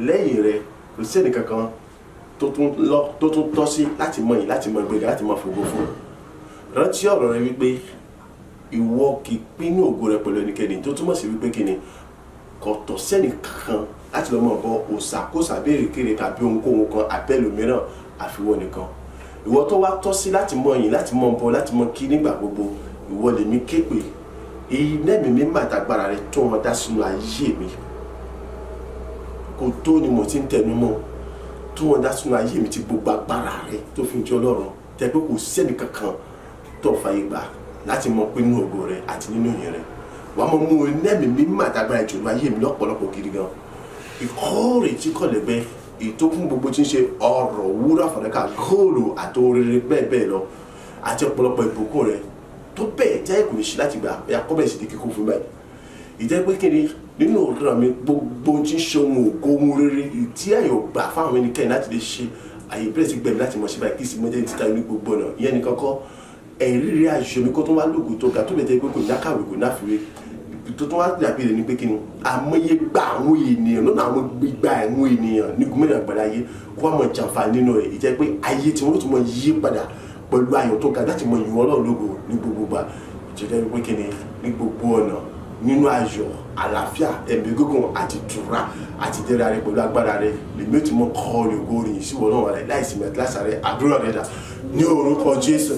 lẹ́yìn rẹ̀ kò sẹ́ni kankan tó tún tọ́ sí láti mọ yìí láti mọ ìgbéga láti mọ fògo fún rántí ọ̀rọ̀ rẹ̀ wípé ìwọ kì í pín ní ògo rẹ̀ pẹ̀lú ẹnikẹ́ni tó túmọ̀ sí wípé kíni kò tọ́ sẹ́ni kankan láti lọ́mọ bọ òsàkósà béèrè kéré tàbí ohunkóhun kan àbẹ́lòmíràn àfiwọ́ nìkan ìwọ tó wá tọ́ sí láti mọ yìn láti mọ bọ láti mọ kí nígbà gbogbo ìwọ lèmi képe ìnẹ́mi mi má tàgbára rẹ tó wọn dá sínú ayé mi kò tó ni mo ti ń tẹnu mọ́ tó wọn dá sínú ayé mi ti gbogbo agbára rẹ tó fi jọ lọ́rùn tẹ pé kò sẹ́ni kankan tó fàyè gbà láti mọ pé nínú ògo rẹ àti nínú ìyẹn rẹ wàá mọ mú ìnẹ́mi mi má tàgbára ìjọba ayé mi lọ́pọ̀lọpọ̀ gidi gan ìkórè tí kò lẹ́gbẹ́ ìtókùn gbogbo tí ń ṣe ọ̀rọ̀ wúrà fàdákà góòlù àti orere bẹ́ẹ̀ bẹ́ẹ̀ lọ àti ọ̀pọ̀lọpọ̀ ìbùkún rẹ̀ tó bẹ́ẹ̀ jẹ́ ìkùnì sí láti gbà ẹ̀yà kọ́bẹ̀ sí di kíkún fún báyìí ìjẹ́ pé kí ni nínú òdúrà mi gbogbo tí ń ṣe ohun ògo ohun rere ìdí àyọ̀ gbà fáwọn ẹnikẹ́ni láti lè ṣe àyè bẹ́ẹ̀ sí gbẹ̀mí láti mọ̀ sí báyìí kí sì mọ́jẹ́ títa ní gbogbo ọ̀nà ìyẹn nìkan kọ́ ẹ̀rí rí ayọ̀ mi kó tó wá lóògùn tó ga tó bẹ̀ jẹ́ pé kò ní àkàwé kò ní àfiwé tuntun wá dàbí rẹ ní pé kí ni àmọye gba àwọn ènìyàn lọ́nà àwọn gbígba àwọn ènìyàn ní gómìnà àgbàlá ayé kó wọ́n mọ̀ jàǹfààní nínú rẹ̀ ìjẹ́ pé ayé tí wọ́n tún mọ̀ yí padà pẹ̀lú ayọ̀ tó ga láti mọ̀ ìwọ́n Ọlọ́run lógo ní gbogbo gbà ìjẹ́ pé kí ni ní gbogbo ọ̀nà nínú ayọ̀ àlàáfíà ẹ̀mí gígùn àti ìtura àti ìdẹ̀ra rẹ pẹ̀lú agbára rẹ lèmi tí mo kọ́ ọ ní ògo orin sí wọn náà rẹ láìsí mẹ́tíláṣà rẹ àdúrà rẹ dà ní orúkọ Jésù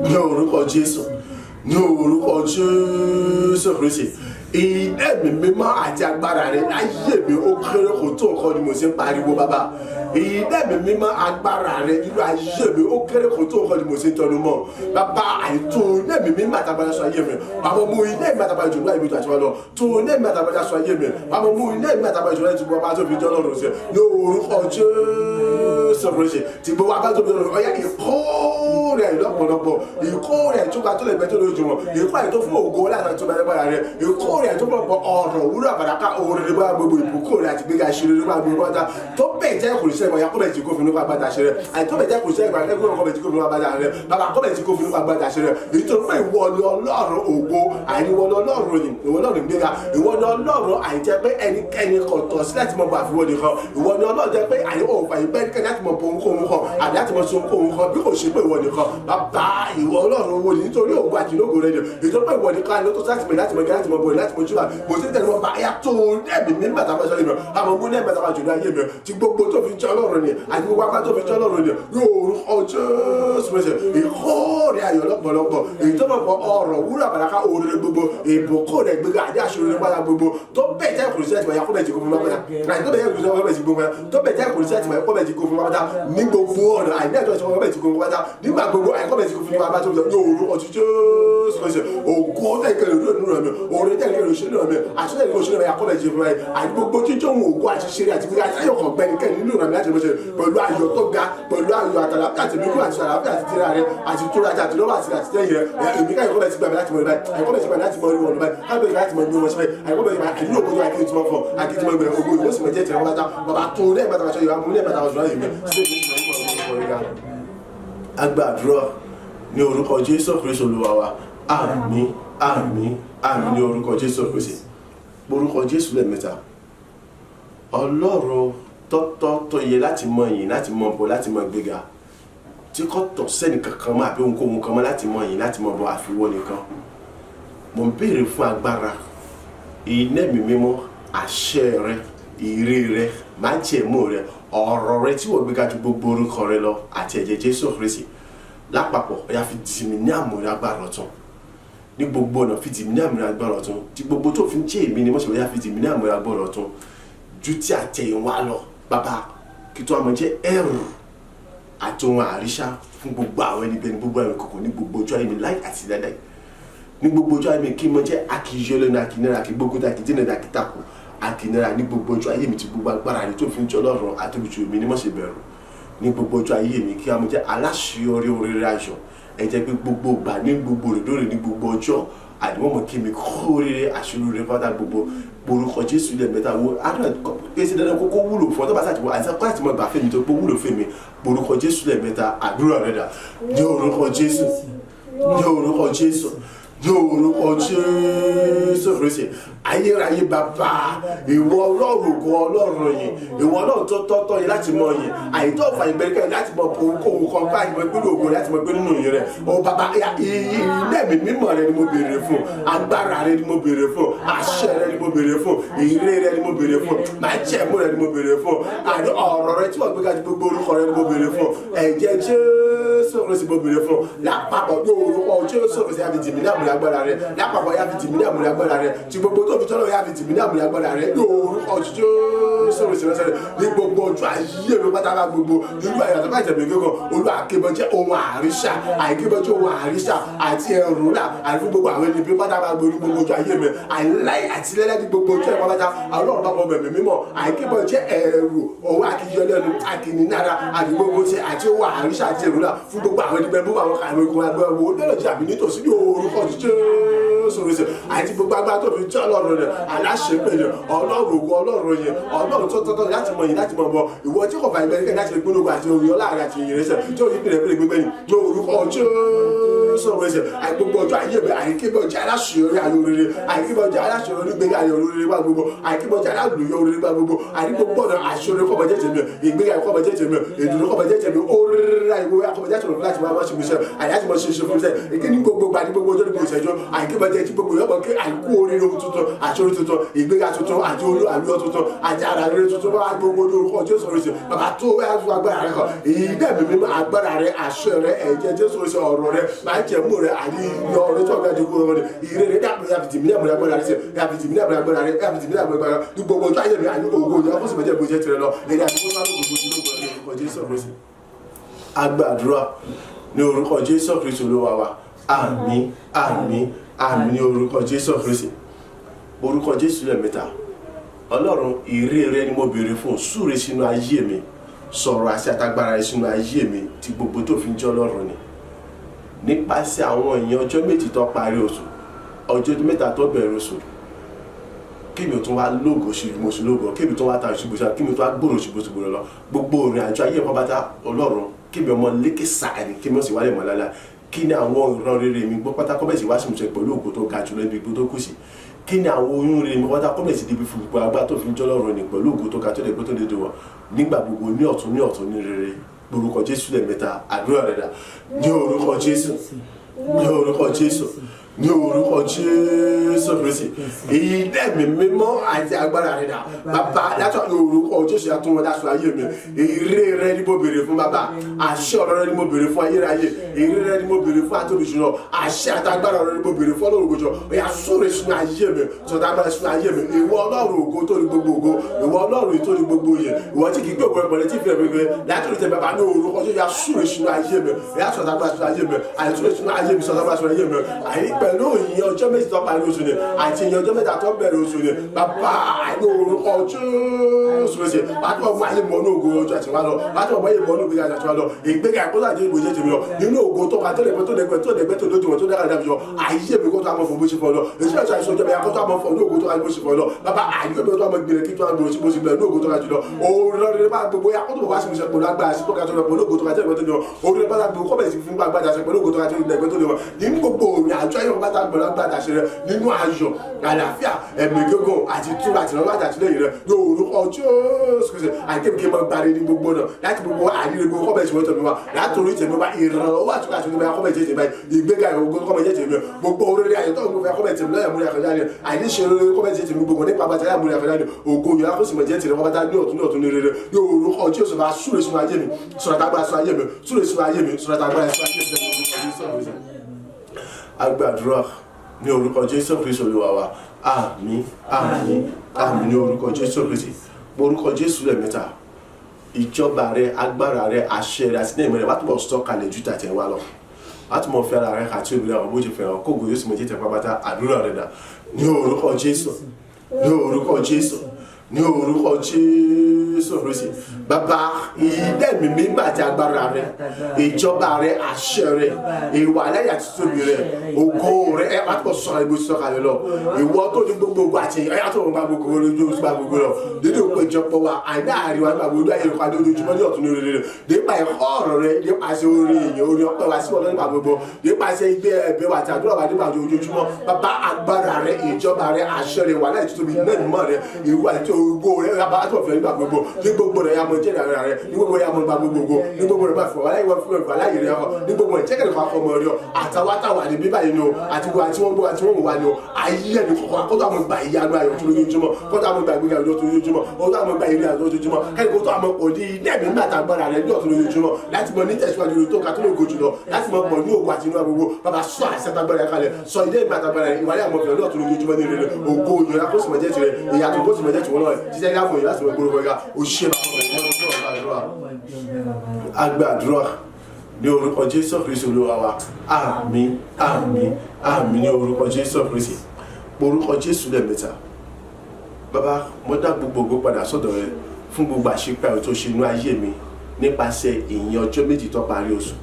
ní orúkọ Jésù ní orúkọ Jésù Kristi ìdẹ́mi mímọ́ àti agbára rẹ̀ láyé mi ó kéré kò tó nǹkan ni mo ṣe ń pariwo bàbá ìdẹ́mi mímọ́ agbára rẹ̀ nínú ayé mi ó kéré kò tó nǹkan ni mo ṣe ń tẹnu mọ́ bàbá àìtó ìdẹ́mi mímọ́ àtàgbára sọ ayé mi bàbá mú ìdẹ́mi àtàgbára jùlọ àìbí tó àti wọn lọ tó ìdẹ́mi àtàgbára sọ ayé mi bàbá mú ìdẹ́mi àtàgbára jùlọ àti wọn bá tó fi jọ lọ́rùn sí ní orúkọ Jésù Kristi tí gbogbo abá tó fi lọ́rùn ọ̀yá ìkó rẹ̀ lọ́pọ̀lọpọ̀ ìkó rẹ̀ tó ga tó lè bẹ́ tó lójú wọn ìkó rẹ̀ tó fún ògo láti tó bá lágbára rẹ̀ ìkó rẹ̀ tó pọ̀ ọ̀rọ̀ wúrà àbàdàkà òòrùn rẹ̀ bá gbogbo ìbùkún rẹ̀ àti gbéga ṣeré rẹ̀ bá gbogbo ọ̀tá tó bẹ̀ jẹ́ kùrìsẹ́ ìwọ̀n yakọ́bẹ̀ tí kò fi nípa gbàdá ṣe rẹ̀ àti tó bẹ̀ jẹ́ kùrìsẹ́ ìwọ̀n yakọ́bẹ̀ tí kò fi nípa gbàdá rẹ̀ bàbá kọ́bẹ̀ tí kò fi nípa gbàdá ṣe rẹ̀ nítorí pé ìwọ ni Ọlọ́run ògo àìníwọ ni Ọlọ́run yìí ìwọ Ọlọ́run gbéga ìwọ ni Ọlọ́run àìjẹ́ pé ẹnikẹ́ni kò tọ́ sí láti mọ bọ àfiwọ́ nìkan ìwọ ni Ọlọ́run jẹ́ pé àìwọ̀ òfà ìbẹ́nikẹ́ni láti mọ bọ ohunkóhun kan àbí láti mọ sí ohunkóhun kan bí kò ṣe pé ìwọ nìkan bàbá ìwọ Ọlọ́run owó ni nítorí ògo àti ìlógo rẹ̀ ni ìjọba pé ìwọ nìkan ni ó tó láti mọ láti mọ láti mọ bọ láti mọ jùlọ kò sí tẹ̀lé wọn bá yà tó ẹ̀mí mi bàtà bá sọ́yìn mi àwọn ọmọ ilé bàtà bá jùlọ ayé mi ti gbogbo tó fi jẹ́ Ọlọ́run ni àti gbogbo apá tó fi jẹ́ Ọlọ́run ni yóò ọjọ́ sùmẹ̀sẹ̀ ìkórè ayọ̀ lọ́pọ̀lọpọ̀ èyí tó mọ̀ pọ̀ ọ̀rọ̀ wúrà bàdàkà òrèrè gbogbo ìbùkún rẹ̀ gbéga àdé àṣírí padà gbogbo tó bẹ̀ jẹ́ kùrìsì ẹ̀tìmọ̀ yà kọ́bẹ̀ tí kò fún wọn padà àti tó bẹ̀ jẹ́ kùrìsì ẹ̀tìmọ̀ tó bẹ̀ jẹ́ kùrìsì ẹ̀tìmọ̀ yà kọ́bẹ̀ tí kò fún wọn padà ní gbogbo ọ̀nà àìní ẹ̀tọ́ ìṣọ̀kan kọ́bẹ̀ tí kò fún wọn padà nígbà gbogbo àìkọ́bẹ̀ tí kò fún wọn padà tó yóò rú ọtí Jésù ògo tẹ̀kẹ̀rẹ̀ lónìí rẹ̀ mi òrè tẹ̀kẹ̀rẹ̀ òṣèlú rẹ̀ mi àti tẹ̀kẹ̀rẹ̀ òṣèlú rẹ̀ yà kọ́bẹ̀ tí kò fún wọn àti gbogbo jíjọ́ òun ògo àti ṣeré àti gbogbo ayọ̀ kan gbẹ́ni kẹ́ni nínú ìrànlẹ́ àti ìmọ̀ṣẹ́ pẹ̀lú ayọ̀ tó ga pẹ̀lú ayọ̀ àtàlàfíà àti mímú àti àlàáfíà àti tìrà rẹ̀ àti tó rajà àti lọ́wọ́ àti àtìlẹ́yìn rẹ̀ èmi ká ìkọ́bẹ̀ tí gbàgbé láti mọ̀ báyìí àìkọ́bẹ̀ tí gbàgbé láti mọ̀ rí wọn báyìí kábẹ̀ láti mọ̀ ní wọn síbẹ̀ àìkọ́bẹ̀ tí àìní ògo tó àìkí tí wọ́n fọ̀ àìkí tí wọ́n gbẹ̀rẹ̀ ògo ìwọ́n sì mọ̀ jẹ́ tìrẹ̀ wọ́n bàbá tó lẹ́ẹ̀ bàtà wàṣọ ìwà mú lẹ́ẹ̀ bàtà wàṣọ ìwà agbàdúrà ní orúkọ Jésù Kristi Olúwa wa àmín àmín àmín ní orúkọ Jésù Kristi. Orúkọ Jésù lẹ́ẹ̀mẹ́ta. Ọlọ́run tó yẹ láti mọ yìn, láti mọ bọ, láti mọ gbéga, tí kò tọ́ sẹ́ni kankan mọ́ àbí ohunkóhun kan mọ́ láti mọ yìn, láti mọ bọ àfiwọ́ nìkan. Mo ń béèrè fún agbára, iná ẹ̀mí mímọ́, àṣẹ rẹ, ìre rẹ, májẹ̀mú rẹ, ọ̀rọ̀ rẹ tí wọ́n gbéga ju gbogbo orúkọ rẹ lọ àti ẹ̀jẹ̀ Jésù Kristi lápapọ̀. Ọ̀yá fi dì mí ní àmúrè agbára ọ̀tun ní gbogbo ọ̀nà, fi dì mí ní àmúrè agbára ọ̀tun tí gbogbo tó fi ń jẹ́ èmi ni mọ́ṣẹ́. Ọ̀yá fi dì mí ní àmúrè agbára ọ̀tun ju tí àtẹ̀yìnwá lọ bàbá, kí tó àmọ́ jẹ́ ẹ̀rù àti ohun àríṣà fún gbogbo àwọn ẹni bẹ́ẹ̀ ní gbogbo àwọn ìkọ̀kọ̀ ní gbogbo ọjọ́ ayé mi láì àti dáadáa ní gbogbo ọjọ́ ayé mi. Kí mo jẹ́ akíyọ́lẹ́nu, akínẹ́ra, akígbógun, akídínà, akítàkù, akínẹ́ra ní gbogbo ọjọ́ ayé mi tí gbogbo agbára rẹ tó fi ń jọ lọ́rùn àtòbìtì mi ní mọ́ṣẹ́ bẹ̀rù ní gbogbo ọjọ́ ayé mi. Kí a mo jẹ́ aláṣeyọrí oríire ayọ̀. Ẹ jẹ́ pé gbogbo ìgbà ní gbogbo òrèdóòrè ní gbogbo ọjọ́ àdìmọ́mọ́ kí mi kó oríire àṣeyọrí pátá gbogbo. Orúkọ Jésù lẹ́ẹ̀mẹ́ta wo pèsè dandan kókó wúlò fún ọ tó bá sàtìwọ́ àti sàkó àti mọ̀ gbà fẹ́mi tó pé wúlò fẹ́mi. Orúkọ Jésù lẹ́ẹ̀mẹ́ta. Àdúrà rẹ̀ dà ní orúkọ Jésù, ní orúkọ Jésù, ní orúkọ Jésù Kristi. Ayérayé bàbá, ìwọ Ọlọ́run ògo, Ọlọ́run yìí, ìwọ Ọlọ́run tó tọ́tọ́ yìí láti mọ yìí, àìtọ́ ọ̀fà ìgbẹ́rẹ́kẹ́ láti mọ ohunkóhun kan báyìí mọ ìpínlẹ̀ ògo láti mọ pé nínú yìí rẹ̀. Ó bàbá, ilé mi mímọ́ rẹ ni mo béèrè fún, agbára rẹ ni mo béèrè fún, àṣẹ rẹ ni mo béèrè fún, ìre rẹ ni mo béèrè fún, májẹ̀mú rẹ ni mo béèrè fún, àti ọ̀rọ̀ rẹ tí wọ́n gbé kájú gbogbo orúkọ rẹ ni mo béèrè fún, ẹ̀jẹ̀ Jésù Kristi mo béèrè fún. Lápapọ̀ ní orúkọ Jésù Kristi yá fi tì mí ní àmúrè agbára rẹ, lápapọ̀ yá fi tì mí ní àmúrè agbára rẹ, tí gbogbo tó fi tọ́lọ̀ yá fi tì mí ní àmúrè agbára rẹ ní orúkọ Jésù Kristi rẹ ní gbogbo ọjọ́ ayé mi pátápátá gbogbo nínú àyàtọ̀ bá ìtẹ̀mí gígùn. Olúwa àkébọ̀jẹ́ ohun àríṣà, àìkébọ̀jẹ́ ohun àríṣà àti ẹ̀rù náà àti fún gbogbo àwọn ẹni bí pátápátá gbogbo gbogbo ọjọ́ ayé mi àìláì àti lẹ́lẹ́ ní gbogbo ọjọ́ ẹ̀kọ́ pátá. Ọlọ́run bá bọ̀ mẹ̀mí mímọ́, àìkébọ̀jẹ́ ẹ̀rù, ohun akíyọlẹ́nu, akínínára àti gbogbo tí àti ohun àríṣà àti ẹ̀rù náà fún gbogbo àwọn ẹni bẹ́ẹ̀ gbogbo àwọn kàmí ogun agbára wo lọ́dọ̀ tí àbí nítòsí ní orúkọ Jésù Kristi àti gbogbo agbára tó fi jẹ́ Ọlọ́run rẹ̀ aláṣepẹ̀lẹ̀ Ọlọ́run ògo, Ọlọ́run yẹn, Ọlọ́run tó tọ́tọ́ láti mọ yìí láti mọ bọ ìwọ tí kò fà ìgbẹ́rẹ́kẹ́ láti lè gbólógbò àti orin ọlá àti ìyìnrẹsẹ̀ tí ó yí pèrè pèrè gbégbé ni ní orúkọ Jésù Kristi. Àìgbogbo ọjọ́ ayé mi àìkébọ̀jẹ́ aláṣeyọrí ayọ̀rere, àìkébọ̀jẹ́ aláṣeyọrí gbéga ayọ̀rere wá gbogbo, àìkébọ̀jẹ́ aláàlúyọ̀ orere wá gbogbo, àìgbogbo ọ̀nà àṣeyọrí kọ́bọ̀jẹ́ tèmi, ìgbéga kọ́bọ̀jẹ́ tèmi, ìdùnnú kọ́bọ̀jẹ́ tèmi, orírà ìwé akọ́bọ̀jẹ́ tèmi láti máa wá ṣe mi ṣe àyàtí mo ṣe fún mi ṣe èké ní gbogbo gbà ní gbogbo ọjọ́ ní gbogbo ìṣẹ́jọ́ àìkébọ̀jẹ́ tí gbogbo yọ̀bọ̀ kí àìkú oríire ohun tuntun, àṣeyọrí tuntun, ìgbéga tuntun àti àlùyọ̀ tuntun àti ara rere tuntun bá gbogbo orúkọ Jésù Kristi. Bàbá tó wá fún agbára rẹ kan ìdá mi mímọ́ agbára rẹ, àṣẹ rẹ, ẹ̀jẹ̀ Jésù Kristi, ọ̀rọ̀ rẹ, májẹ̀mú rẹ àti ìyọ̀ rẹ tó ọ̀gá dìgbò rẹ, ìre rẹ dàpọ̀ yà fìtì mí ní àmúlẹ̀ agbára rẹ, yà fìtì mí ní àmúlẹ̀ agbára rẹ, yà fìtì mí ní àmúlẹ̀ agbára rẹ ní gbogbo ọjọ́ ayé mi àní ògo ìyá fún sìmẹ́jẹ̀ bó jẹ́ tirẹ̀ lọ èdè àti gbogbo àwọn gbogbo ìlú orúkọ Jésù Kristi. Agbàdúrà ní orúkọ Jésù Kristi Olúwa wa. Àmín àmín àmín ní orúkọ Jésù Kristi. Orúkọ Jésù lẹ́ẹ̀mẹ́ta. Ọlọ́run ìre rẹ ni mo béèrè fún, súre sínú ayé mi, sọ̀rọ̀ àti àtagbára rẹ sínú ayé mi tí gbogbo tó fi ń jẹ́ Ọlọ́run ni. Nípasẹ̀ àwọn èèyàn ọjọ́ méjì tó parí oṣù, ọjọ́ mẹ́ta tó bẹ̀rẹ̀ oṣù, kémi tó wá lógo ṣùgbọ́n lógo, kémi tó wá ta ṣùgbọ́n kémi tó wá gbòòrò ṣùgbọ́n lọ gbogbo òrìn àjọ ayé ẹ̀kọ́ bàtà Ọlọ́run kémi ọmọ lékè sáàni kémi ó sì wálé mọ́ lálá. Kí ni àwọn ìran rere mi gbọ́ pátá kọ́mẹ̀sì wá sí mi sọ pẹ̀lú ògo tó ga jùlọ ibi igbó tó kù sí. Kí ni àwọn oyún rere mi pátá kọ́mẹ̀sì débi fún gbogbo agbá tó fi ń jọ́ lọ́rùn ní pẹ̀lú ògo tó ga tó lè gbó tó lè dùn wọ́n nígbà gbogbo ní ọ̀tún ní rere. Orúkọ Jésù lẹ́ẹ̀mẹ́ta. Àdúrà rẹ̀ dà ní orúkọ Jésù, ní orúkọ Jésù, ní orúkọ Jésù Kristi. Ìdá mi mímọ́ àti agbára rẹ̀ dà bàbá látọ̀ ní orúkọ Jésù àtúnwọ̀n dáṣọ ayé mi. Ìre rẹ ni mo béèrè fún bàbá, àṣẹ ọ̀rọ̀ rẹ ni mo béèrè fún ayérayé, ìre rẹ ni mo béèrè fún àtòlùsùnà, àṣẹ àtagbára rẹ ni mo béèrè fún Ọlọ́run ògo. Ẹ̀yà súre sínú ayé mi, sọ̀tà agbára sínú ayé mi. Ìwọ Ọlọ́run ògo tó ní gbogbo ògo, ìwọ Ọlọ́run tó ní gbogbo yẹ, ìwọ tí kì í gbé ògo rẹ pẹ̀lẹ́ tí ìfẹ́ mi gbé látòlù tẹ bàbá ní orúkọ Jésù. Ẹ̀yà súre sínú ayé mi, ẹ̀yà sọ̀tà agbára sínú ayé mi, àìsúre sínú ayé mi, sọ̀tà agbára sínú ayé mi. Àyè pẹ̀lú ìyẹn ọjọ́ méjì tó parí oṣù ni àti ìyẹn ọjọ́ mẹ́ta tó bẹ̀rẹ̀ oṣù ni bàbá àìní orúkọ Jésù ṣe bàtí ọmọ ayé mọ ní ògo ọjọ́ àti wá lọ, bàtí ọmọ ayé mọ ní ògo àti wá lọ, ìgbéga ìkọ́sọ́ àti ìbò jẹ́ tèmi lọ nínú ògo tó bá tó lẹ́gbẹ́ tó lẹ́gbẹ́ tó lójú wọn tó dára dábìjọ ayé mi kó tó àmọ́ fún bó ṣe fọ́ lọ èyí náà ṣàìsàn ọjọ́ bẹ́ẹ̀ kó tó àmọ́ fún ní ògo tó àmọ́ ṣe fọ́ lọ bàbá àyè mi tó àmọ́ gbìyànjú kí tó àmọ́ ṣe bó ṣe bẹ̀rẹ̀ ní ògo tó ká jùlọ òrùlọ́rẹ́ bá gbogbo ya kó tó wá sí mi ṣe pẹ̀lú agbára sí tó ká tó lọ pẹ̀lú ògo tó ká tẹ̀lé tó lọ òrùlọ́rẹ́ bá gbogbo kọ́bẹ̀ sí fún agbára ṣe pẹ̀lú ògo tó ká tẹ̀lé tó lọ ní gbogbo òrìn àjọ ayé wọn bá tá gbọ́dọ̀ gbà àtàṣe rẹ nínú ayọ̀ àlàáfíà ẹ̀mí gígùn àti túra àti lọ́wọ́ àtàtìlẹ́yìn rẹ yóò orúkọ Jésù àìkéèké máa gbáre ní gbogbo náà láti gbogbo àríre gbogbo kọ́bẹ̀ tí wọ́n tẹ̀lé wa látòrí tẹ̀lé wa ìrànlọ́wọ́ àtúkà àti onímọ̀ kọ́bẹ̀ tí tẹ̀lé ìgbéga ìwògbó kọ́bẹ̀ tí tẹ̀lé gbogbo oríire àyẹ̀tọ́ ògùn fẹ́ kọ́bẹ̀ tẹ̀lé lọ́yà múlẹ̀ àkàjá ni àìníṣe oríire kọ́bẹ̀ tí tẹ̀lé gbogbo nípa bàtà múlẹ̀ àkàjá ni ògùn yóò kó sì mọ̀ jẹ́ tẹ̀lé wọ́n bá tá ní ọ̀tún ní rere yóò orúkọ Jésù bá súre sínú ayé mi sọ̀rọ̀ tágbára sínú ayé mi súre sínú ayé mi sọ̀rọ̀ tágbára sínú ayé mi agbàdúrà ní orúkọ Jésù Kristi Olúwa wa àmín àmín àmín ní orúkọ Jésù Kristi orúkọ Jésù lẹ́ẹ̀mẹ́ta ìjọba rẹ agbára rẹ àṣẹ rẹ àti ní ìmọ̀ rẹ wàá túbọ̀ sọ̀kalẹ̀ ju tàtẹ̀ wá lọ wàá túbọ̀ fẹ́ ara rẹ àti òbí rẹ àwọn bójú fẹ́ràn kóògùn yóò sì mọ̀ jẹ́ pápátá àdúrà rẹ dà ní orúkọ Jésù ní orúkọ Jésù ní orúkọ Jésù Kristi bàbá ìdẹ́mi mímọ́ àti agbára rẹ ìjọba rẹ àṣẹ rẹ ìwà lẹ́yìn àti tóbi rẹ ògo rẹ ẹ wàá túbọ̀ sọ̀rọ̀ ibo sọ̀kalẹ̀ lọ ìwọ tó ní gbogbo àti ẹ̀yà tó ń bá gbogbo lójú bá gbogbo lọ nínú ìpéjọpọ̀ wa àìní àríwá nípa gbogbo ayé ìpàdé ojoojúmọ́ ní ọ̀tún ní orí rẹ nípa ẹ̀kọ́ ọ̀rọ̀ rẹ nípasẹ̀ orí èèyàn orí ọpẹ́ wa sí ọ̀dọ́ nípa gbogbo nípasẹ̀ ìgbé ẹ̀bẹ̀ wa àti àdúrà wa nípa ojoojúmọ́ bàbá agbára rẹ ìjọba rẹ àṣẹ rẹ wà láì tóbi lẹ́nu mọ́ rẹ ìwà àti ògo rẹ yàrá àti ọ̀fẹ́ nípa gbogbo ní gbogbo rẹ yàmọ̀ jẹ́ ìrìn rẹ ní gbogbo rẹ yàmọ̀ nípa gbogbo ní gbogbo rẹ máa fọ̀ wá láì wọ́n fún ẹ̀fọ́ aláyè rẹ ní gbogbo rẹ jẹ́kẹ̀lẹ̀ fún akọmọ rẹ àtàwátàwà ní bíbá yìí ni o àti gbogbo àti wọ́n gbogbo àti wọ́n wà ní o ayé ẹni kọ̀ọ̀kan kó tó àwọn gbà ìyanu ayọ̀ tó lójoojúmọ́ kó tó àwọn gbà ìgbéga ìjọ tó lójoojúmọ́ kó tó àwọn gbà ìrìn àjọ lójoojúmọ́ kẹ́ni kó tó àwọn òdi dẹ́ẹ̀mí nígbà agbára rẹ ní ọ̀tún lójoojúmọ́ láti mọ ní tẹ̀síwájú tó ká tó lè gòjù lọ láti mọ pọ̀ ní ògùn àti inú agbègbè bàbá sọ àṣẹ tagbára kalẹ̀ sọ ilé ìgbà tagbára ìwádìí àwọn ọmọbìnrin ní ọ̀tún lójoojúmọ́ ní rere ògo ìyọ̀nà kó sì mọ̀ jẹ́ tirẹ̀ ìyàtọ̀ kó sì mọ̀ jẹ́ tiwọn náà jíjẹ́ láàmú ìyá sì mọ̀ gbóró wẹ̀gá òṣìṣẹ́ agbàdúrà ní orúkọ Jésù Kristi Olúwa wa àmín àmín àmín ní orúkọ Jésù Kristi orúkọ Jésù lẹ́ẹ̀mẹ́ta bàbá mo dá gbogbo ògo padà sọ́dọ̀ rẹ fún gbogbo àṣepẹ́ tó ṣe inú ayé mi nípasẹ̀ ìyìn ọjọ́ méjì tó parí oṣù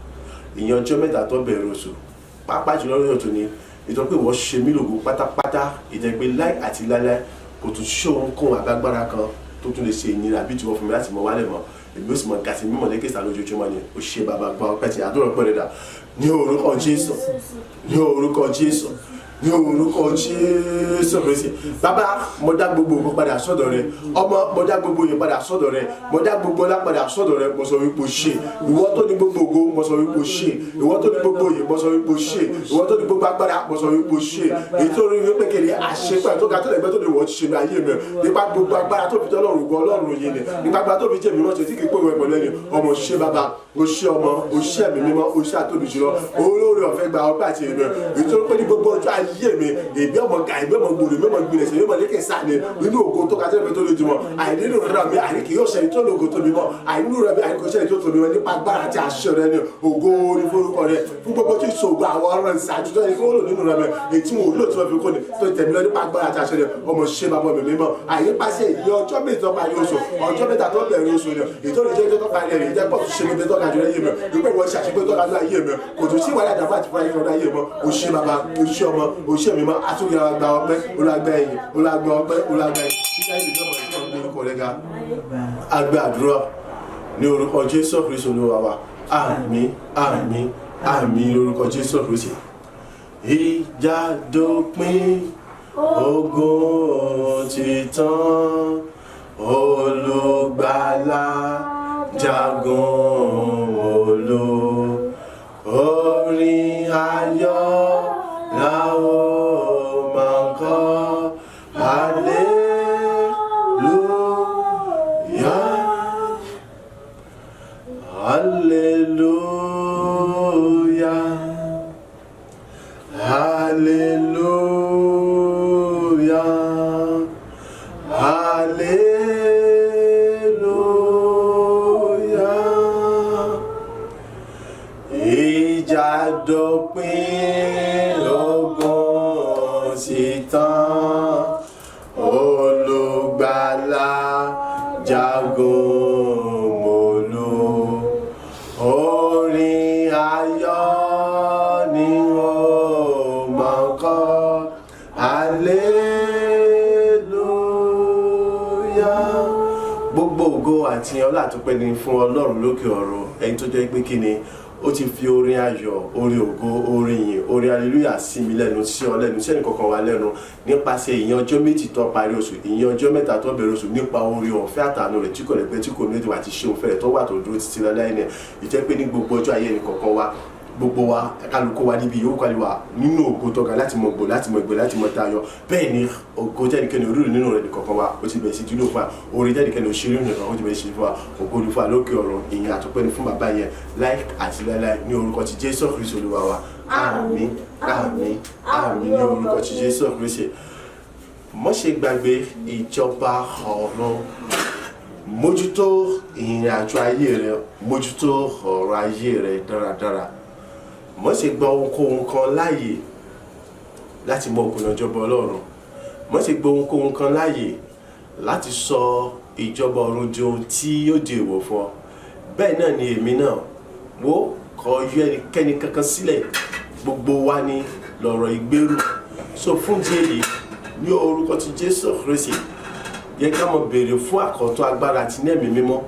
ìyìn ọjọ́ mẹ́ta tó bẹ̀rẹ̀ oṣù pàápàá jùlọ lórí ọ̀tún ni ìtọ́ pé wọ́n ṣe mí lògo pátápátá ìdẹ́gbẹ́ láì àti láíláí kò tún ṣe ohunkóhun àgbágbára kan tó tún lè ṣe ìnira bí tí wọ́n fún mi láti mọ wálẹ̀ mọ́ èmi ó sì mọ gàtí mímọ̀ lẹ́kẹ̀sà lójoojúmọ́ ni ó ṣe bàbá gba ọpẹ́ tí àdúrà pẹ́ rẹ̀ dà ní orúkọ Jésù ní orúkọ Jésù ní orúkọ Jésù Kristi bàbá mo dá gbogbo ògo padà sọ́dọ̀ rẹ ọmọ mo dá gbogbo òye padà sọ́dọ̀ rẹ mo dá gbogbo ọlá padà sọ́dọ̀ rẹ mo sọ wípé o ṣe ìwọ tó ní gbogbo ògo mo sọ wípé o ṣe ìwọ tó ní gbogbo òye mo sọ wípé o ṣe ìwọ tó ní gbogbo agbára mo sọ wípé o ṣe èyí tó rí wípé kiri àṣepẹ́ tó ga tó lẹ́gbẹ́ tó lè wọ́n ti ṣe ní ayé mi nípa gbogbo agbára tó fi tọ́lọ́run gbọ́ ọlọ́run yìí ni nípa agbára tó fi jẹ́ mi mọ́ ṣe tí kì í pé wọ́n ẹ̀gbọ́n lẹ́yìn ọmọ ṣe bàbá o ṣe ọmọ o ṣe ẹ̀mí mímọ́ o ṣe àtòbí jùlọ olórí ọ̀fẹ́ gba ọpẹ́ àti èmi èyí tó pé ní gbogbo ọjọ́ ayé mi ìbí ọmọ ga ìbí ọmọ gbòòrò ìbí ọmọ gbìnẹsẹ ìbí ọmọ lékè sáni nínú ògo tó kájẹ́ ìbí tó lójú mọ́ àìnínú rẹ mi àríkì yóò ṣe tó lógo tó mi mọ́ àìnínú rẹ mi àríkì yóò ṣe tó tó mi mọ́ nípa agbára àti àṣẹ rẹ ni ògo ní forúkọ rẹ fún gbogbo tí ìṣògo àwọn ọ̀rọ̀ ìṣáájú tó yẹ kí wọ́n lò nínú rẹ mi èyí tí wọn ò lò tí wọ́n fi kó ni tó tẹ̀mí lọ nípa agbára àti àṣẹ rẹ ọmọ ṣe bàbá mi mímọ́ àyípasẹ̀ ìyẹn ọjọ́ méjì tó parí oṣù ọjọ́ mẹ́ta tó bẹ̀rẹ̀ oṣù ni ìtọ́jú jẹ́ tó parí ẹ̀rìn jẹ́ pọ̀ tó ṣe mi tó ga jù lẹ́yìn mi wípé wọ́n ṣàṣepé tó ga jù láyé mi kò tó sí wàhálà àdàbà àti fúráyé kan láyé mọ́ o ṣe bàbá o ṣe ọmọ o ṣe mi mọ́ àtúnyẹ àgbà ọpẹ́ olùgbà ẹ̀yìn olùgbà ọpẹ́ olùgbà ẹ̀yìn títí ayé ìjọba ìjọba orúkọ rẹ̀ ga àgbà àdúrà ní orúkọ Jésù Kristi Olúwa wa àmín àmín àmín lórúkọ Jésù Kristi. Ìjà dópin ogun ti tán olùgbàlà jagun olú orin ayọ̀ la ó máa kọ hallelujah hallelujah hallelujah ìjà dópin ogun sì tán olùgbàlà jagun mólú orin ayọ̀ ni ó máa kọ hallelujah. Gbogbo ògo àti ọlá àtúpẹ́ ni fún Ọlọ́run lókè ọ̀run ẹni tó jẹ́ pé kí ni ó ti fi orin ayọ̀, orin ògo, orin ìyìn, orin hallelujah sí mi lẹ́nu, sí ọ lẹ́nu, sí ẹnìkọ̀ọ̀kan wa lẹ́nu nípasẹ̀ ìyẹn ọjọ́ méjì tó parí oṣù, ìyẹn ọjọ́ mẹ́ta tó bẹ̀rẹ̀ oṣù, nípa orin ọ̀fẹ́ àtàánú rẹ̀ tí kò lẹ́gbẹ́ tí kò ní ètò àti ṣeun fẹ́rẹ̀ tó wà tó dúró títí lọ́láyé ni ìjẹ́ pé ní gbogbo ọjọ́ ayé ẹnìkọ̀ọ̀kan wa, gbogbo wa kálukú wa níbi yòówù kálí wa nínú ògo tọ́ga láti mọ̀ gbò, láti mọ̀ gbé, láti mọ̀ tayọ. Bẹ́ẹ̀ ni ògo jẹ́nikẹ́ni oríire nínú rẹ̀ nìkọ̀ọ̀kan wa ó ti bẹ̀rẹ̀ sí dúró fún wa, orin jẹ́nikẹ́ni òṣèré nìkan ó ti bẹ̀rẹ̀ sí fún wa, ògo ni fún wa lókè ọ̀run, ìyìn àtọ́pẹ́ ni fún bàbá yẹn láì àti láíláí ní orúkọ ti Jésù Kristi Olúwa wa. Àmín, àmín, àmín ní orúkọ ti Jésù Kristi. Má ṣe gbàgbé ìjọba ọ̀run, mójútó ìrìn àjò ayé rẹ, mójútó ọ̀rọ̀ ayé rẹ dáradára. Má ṣe gba ohunkóhun kan láàyè láti mọ òkùnà ìjọba Ọlọ́run. Má ṣe gba ohunkóhun kan láàyè láti sọ ìjọba ọ̀run di ohun tí yóò di èèwọ̀ fún ọ. Bẹ́ẹ̀ náà ni èmi náà wo kò yọ ẹnikẹ́ni kankan sílẹ̀, gbogbo wa ni lọ̀rọ̀ ìgbérù. So fún díẹ̀ yìí ní orúkọ ti Jésù Kristi, yẹ ká mọ̀ béèrè fún àkọ́tọ̀ agbára àti ní ẹ̀mí mímọ́,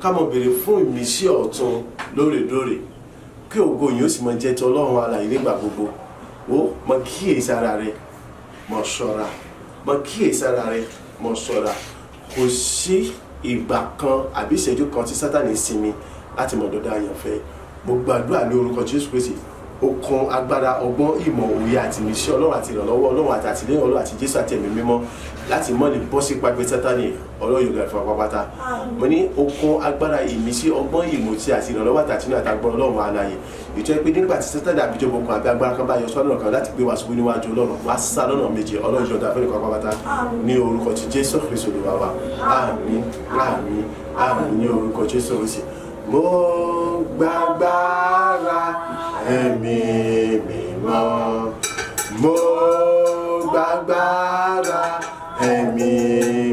ká mọ̀ béèrè fún ìmísí ọ̀tun lóòrèdóòrè, kí ògo yìí ó sì mọ jẹ́ ti Ọlọ́run alààyè nígbà gbogbo. Ó mọ kíyèsí ara rẹ, mọ ṣọ́ra, mọ kíyèsí ara rẹ, mọ ṣọ́ra. Kò sí ìgbà kan àbí ìṣẹ́jú kan tí Sátánì sinmi láti mọ̀ dọ́dọ̀ àyànfẹ́. Mo gbàdúrà ní orúkọ Jésù Kristi, okun agbára, ọgbọ́n, ìmọ̀, òye àti ìmísí Ọlọ́run àti ìrànlọ́wọ́ Ọlọ́run àti àtìlẹ́yìn Ọlọ́run àti Jésù àti ẹ̀mí mímọ́ láti mọ́ lè bọ́ sí pàgbé Sátánì Ọlọ́run yóò gbà fún apápátá. Mo ní okun agbára, ìmísí, ọgbọ́n, ìmọ̀ àti ìrànlọ́wọ́ àti àtìlẹ́yìn àtàgbọ́n Ọlọ́run alààyè. Ìjọ pé nígbà tí Sátánì àbíjọba okun àbí agbára kan bá yọ sọ́nà kan láti gbé wa ṣubú níwájú Ọlọ́run, wá sá lọ́nà méje, Ọlọ́run yóò dá fún ìkọ̀ apápátá ní orúkọ ti Jésù Kristi Olúwa wa. Àmín, àmín, àmín ní orúkọ Jésù Kristi. Mo gbàgbára ẹ̀mí mímọ́, mo gbàgbára ẹ̀mí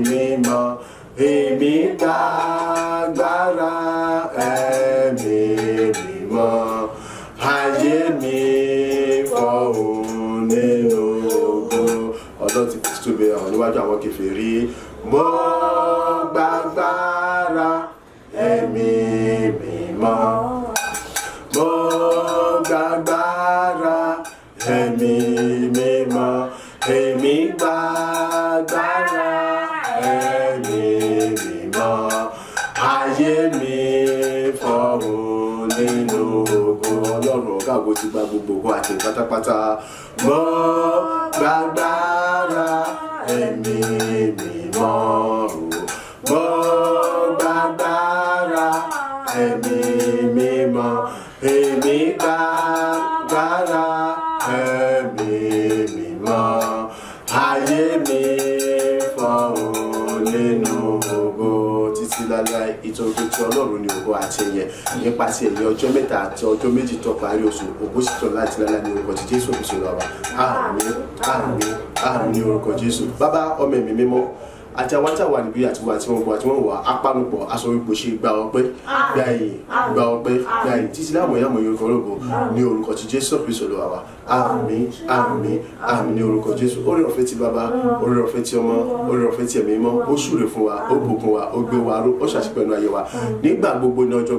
mímọ́, èmi gbàgbára ẹ̀mí mímọ́, ayé mi fọ̀hún nínú ògo. Ọlọ́run ti fi tóbi hàn níwájú àwọn kèfèrí. Mo gbàgbára ẹ̀mí mímọ́, mo gbàgbára ẹ̀mí mímọ́, èmi gbàgbára ẹ̀mí mímọ́, ayé mi fọ̀hún nínú ògo. Ọlọ́run ọ̀gá ògo ti gba gbogbo ògo àti pátápátá. Mo gbàgbára ẹ̀mí mímọ́, mo gbàgbára ẹ̀mí mímọ́, èmi gbàgbára ẹ̀mí mímọ́, ayé mi fọ̀hún nínú ògo títí láéláé. Ìtọ́jú tí Ọlọ́run ní ògo àti ẹ̀yẹ nípasẹ̀ ẹ̀yẹ ọjọ́ mẹ́ta àti ọjọ́ méjì tó parí oṣù, ògo sì tọ́ láti láéláé ní orúkọ ti Jésù Kristi Olúwa wa. Àmín, àmín, àmín ní orúkọ Jésù. Bàbá, ọmọ, ẹ̀mí mímọ́ àti àwọn tí àwọn níbi àti wọ́n wà apanupọ̀ aṣọ ipò ṣe gba ọpẹ́, gba ìyìn, gba ọpẹ́, gba ìyìn títí láwọn ìyàmọ̀ yorùbá ológo ní orúkọ ti Jésù Kristi Olúwa wa. Àmín, àmín, àmín ní orúkọ Jésù. Oore ọ̀fẹ́ ti bàbá, oore ọ̀fẹ́ ti ọmọ, oore ọ̀fẹ́ ti ẹ̀mí mímọ́, ó súre fún wa, ó bùkún wa, ó gbé wa ró, ó ṣàṣepẹ̀nu ayé wa nígbà gbogbo ní ọjọ́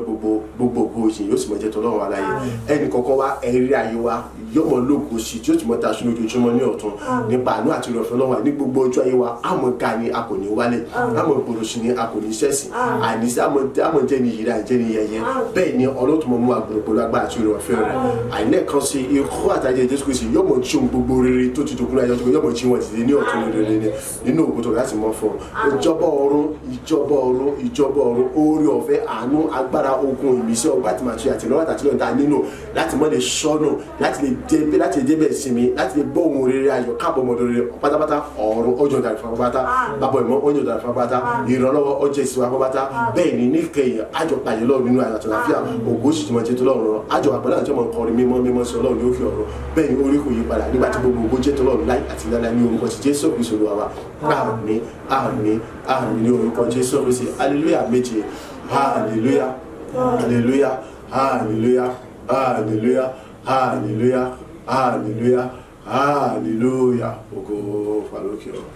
gbogbo òyìn yóò sì mọ jẹ́ tọ́lọ́run aláyé. Ẹnì kọ̀ọ̀kan wa ẹ̀rí ayé wa yóò mọ lóògùn sí tí ó ti mọ ta sínú ojoojúmọ́ ní ọ̀tun nípa àánú àti ìrọ̀fẹ́ lọ́wọ́ ní gbogbo ọjọ́ ayé wa. Àmọ́ ga ni a kò ní wálẹ̀, àmọ́ gbòòrò sí ni a kò ní sẹ́sì, àìníṣẹ́ àmọ́ jẹ́ ni yìí àìjẹ́ ni yẹyẹ. Bẹ́ẹ̀ ni ọlọ́tún mọ́ mú agbèrè pẹ̀lú agbára àti ìrọ̀fẹ́ rẹ̀. Àìlẹ́ẹ̀kan sí ikú àtàjẹ Jésù Kristi yóò mọ̀ tí ohun gbogbo rere tó ti dòkúnlẹ̀ ayọ̀ tó yóò mọ̀ tí wọ́n ti ní ọ̀tun rere nínú òkú tó láti mọ́ fún ìjọba ọ̀run, ìjọba ọ̀run, ìjọba ọ̀run, oore ọ̀fẹ́, àánú, agbára, ogun, ìmísí, ọgbà tí màá ṣe àtìlọ́wọ́ àtàtìlọ́wọ́ ta nínú láti mọ́ lè sọ́nù, láti lè débẹ̀ sinmi, láti lè gbọ́ ohun rere ayọ̀ káàbọ̀ ọmọdé rere pátápátá. Ọ̀run ọjọ́ ìdàrí fún apáta, bàbá ìmọ̀ ọjọ́ ìdàrí fún apáta, ìrànlọ́wọ́ ọjọ́ ìsìnkú apáta. Bẹ́ẹ̀ ni níkẹyìn àjọ pàyẹ lọ́run nínú àyàtọ̀ láfíà, ògo sì ti mọ̀ jẹ́ tó lọ́run, àjọ àpẹẹrẹ àti ọmọ nǹkan mímọ́ mímọ́ sí Ọlọ́run ní òkè ọ̀run. Bẹ́ẹ̀ ni orí kò yí padà nígbà tí gbogbo ògo jẹ́ tó lọ́run láì àti láíláí ní orúkọ ti Jésù Kristi Olúwa wa. Àmín, àmín, àmín ní orúkọ Jésù Kristi. Hallelujah méje, hallelujah, hallelujah, hallelujah, hallelujah, hallelujah, hallelujah, hallelujah. Ògo fún Olókè ọ̀run.